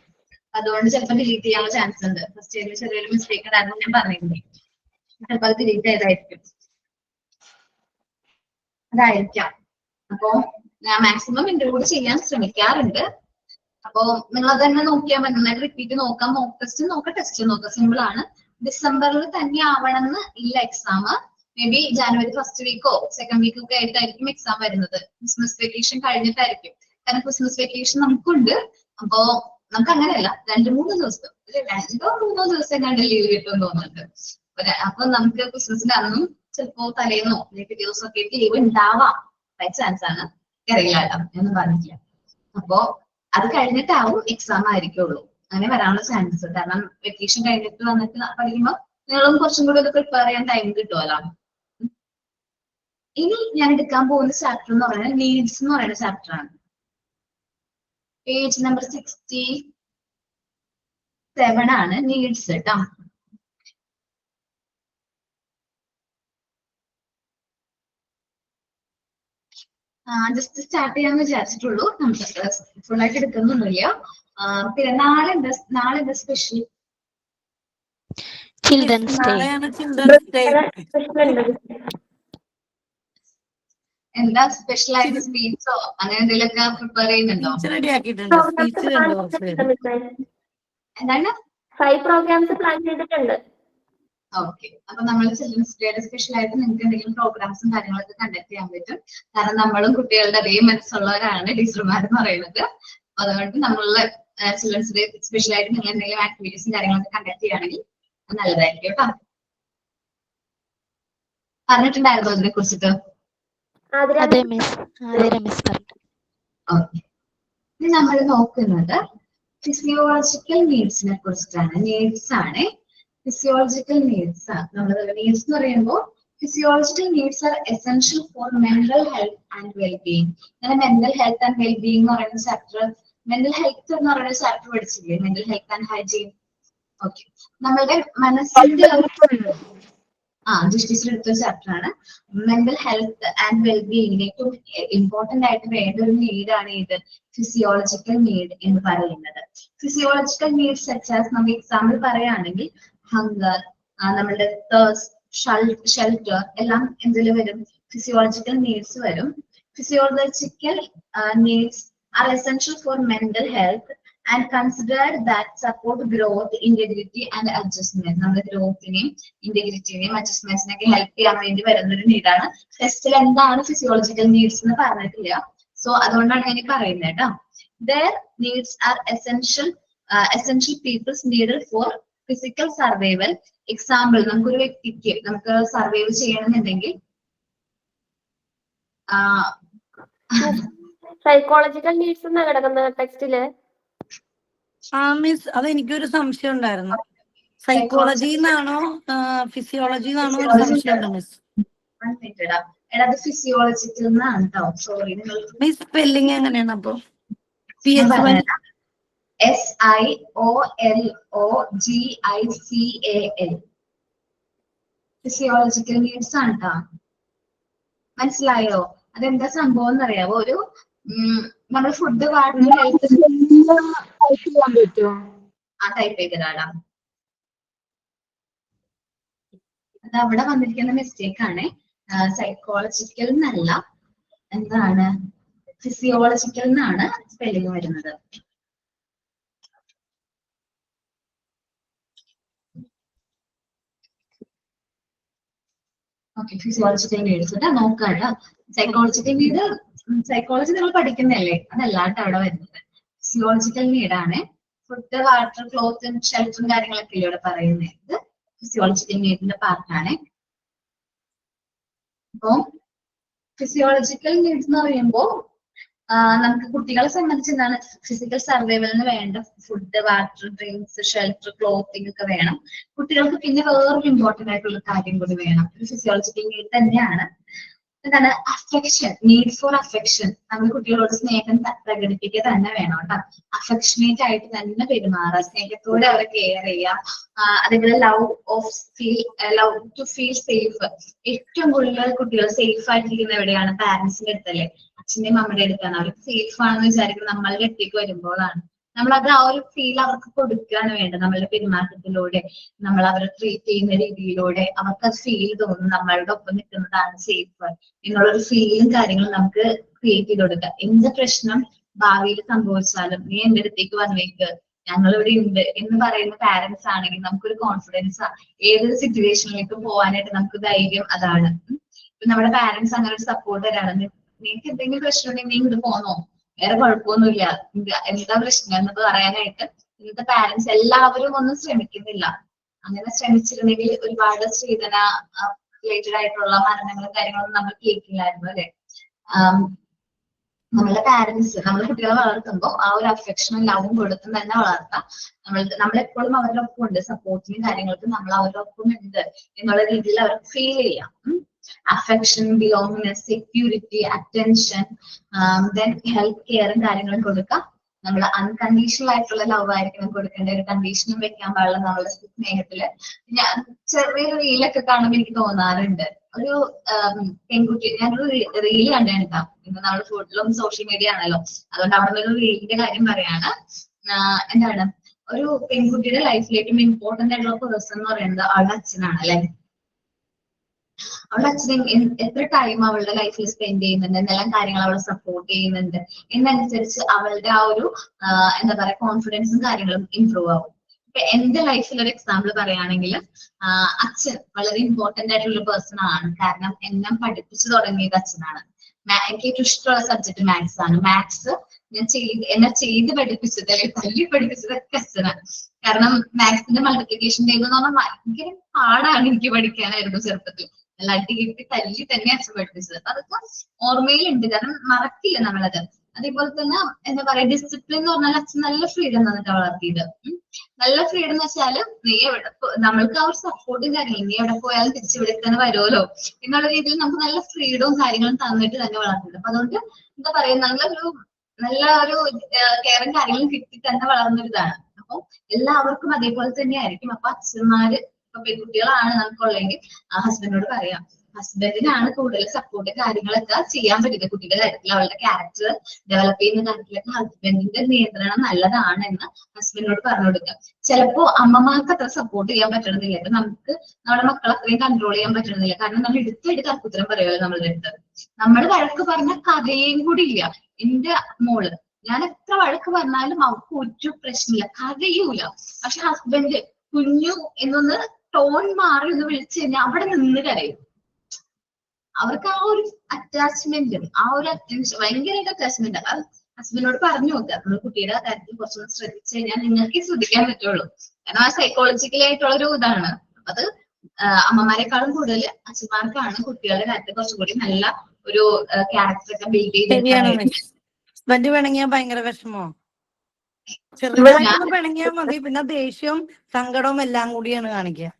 അതുകൊണ്ട് ചിലപ്പോൾ ഡിലീറ്റ് ചെയ്യാനുള്ള ചാൻസ് ഉണ്ട്. ഫസ്റ്റ് ഇയറിൽ ചെറിയൊരു മിസ്റ്റേക്ക് ഉണ്ടായിരുന്നു ഞാൻ പറഞ്ഞിരുന്നു. ചിലപ്പോൾ അത് ഡിലീറ്റ് ചെയ്തായിരിക്കും. അതായിരിക്കാം. അപ്പോ ഞാൻ മാക്സിമം ഇൻക്ലൂഡ് ചെയ്യാൻ ശ്രമിക്കാറുണ്ട്. അപ്പോ നിങ്ങൾ അത് തന്നെ നോക്കിയാൽ മതി. നന്നായിട്ട് റിപ്പീറ്റ് നോക്കാം. മോക്ക് ടെസ്റ്റ് നോക്കാം, ടെസ്റ്റ് നോക്കാം. സിമ്പിൾ ആണ്. ഡിസംബറിൽ തന്നെ ആവണമെന്ന് ഇല്ല exam. Maybe January first വീക്കോ സെക്കൻഡ് വീക്കോ ഒക്കെ ആയിട്ടായിരിക്കും എക്സാം വരുന്നത്. ക്രിസ്മസ് വെക്കേഷൻ കഴിഞ്ഞിട്ടായിരിക്കും. കാരണം ക്രിസ്മസ് വെക്കേഷൻ നമുക്കുണ്ട്. അപ്പോ നമുക്ക് അങ്ങനെയല്ല, 2-3 ദിവസം 2-3 ദിവസം കണ്ട് ലീവ് കിട്ടുമെന്ന് തോന്നുന്നുണ്ട്. അപ്പൊ നമുക്ക് ക്രിസ്മസിന്റെ അന്നും ചിലപ്പോ തലേന്നോ പിറ്റേ ദിവസമൊക്കെ ലീവ് ഉണ്ടാവാം. ചാൻസ് ആണ്. അറിയില്ല, എന്ന് പറഞ്ഞില്ല. അപ്പോ അത് കഴിഞ്ഞിട്ടാവും എക്സാം ആയിരിക്കുള്ളൂ. അങ്ങനെ വരാനുള്ള ചാൻസസ്. കാരണം വെക്കേഷൻ കഴിഞ്ഞിട്ട് വന്നിട്ട് പഠിക്കുമ്പോൾ നിങ്ങളും കുറച്ചും കൂടി ഒന്ന് പ്രിപ്പയർ ചെയ്യാൻ ടൈം കിട്ടുമല്ലോ. ഇനി ഞാൻ എടുക്കാൻ പോകുന്ന ചാപ്റ്റർ എന്ന് പറയുന്നത് നീഡ്സ് എന്ന് പറയുന്ന ചാപ്റ്റർ ആണ്. പേജ് നമ്പർ 67 ആണ് നീഡ്സ് കേട്ടോ. ജസ്റ്റ് സ്റ്റാർട്ട് ചെയ്യാന്ന് വിചാരിച്ചിട്ടുള്ളൂ. നമുക്ക് ഫുൾ ആയിട്ട് എടുക്കുന്നൊന്നുമില്ല. പിന്നെ നാളെ എന്താ സ്പെഷ്യൽ? Children's day. നാളെയാണ് ചിൽഡ്രൻസ് ഡേ. എന്താ സ്പെഷ്യൽ ആയിട്ട് സ്വീറ്റ്സോ അങ്ങനെ എന്തെങ്കിലുമൊക്കെ പ്രിപ്പയർ ചെയ്യുന്നുണ്ടോ? സ്പീച്ച് റെഡി ആക്കിയിട്ടുണ്ട്. സ്പീച്ച് കണ്ടു കുറച്ച് പേര്. എന്താണ്? 5 പ്രോഗ്രാംസ് പ്ലാൻ ചെയ്തിട്ടുണ്ട്. ഓക്കെ. അപ്പൊ നമ്മൾ ചിൽഡ്രൻസ് ഡേയുടെ സ്പെഷ്യൽ ആയിട്ട് നിങ്ങൾക്ക് എന്തെങ്കിലും പ്രോഗ്രാംസും കാര്യങ്ങളൊക്കെ കണ്ടക്ട് ചെയ്യാൻ പറ്റും. കാരണം നമ്മളും കുട്ടികളുടെ അതേ മനസ്സുള്ളവരാണ് ടീച്ചർമാരെന്ന് പറയുന്നത്. അതുകൊണ്ട് നമ്മളുടെ ചിൽഡ്രൻസ് ഡേ സ്പെഷ്യൽ ആയിട്ട് നിങ്ങൾ എന്തെങ്കിലും ആക്ടിവിറ്റീസും കാര്യങ്ങളൊക്കെ കണ്ടക്ട് ചെയ്യുകയാണെങ്കിൽ നല്ലതായിരിക്കും കേട്ടോ. പറഞ്ഞിട്ടുണ്ടായിരുന്നു അതിനെ കുറിച്ചിട്ട്? അതെ മിസ്, അതെ മിസ് പറഞ്ഞു. ഓക്കെ. ഇനി നമ്മൾ നോക്കുന്നത് ഫിസിയോളജിക്കൽ നീഡ്സിനെ കുറിച്ചിട്ടാണ്. നീഡ്സ് ആണ്. ഫിസിയോളജിക്കൽ നീഡ്സ് ആണ്. നമ്മൾ നീഡ്സ് എന്ന് പറയുമ്പോൾ physiological needs are essential for mental health and wellbeing. അങ്ങനെ മെന്റൽ ഹെൽത്ത് ആൻഡ് വെൽബീയിങ് എന്ന് പറയുന്ന ചാപ്റ്റർ, മെന്റൽ ഹെൽത്ത് എന്ന് പറയുന്ന ചാപ്റ്റർ പഠിച്ചില്ലേ? Mental health and hygiene. Okay. നമ്മളുടെ മനസ്സിന്റെ ജസ്റ്റിസിൽ എടുത്ത ചാപ്റ്റർ ആണ്. മെന്റൽ ഹെൽത്ത് ആൻഡ് വെൽബീയിങ്ങിന് ഏറ്റവും ഇമ്പോർട്ടന്റ് ആയിട്ട് വേണ്ട ഒരു നീഡാണ് ഇത് ഫിസിയോളജിക്കൽ നീഡ് എന്ന് പറയുന്നത്. ഫിസിയോളജിക്കൽ നീഡ് സച്ച് ആസ് നമ്മൾ എക്സാമ്പിൾ പറയുകയാണെങ്കിൽ ഹങ്കർ, നമ്മളുടെ ഷെൽട്ടർ എല്ലാം എന്തിൽ വരും? ഫിസിയോളജിക്കൽ നീഡ്സ് വരും. Physiological needs are essential for mental health and considered that support growth, integrity and adjustment. നമ്മുടെ ഗ്രോത്തിനെയും ഇന്റഗ്രിറ്റിനെയും അഡ്ജസ്റ്റ്മെന്റ്സിനൊക്കെ ഹെൽപ്പ് ചെയ്യാൻ വേണ്ടി വരുന്ന ഒരു നീഡാണ്. ടെസ്റ്റിൽ എന്താണ് ഫിസിയോളജിക്കൽ നീഡ്സ് എന്ന് പറഞ്ഞിട്ടില്ല. സോ അതുകൊണ്ടാണ് ഞാൻ പറയുന്നത് കേട്ടോ. Their needs are essential people's needed for physical survival. Example, നമുക്കൊരു വ്യക്തിക്ക് നമുക്ക് സർവൈവ് ചെയ്യണമെന്നുണ്ടെങ്കിൽ സൈക്കോളജിക്കൽ നീഡ്സ് എന്നാ കിടക്കുന്നത് ടെക്സ്റ്റില്. മിസ്, അത് എനിക്കൊരു സംശയം ഉണ്ടായിരുന്നു. സൈക്കോളജി എന്നാണോ ഫിസിയോളജി എന്നാണോ ഒരു സംശയമുണ്ട് മിസ്. അത് ഫിസിയോളജിക്കൽ എന്നാണ് കേട്ടോ. സോറി. മിസ് സ്പെല്ലിംഗ് എങ്ങനെയാണ് അപ്പൊ? SIOLOGICAL ഫിസിയോളജിക്കൽ നീഡ്സ് ആണ് കേട്ടോ. മനസ്സിലായോ? അതെന്താ സംഭവം എന്നറിയാവോ? ഒരു നമ്മൾ ഫുഡ് ടൈപ്പ് ചെയ്തതാണ്. അത് അവിടെ വന്നിരിക്കുന്ന മിസ്റ്റേക്ക് ആണ്. സൈക്കോളജിക്കൽ എന്നല്ല, എന്താണ് ഫിസിയോളജിക്കൽ എന്നാണ് സ്പെല്ലിംഗ് വരുന്നത്. ഓക്കെ, ഫിസിയോളജിക്കൽ നീഡ്സ് നോക്കാട്ടോ. സൈക്കോളജിക്കൽ നീഡ് സൈക്കോളജി നിങ്ങൾ പഠിക്കുന്നതല്ലേ, അതല്ലാണ്ട് അവിടെ വരുന്നത് ഫിസിയോളജിക്കൽ നീഡാണ്. ഫുഡ്, വാട്ടർ, ക്ലോത്ത്, ഷെൽട്ടറും കാര്യങ്ങളൊക്കെ ഇല്ലേ ഇവിടെ പറയുന്നത്. ഇത് ഫിസിയോളജിക്കൽ നീഡിന്റെ പാർട്ടാണ്. അപ്പോ ഫിസിയോളജിക്കൽ നീഡ്സ് എന്ന് പറയുമ്പോൾ നമുക്ക് കുട്ടികളെ സംബന്ധിച്ച് എന്താണ്, ഫിസിക്കൽ സർവൈവലിന് വേണ്ട food, water, drinks, shelter, clothing ഒക്കെ വേണം. കുട്ടികൾക്ക് പിന്നെ വേറൊരു ഇമ്പോർട്ടന്റ് ആയിട്ടുള്ള കാര്യം കൂടി വേണം, ഒരു ഫിസിയോളജിക്കൽ നീഡ് തന്നെയാണ്. എന്താണ്, അഫെക്ഷൻ, നീഡ് ഫോർ അഫെക്ഷൻ. നമ്മൾ കുട്ടികളോട് സ്നേഹം പ്രകടിപ്പിക്കുക തന്നെ വേണം കേട്ടോ. അഫെക്ഷനേറ്റ് ആയിട്ട് തന്നെ പെരുമാറുക, സ്നേഹത്തോടെ അവരെ കെയർ ചെയ്യുക. അതേപോലെ ലവ് ടു ഫീൽ സേഫ്. ഏറ്റവും കൂടുതൽ കുട്ടികൾ സേഫ് ആയിട്ടിരിക്കുന്ന എവിടെയാണ്? പാരന്റ്സിന്റെ അടുത്തല്ലേ, അച്ഛന്റെയും അമ്മയുടെ അടുത്താണ്. അവർക്ക് സേഫ് ആണെന്ന് വിചാരിക്കുന്നത് നമ്മളുടെ അടുത്തേക്ക് വരുമ്പോഴാണ്. നമ്മളത് ആ ഒരു ഫീൽ അവർക്ക് കൊടുക്കുകയാണ് വേണ്ടത്. നമ്മളുടെ പെരുമാറ്റത്തിലൂടെ, നമ്മൾ അവരെ ട്രീറ്റ് ചെയ്യുന്ന രീതിയിലൂടെ അവർക്ക് അത് ഫീൽ തോന്നും നമ്മളുടെ ഒപ്പം നിൽക്കുന്നതാണ് സേഫ് എന്നുള്ളൊരു ഫീലും കാര്യങ്ങളും നമുക്ക് ക്രിയേറ്റ് ചെയ്ത് കൊടുക്കുക. എന്ത് പ്രശ്നം ഭാവിയിൽ സംഭവിച്ചാലും നീ എന്റെ അടുത്തേക്ക് വന്നേക്ക്, ഞങ്ങൾ ഇവിടെ ഉണ്ട് എന്ന് പറയുന്ന പാരന്റ്സ് ആണെങ്കിൽ നമുക്കൊരു കോൺഫിഡൻസ്, ഏതൊരു സിറ്റുവേഷനിലേക്ക് പോകാനായിട്ട് നമുക്ക് ധൈര്യം അതാണ്. ഇപ്പൊ നമ്മുടെ പാരന്റ്സ് അങ്ങനെ ഒരു സപ്പോർട്ട് തരാണ്. നിനക്ക് എന്തെങ്കിലും പ്രശ്നം ഉണ്ടെങ്കിൽ നീ ഇങ്ങോട്ട് പോന്നോ, വേറെ കുഴപ്പമൊന്നുമില്ല, എന്താ പ്രശ്നം എന്ന് പറയാനായിട്ട് ഇന്നത്തെ പാരന്റ്സ് എല്ലാവരും ഒന്നും ശ്രമിക്കുന്നില്ല. അങ്ങനെ ശ്രമിച്ചിരുന്നെങ്കിൽ ഒരുപാട് സ്ത്രീധന റിലേറ്റഡ് ആയിട്ടുള്ള മരണങ്ങളും കാര്യങ്ങളും നമ്മൾ കേൾക്കില്ലായിരുന്നു അല്ലെ. നമ്മളുടെ പാരന്റ്സ്, നമ്മൾ കുട്ടികളെ വളർത്തുമ്പോൾ ആ ഒരു അഫെക്ഷനും ലവും കൊടുത്തും തന്നെ വളർത്താം. നമ്മളെപ്പോഴും അവരുടെ ഒപ്പം ഉണ്ട്, സപ്പോർട്ടിനും കാര്യങ്ങൾക്കും നമ്മൾ അവരുടെ ഒപ്പം ഉണ്ട് എന്നുള്ള രീതിയിൽ അവർക്ക് ഫീൽ ചെയ്യാം. Affection, belongingness, security, attention, then health കെയറും കാര്യങ്ങളും കൊടുക്കാം. നമ്മൾ അൺകണ്ടീഷണൽ ആയിട്ടുള്ള ലവ് ആയിരിക്കണം കൊടുക്കേണ്ട, ഒരു കണ്ടീഷനും വെക്കാൻ പാടില്ല നമ്മളുടെ സ്നേഹത്തില്. ഞാൻ ചെറിയൊരു റീലൊക്കെ കാണുമ്പോൾ എനിക്ക് തോന്നാറുണ്ട്, ഒരു പെൺകുട്ടി, ഞാനൊരു റീല് കണ്ടെടുക്കാം. ഇന്ന് നമ്മൾ ഫുഡിലും സോഷ്യൽ മീഡിയ ആണല്ലോ, അതുകൊണ്ട് അവിടെ ഒരു റീലിന്റെ കാര്യം പറയാണ്. എന്താണ്, ഒരു പെൺകുട്ടിയുടെ ലൈഫിൽ ഏറ്റവും ഇമ്പോർട്ടന്റ് ആയിട്ടുള്ള പേഴ്സൺ എന്ന് പറയുന്നത് അവളുടെ അച്ഛനാണ് അല്ലെ. അവളുടെ അച്ഛൻ എത്ര ടൈം അവളുടെ ലൈഫിൽ സ്പെൻഡ് ചെയ്യുന്നുണ്ട്, എന്തെല്ലാം കാര്യങ്ങൾ അവളെ സപ്പോർട്ട് ചെയ്യുന്നുണ്ട് എന്നനുസരിച്ച് അവളുടെ ആ ഒരു എന്താ പറയാ കോൺഫിഡൻസും കാര്യങ്ങളും ഇമ്പ്രൂവ് ആവും. ഇപ്പൊ എന്റെ ലൈഫിൽ ഒരു എക്സാമ്പിൾ പറയുകയാണെങ്കിൽ അച്ഛൻ വളരെ ഇമ്പോർട്ടന്റ് ആയിട്ടുള്ള പേഴ്സൺ ആണ്. കാരണം എന്നെ പഠിപ്പിച്ചു തുടങ്ങിയത് അച്ഛനാണ്. എനിക്ക് ഏറ്റവും ഇഷ്ടമുള്ള സബ്ജക്ട് മാത്സ് ആണ്. മാത്സ് എന്നെ ചെയ്ത് പഠിപ്പിച്ചത് അല്ലെങ്കിൽ തല്ലി പഠിപ്പിച്ചതൊക്കെ അച്ഛനാണ്. കാരണം മാത്സിന്റെ മൾട്ടിപ്ലിക്കേഷൻ ടേബിൾ എന്ന് പറഞ്ഞാൽ ഭയങ്കര പാടാണ് എനിക്ക് പഠിക്കാനായിരുന്നു ചെറുപ്പത്തിൽ. നല്ല അടി കിട്ടി തല്ലി തന്നെ അച്ഛൻ പഠിപ്പിച്ചത്. അപ്പൊ അതൊക്കെ ഓർമ്മയിലുണ്ട്, കാരണം മറക്കില്ല നമ്മളത്. അതേപോലെ തന്നെ എന്താ പറയാ, ഡിസിപ്ലിൻ എന്ന് പറഞ്ഞാൽ അച്ഛൻ നല്ല ഫ്രീഡം തന്നിട്ട് വളർത്തിയത്. നല്ല ഫ്രീഡം എന്ന് വെച്ചാല് നീ എവിടെ, നമ്മൾക്ക് ആ ഒരു സപ്പോർട്ടും കാര്യങ്ങളും, നീ എവിടെ പോയാലും തിരിച്ചിവിടെ തന്നെ വരുമല്ലോ എന്നുള്ള രീതിയിൽ നമുക്ക് നല്ല ഫ്രീഡവും കാര്യങ്ങളും തന്നിട്ട് തന്നെ വളർത്തിയത്. അപ്പൊ അതുകൊണ്ട് എന്താ പറയാ, നല്ല ഒരു കെയറും കാര്യങ്ങളും കിട്ടി തന്നെ വളർന്നൊരിതാണ്. അപ്പൊ എല്ലാവർക്കും അതേപോലെ തന്നെ ആയിരിക്കും. അപ്പൊ അച്ഛന്മാര്, ഇപ്പൊ പെൺകുട്ടികളാണ് നമുക്കുള്ളെങ്കിൽ ഹസ്ബൻഡിനോട് പറയാം. ഹസ്ബൻഡിനാണ് കൂടുതൽ സപ്പോർട്ട് കാര്യങ്ങളൊക്കെ ചെയ്യാൻ പറ്റുന്നത് കുട്ടിയുടെ കാര്യത്തിൽ. അവളുടെ ക്യാരക്ടർ ഡെവലപ്പ് ചെയ്യുന്ന കാര്യത്തിലൊക്കെ ഹസ്ബൻഡിന്റെ നിയന്ത്രണം നല്ലതാണ് എന്ന് ഹസ്ബൻഡിനോട് പറഞ്ഞു കൊടുക്കുക. ചിലപ്പോ അമ്മമാർക്ക് അത്ര സപ്പോർട്ട് ചെയ്യാൻ പറ്റണമെന്നില്ല. ഇപ്പൊ നമുക്ക് നമ്മുടെ മക്കളെ അത്രയും കൺട്രോൾ ചെയ്യാൻ പറ്റണമെന്നില്ല. കാരണം നമ്മൾ എടുത്തെടുത്ത് അർക്കുത്തരം പറയുമല്ലോ നമ്മളുടെ അടുത്ത്. നമ്മൾ വഴക്ക് പറഞ്ഞ കഥയും കൂടി ഇല്ല. എന്റെ മോള്, ഞാൻ എത്ര വഴക്ക് പറഞ്ഞാലും അവർക്ക് ഒരു പ്രശ്നമില്ല, കരയൂല. പക്ഷെ ഹസ്ബൻഡ് കുഞ്ഞു എന്നൊന്ന് ടോൺ മാറി ഒന്ന് വിളിച്ചു കഴിഞ്ഞാൽ അവിടെ നിന്ന് കരയും. അവർക്ക് ആ ഒരു അറ്റാച്ച്മെന്റും ആ ഒരു അറ്റൻഷൻ, ഭയങ്കരമായിട്ട് അറ്റാച്ച്മെന്റ്. അത് ഹസ്ബൻഡിനോട് പറഞ്ഞു നോക്കുക. നമ്മൾ കുട്ടിയുടെ കാര്യത്തിൽ കുറച്ചൊന്ന് ശ്രദ്ധിച്ചു കഴിഞ്ഞാൽ നിങ്ങൾക്ക് ശ്രദ്ധിക്കാൻ പറ്റുള്ളൂ. കാരണം ആ സൈക്കോളജിക്കലി ആയിട്ടുള്ള ഒരു ഇതാണ്. അപ്പൊ അത് അമ്മമാരെക്കാളും കൂടുതൽ അച്ഛന്മാർക്കാണ് കുട്ടികളുടെ കാര്യത്തിൽ കുറച്ചുകൂടി നല്ല ഒരു ക്യാരക്ടർ ഒക്കെ ബിൽഡ് ചെയ്ത്. ഹസ്ബൻഡ് പിണങ്ങിയാ ഭയങ്കര വിഷമോ? ചെറുതായിട്ടൊന്ന് പിണങ്ങിയാൽ മതി, പിന്നെ ദേഷ്യവും സങ്കടവും എല്ലാം കൂടിയാണ് കാണിക്കുക.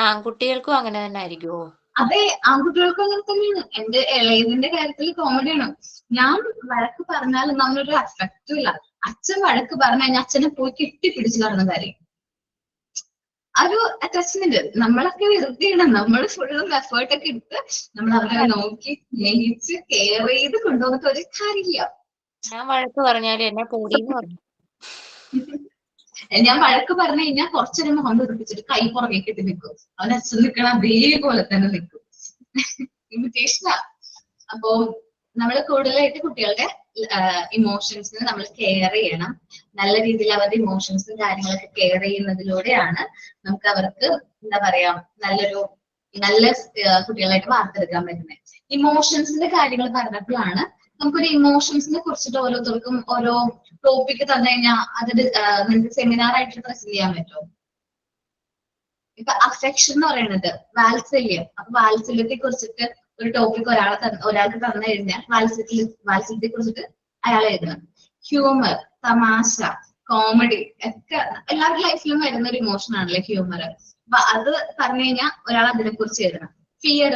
ആൺകുട്ടികൾക്കും അങ്ങനെ തന്നെ ആയിരിക്കുമോ? അതെ, ആൺകുട്ടികൾക്കും അങ്ങനെ തന്നെയാണ്. എന്റെ ഇളയതിന്റെ കാര്യത്തിൽ കോമഡിയാണ്. ഞാൻ വഴക്ക് പറഞ്ഞാലും നമ്മളൊരു അഫക്റ്റും ഇല്ല. അച്ഛൻ വഴക്ക് പറഞ്ഞു കഴിഞ്ഞാൽ അച്ഛനെ പോയി കെട്ടിപ്പിടിച്ച് കാണുന്ന കാര്യം, ഒരു അറ്റാച്ച്മെന്റ്. നമ്മളൊക്കെ വെറുതെയാണ്, നമ്മൾ ഫുള്ളും എഫേർട്ട് ഒക്കെ എടുത്ത് നമ്മൾ അവരെ നോക്കി സ്നേഹിച്ച് കെയർ ചെയ്ത് കൊണ്ടുപോകുന്ന ഒരു കാര്യമില്ല. ഞാൻ വഴക്ക് പറഞ്ഞാലും എന്നെ പോടീന്ന് പറഞ്ഞു. ഞാൻ വഴക്ക് പറഞ്ഞു കഴിഞ്ഞാൽ കുറച്ചൊരു മുഖം തെറിപ്പിച്ചിട്ട് കൈ പുറകേക്ക് ഇട്ട് നിൽക്കും. അവൻ അച്ഛൻ നിൽക്കണ അതേപോലെ തന്നെ നിൽക്കും. ഇമിറ്റേഷനാ. അപ്പൊ നമ്മൾ കൂടുതലായിട്ട് കുട്ടികളുടെ ഇമോഷൻസിനെ നമ്മൾ കെയർ ചെയ്യണം. നല്ല രീതിയിൽ അവരുടെ ഇമോഷൻസും കാര്യങ്ങളൊക്കെ കെയർ ചെയ്യുന്നതിലൂടെയാണ് നമുക്ക് അവർക്ക് എന്താ പറയാ നല്ല കുട്ടികളായിട്ട് വാർത്തെടുക്കാൻ പറ്റുന്നത്. ഇമോഷൻസിന്റെ കാര്യങ്ങൾ പറഞ്ഞപ്പോഴാണ് നമുക്കൊരു ഇമോഷൻസിനെ കുറിച്ചിട്ട് ഓരോരുത്തർക്കും ഓരോ ടോപ്പിക് തന്നു കഴിഞ്ഞാൽ അത് നിങ്ങൾക്ക് സെമിനാർ ആയിട്ട് പ്രസന്റ് ചെയ്യാൻ പറ്റുമോ? ഇപ്പൊ അഫെക്ഷൻ എന്ന് പറയുന്നത് വാത്സല്യം. അപ്പൊ വാത്സല്യത്തെ കുറിച്ചിട്ട് ഒരു ടോപ്പിക് ഒരാൾക്ക് തന്നു കഴിഞ്ഞാൽ വാത്സല്യത്തെ കുറിച്ചിട്ട് അയാൾ എഴുതണം. ഹ്യൂമർ, തമാശ, കോമഡി ഒക്കെ എല്ലാവരുടെ ലൈഫിലും വരുന്ന ഒരു ഇമോഷൻ ആണല്ലോ ഹ്യൂമർ. അപ്പൊ അത് പറഞ്ഞു കഴിഞ്ഞാൽ ഒരാൾ അതിനെ കുറിച്ച് എഴുതണം. ഫിയർ,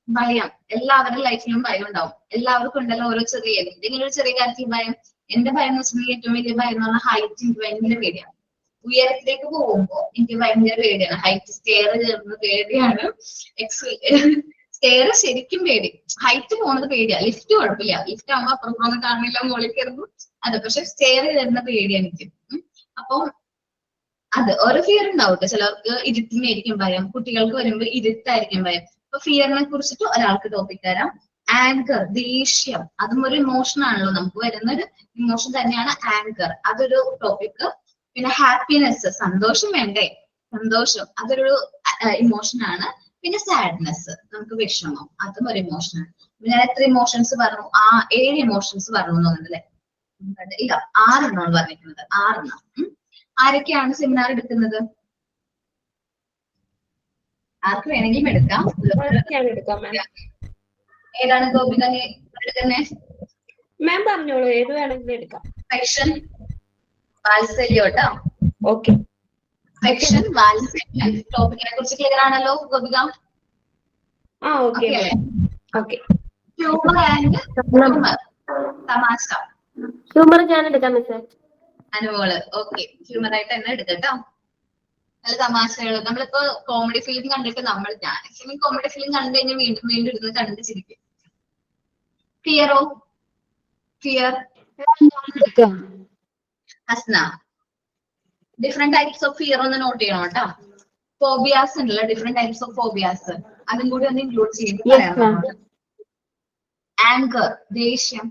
ഭയം. എല്ലാവരുടെ ലൈഫിലും ഭയം ഉണ്ടാവും. എല്ലാവർക്കും ഉണ്ടല്ലോ ഓരോ എന്തെങ്കിലും ഒരു ചെറിയ കാര്യത്തിൽ ഭയം. എന്റെ ഭയം എന്ന് വെച്ചിട്ടുണ്ടെങ്കിൽ ഏറ്റവും വലിയ ഭയം എന്ന് പറഞ്ഞാൽ ഹൈറ്റ്. എനിക്ക് ഭയങ്കര പേടിയാണ്. ഉയരത്തിലേക്ക് പോകുമ്പോ എനിക്ക് ഭയങ്കര പേടിയാണ്. ഹൈറ്റ് സ്റ്റെയർ കയറുന്നത് പേടിയാണ്. സ്റ്റെയർ ശരിക്കും പേടി. ഹൈറ്റ് പോകുന്നത് പേടിയാ. ലിഫ്റ്റ് കുഴപ്പമില്ല. ലിഫ്റ്റ് ആകുമ്പോ അപ്പുറത്തൊന്നും കാണില്ല, മുകളിൽ കയറുന്നു. അതെ, പക്ഷെ സ്റ്റെയർ കയറുന്ന പേടി എനിക്ക്. അപ്പൊ അത് ഓരോ ഫിയർ ഉണ്ടാവും കേട്ടോ. ചിലർക്ക് ഇരുട്ടിനായിരിക്കും ഭയം. കുട്ടികൾക്ക് വരുമ്പോൾ ഇരുട്ടായിരിക്കും ഭയം. അപ്പൊ ഫിയറിനെ കുറിച്ചിട്ട് ഒരാൾക്ക് ടോപ്പിക് തരാം. ആങ്കർ, ദേഷ്യം. അതും ഒരു ഇമോഷൻ ആണല്ലോ. നമുക്ക് വരുന്ന ഒരു ഇമോഷൻ തന്നെയാണ് ആങ്കർ. അതൊരു ടോപ്പിക്. പിന്നെ ഹാപ്പിനെസ്, സന്തോഷം വേണ്ടേ, സന്തോഷം, അതൊരു ഇമോഷൻ ആണ്. പിന്നെ സാഡ്നെസ്, നമുക്ക് വിഷമം, അതും ഒരു ഇമോഷനാണ്. ഞാൻ എത്ര ഇമോഷൻസ് പറഞ്ഞു? 7 ഇമോഷൻസ് പറഞ്ഞു തോന്നുന്നുണ്ട് അല്ലെ? ഇല്ല, 6 എണ്ണമാണ് പറഞ്ഞിരിക്കുന്നത്. 6 എണ്ണം. ആരൊക്കെയാണ് സെമിനാർ എടുക്കുന്നത്? ആർക്ക് വേണമെങ്കിലും എടുക്കാം. ഏതാണ് ഗോപിക എടുക്കുന്നത്? മാം പറഞ്ഞോളൂ, ഏത് വേണമെങ്കിലും എടുക്കാം. സെക്ഷൻ വാത്സല്യം കേട്ടോ. ഓക്കെ. സെക്ഷൻ വാത്സല്യം ടോപ്പിക്കിനെ കുറിച്ച് ക്ലിയർ ആണല്ലോ Gopika? Okay. Okay. Humour and തമാശ. ഹ്യൂമർ ഞാൻ എടുക്കാം മിസ്സേ. അനുമോള് ഓക്കെ. ഹ്യൂമർ ആയിട്ട് തന്നെ എടുക്കട്ടോ. നല്ല തമാശകൾ. നമ്മളിപ്പോ കോമഡി ഫിലിം കണ്ടിട്ട് ഞാൻ കോമഡി ഫിലിം കണ്ടു കഴിഞ്ഞാൽ വീണ്ടും വീണ്ടും ഇരുന്ന് കണ്ടു ചിരിക്കും. ഫിയറോ? Fear Hasna. Different types of fear ഒന്ന് നോട്ട് ചെയ്യണം കേട്ടോ. ഫോബിയാസ് ഉണ്ടല്ലോ, ഡിഫറെന്റ് ടൈപ്സ് ഓഫ് ഫോബിയാസ്. അതും കൂടി ഒന്ന് ഇൻക്ലൂഡ് ചെയ്തിട്ട്. ആങ്കർ, ദേഷ്യം.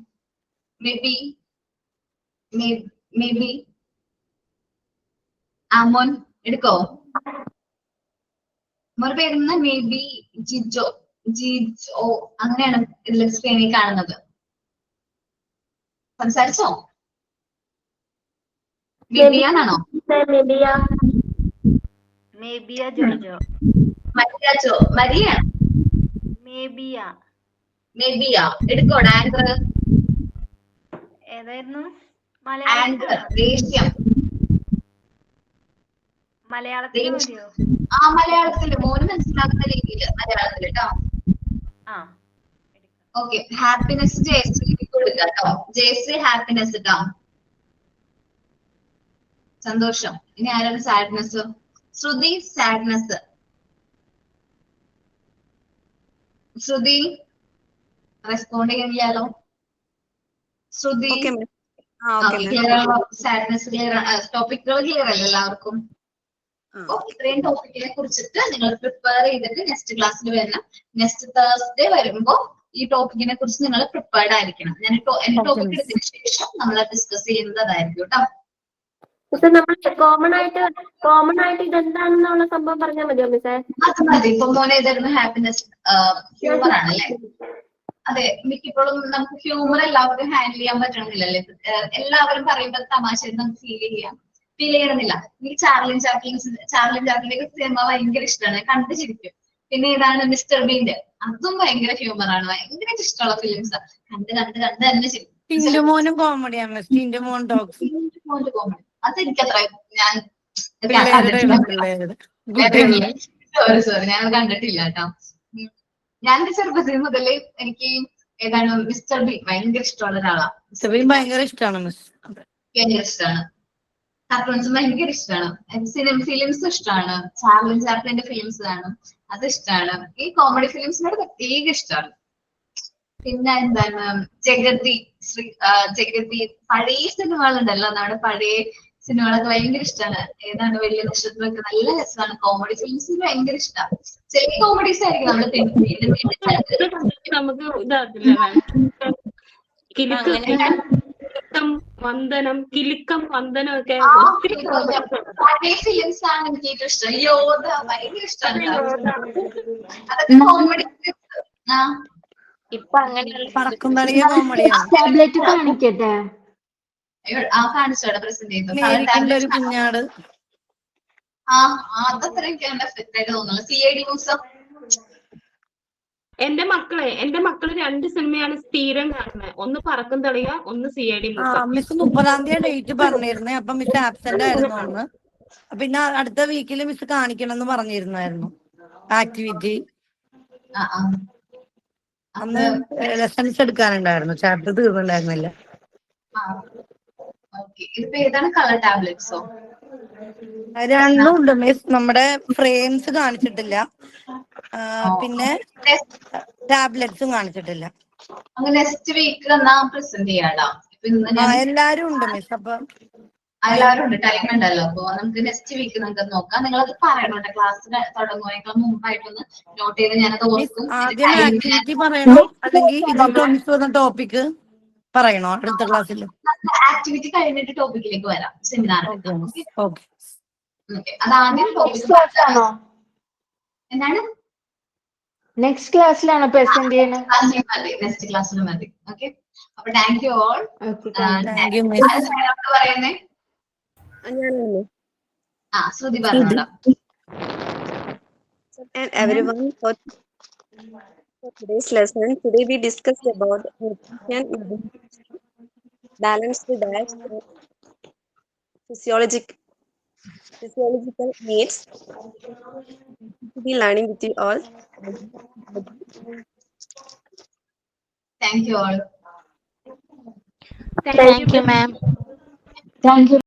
മേ ബി മോൻ എടുക്കോ? മോൻ പേരുന്ന മേ ബി ജിജോ അങ്ങനെയാണ് ഇതിൽ സ്ക്രീനിൽ കാണുന്നത്. സംസാരിച്ചോ? മെബിയാണോ? മേബിയ ജോജോ. മരിയ. മേബിയ എടുക്കോടാ. ആങ്കർ ഏതായിരുന്നു? ആങ്കർ, ദേഷ്യം. മലയാളത്തിൽ മതിയോ? മലയാളത്തില് മോന് മനസ്സിലാക്കുന്ന രീതിയിൽ മലയാളത്തിൽ കേട്ടോ. ഓക്കെ. ഹാപ്പിനെസ് ജയശ്രീ കൊടുക്കാം കേട്ടോ. ജയശ്രീ ഹാപ്പിനെസ് കേട്ടോ. സന്തോഷം. ഇനി ആരാണ് സാഡ്നെസ്? ശ്രുതി സാഡ്നെസ്. ശ്രുതി റെസ്പോണ്ട് ചെയ്യുന്നില്ലല്ലോ. ശ്രുതി ക്ലിയർ ആണോ? സാഡ്നെസ് ക്ലിയർ ആണ്. ടോപ്പിക്കുകൾ ക്ലിയർ അല്ലേ എല്ലാവർക്കും? അപ്പൊ ഇത്രയും ടോപ്പിക്കിനെ കുറിച്ചിട്ട് നിങ്ങൾ പ്രിപ്പയർ ചെയ്തിട്ട് നെക്സ്റ്റ് ക്ലാസ്സിൽ വരണം. നെക്സ്റ്റ് തേഴ്സ്ഡേ വരുമ്പോ ഈ ടോപ്പിക്കിനെ കുറിച്ച് നിങ്ങൾ പ്രിപ്പയർഡ് ആയിരിക്കണം. ഞാൻ എന്റെ ടോപ്പിക് എടുത്തതിന് ശേഷം നമ്മൾ ഡിസ്കസ് ചെയ്യുന്നതായിരിക്കും കേട്ടോ. നമ്മൾ കോമൺ ആയിട്ട് ഇതെന്താണെന്നുള്ള സംഭവം പറഞ്ഞാൽ മതിയോ മിസ്സേ? അത് മതി. ഇപ്പൊ മോനെ ഏതായിരുന്നു? ഹാപ്പിനെസ്, ഹ്യൂമർ ആണല്ലേ? അതെ, മിക്കപ്പോഴും നമുക്ക് ഹ്യൂമർ എല്ലാവർക്കും ഹാൻഡിൽ ചെയ്യാൻ പറ്റണമെന്നില്ലല്ലേ. എല്ലാവരും പറയുമ്പോൾ തമാശ നമുക്ക് ഫീൽ ചെയ്യണമെന്നില്ല. എനിക്ക് ചാർലിൻ ചാപ്ലിന്റെ സിനിമ ഭയങ്കര ഇഷ്ടമാണ്, കണ്ടു ചിരിക്കും. പിന്നെ ഏതാണ്? മിസ്റ്റർ ബീന്റെ, അതും ഭയങ്കര ഹ്യൂമറാണ്. ഭയങ്കര ഇഷ്ടമുള്ള ഫിലിംസ്. കണ്ട് തന്നെ ചിരിക്കും. മോനും കോമഡിയാണ്. കോമഡി അതെനിക്കത്ര ഞാൻ സോറി ഞാൻ കണ്ടിട്ടില്ല കേട്ടോ. ഞാൻ എന്റെ ചെറുപ്പത്തിൽ മുതല് എനിക്ക് ഏതാണ് മിസ്റ്റർ ബീൻ ഭയങ്കര ഇഷ്ടമുള്ള ഒരാളാണ്. ഭയങ്കര ഇഷ്ടമാണ് മിസ്. ഭയങ്കര ഇഷ്ടമാണ്. കാർട്ടൂൺസ് ഭയങ്കര ഇഷ്ടമാണ്. ഫിലിംസ് ഇഷ്ടമാണ്. ചാർലിൻ ചാപ്ലിന്റെ ഫിലിംസ് കാണും, അത് ഇഷ്ടമാണ്. ഈ കോമഡി ഫിലിംസിനോട് പ്രത്യേക ഇഷ്ടമാണ്. പിന്നെ എന്താണ് ജഗതി പഴയ സിനിമകളുണ്ടല്ലോ, നമ്മുടെ പഴയ സിനിമകളൊക്കെ ഭയങ്കര ഇഷ്ടമാണ്. ഏതാണ് വലിയ നക്ഷത്രമൊക്കെ നല്ല രസമാണ്. കോമഡി ഫിലിംസ് ഭയങ്കര ഇഷ്ടമാണ്. ചില കോമഡീസ് ആയിരിക്കും നമ്മൾ നമുക്ക് ഇതാക്കില്ല കിലുക്കം വന്ദനം കിലുക്കം വന്ദനം ഒക്കെ ആ ഒത്തിരി പഴയ ഫിലിംസ് ആണ് എനിക്ക് ഏറ്റവും ഇഷ്ടം. യോധ ഭയങ്കര ഇഷ്ടമാണ്. അതൊക്കെ കോമഡി. ആ ഇപ്പൊ അങ്ങനെയുള്ള പറക്കും തളിക കോമഡിയാണ്. ടാബ്ലറ്റ് കാണിക്കട്ടെ. കാണിച്ചോടെ പ്രസന്റ് ചെയ്തു. മേരിക്കിന്റെ ഒരു കുഞ്ഞാട്. അതത്ര എനിക്ക് നല്ല എഫക്റ്റ് ആയിട്ട് തോന്നുന്നു. CID news. എന്റെ മക്കള് 2 സിനിമയാണ് സ്ഥിരം കാണുന്നത്. ഒന്ന് പറക്കും തളിക, ഒന്ന് CID മിസ് 30-ാം തീയതി ഡേറ്റ് പറഞ്ഞിരുന്നേ. അപ്പൊ മിസ് ആബ്സെന്റ് ആയിരുന്നു അന്ന്. പിന്നെ അടുത്ത വീക്കിൽ മിസ് കാണിക്കണം എന്ന് പറഞ്ഞിരുന്നായിരുന്നു ആക്ടിവിറ്റി. അന്ന് ലെസൺസ് എടുക്കാനുണ്ടായിരുന്നു, ചാപ്റ്റർ തീർന്നുണ്ടായിരുന്നില്ല. ഇതിപ്പോ ഏതാണ് കളർ ടാബ്ലറ്റ്സോ? രണ്ടും ഉണ്ട് മിസ്. നമ്മുടെ ഫ്രെയിംസ് കാണിച്ചിട്ടില്ല, പിന്നെ ടാബ്ലറ്റ്സും കാണിച്ചിട്ടില്ല. നെക്സ്റ്റ് വീക്ക് എന്നാ പ്രസന്റ് ചെയ്യാടാ. എല്ലാരും ഉണ്ട് മിസ്. അപ്പൊ എല്ലാവരും ഉണ്ട്, ടൈം ഉണ്ടല്ലോ. അപ്പൊ നമുക്ക് നെക്സ്റ്റ് വീക്ക് നമുക്ക് നോക്കാം. നിങ്ങളത് പറയണോട്ടെ, ക്ലാസ് തുടങ്ങുന്നതിനേക്കാൾ മുമ്പായിട്ടൊന്ന് നോട്ട് ചെയ്ത് ഞാനത് ഓർക്കും. ആദ്യം ആക്ടിവിറ്റി പറയണോ അല്ലെങ്കിൽ ഇതൊക്കെ മിസ് വന്ന ടോപ്പിക് പറയണോ അടുത്ത ക്ലാസ്സിൽ? ആക്ടിവിറ്റി കഴിഞ്ഞിട്ട് ടോപ്പിക്കിലേക്ക് വരാം, സെമിനാർ. ഓക്കെ. അതാദ്യം ടോപ്പിക് എന്താണ്? നെക്സ്റ്റ് ക്ലാസ്സിലാണോ പ്രസന്റ് ചെയ്യുന്നത്? നെക്സ്റ്റ് ക്ലാസ്സിൽ മതി. ഓക്കെ, അപ്പൊ താങ്ക് യു ഓൾ. പറയുന്നേ ശ്രുതി പറഞ്ഞോടാ. And everyone, for today's lesson, today we discussed about nutrition, balanced diet, physiological needs. To be learning with you all. Thank you all. Thank you, ma'am. Thank you.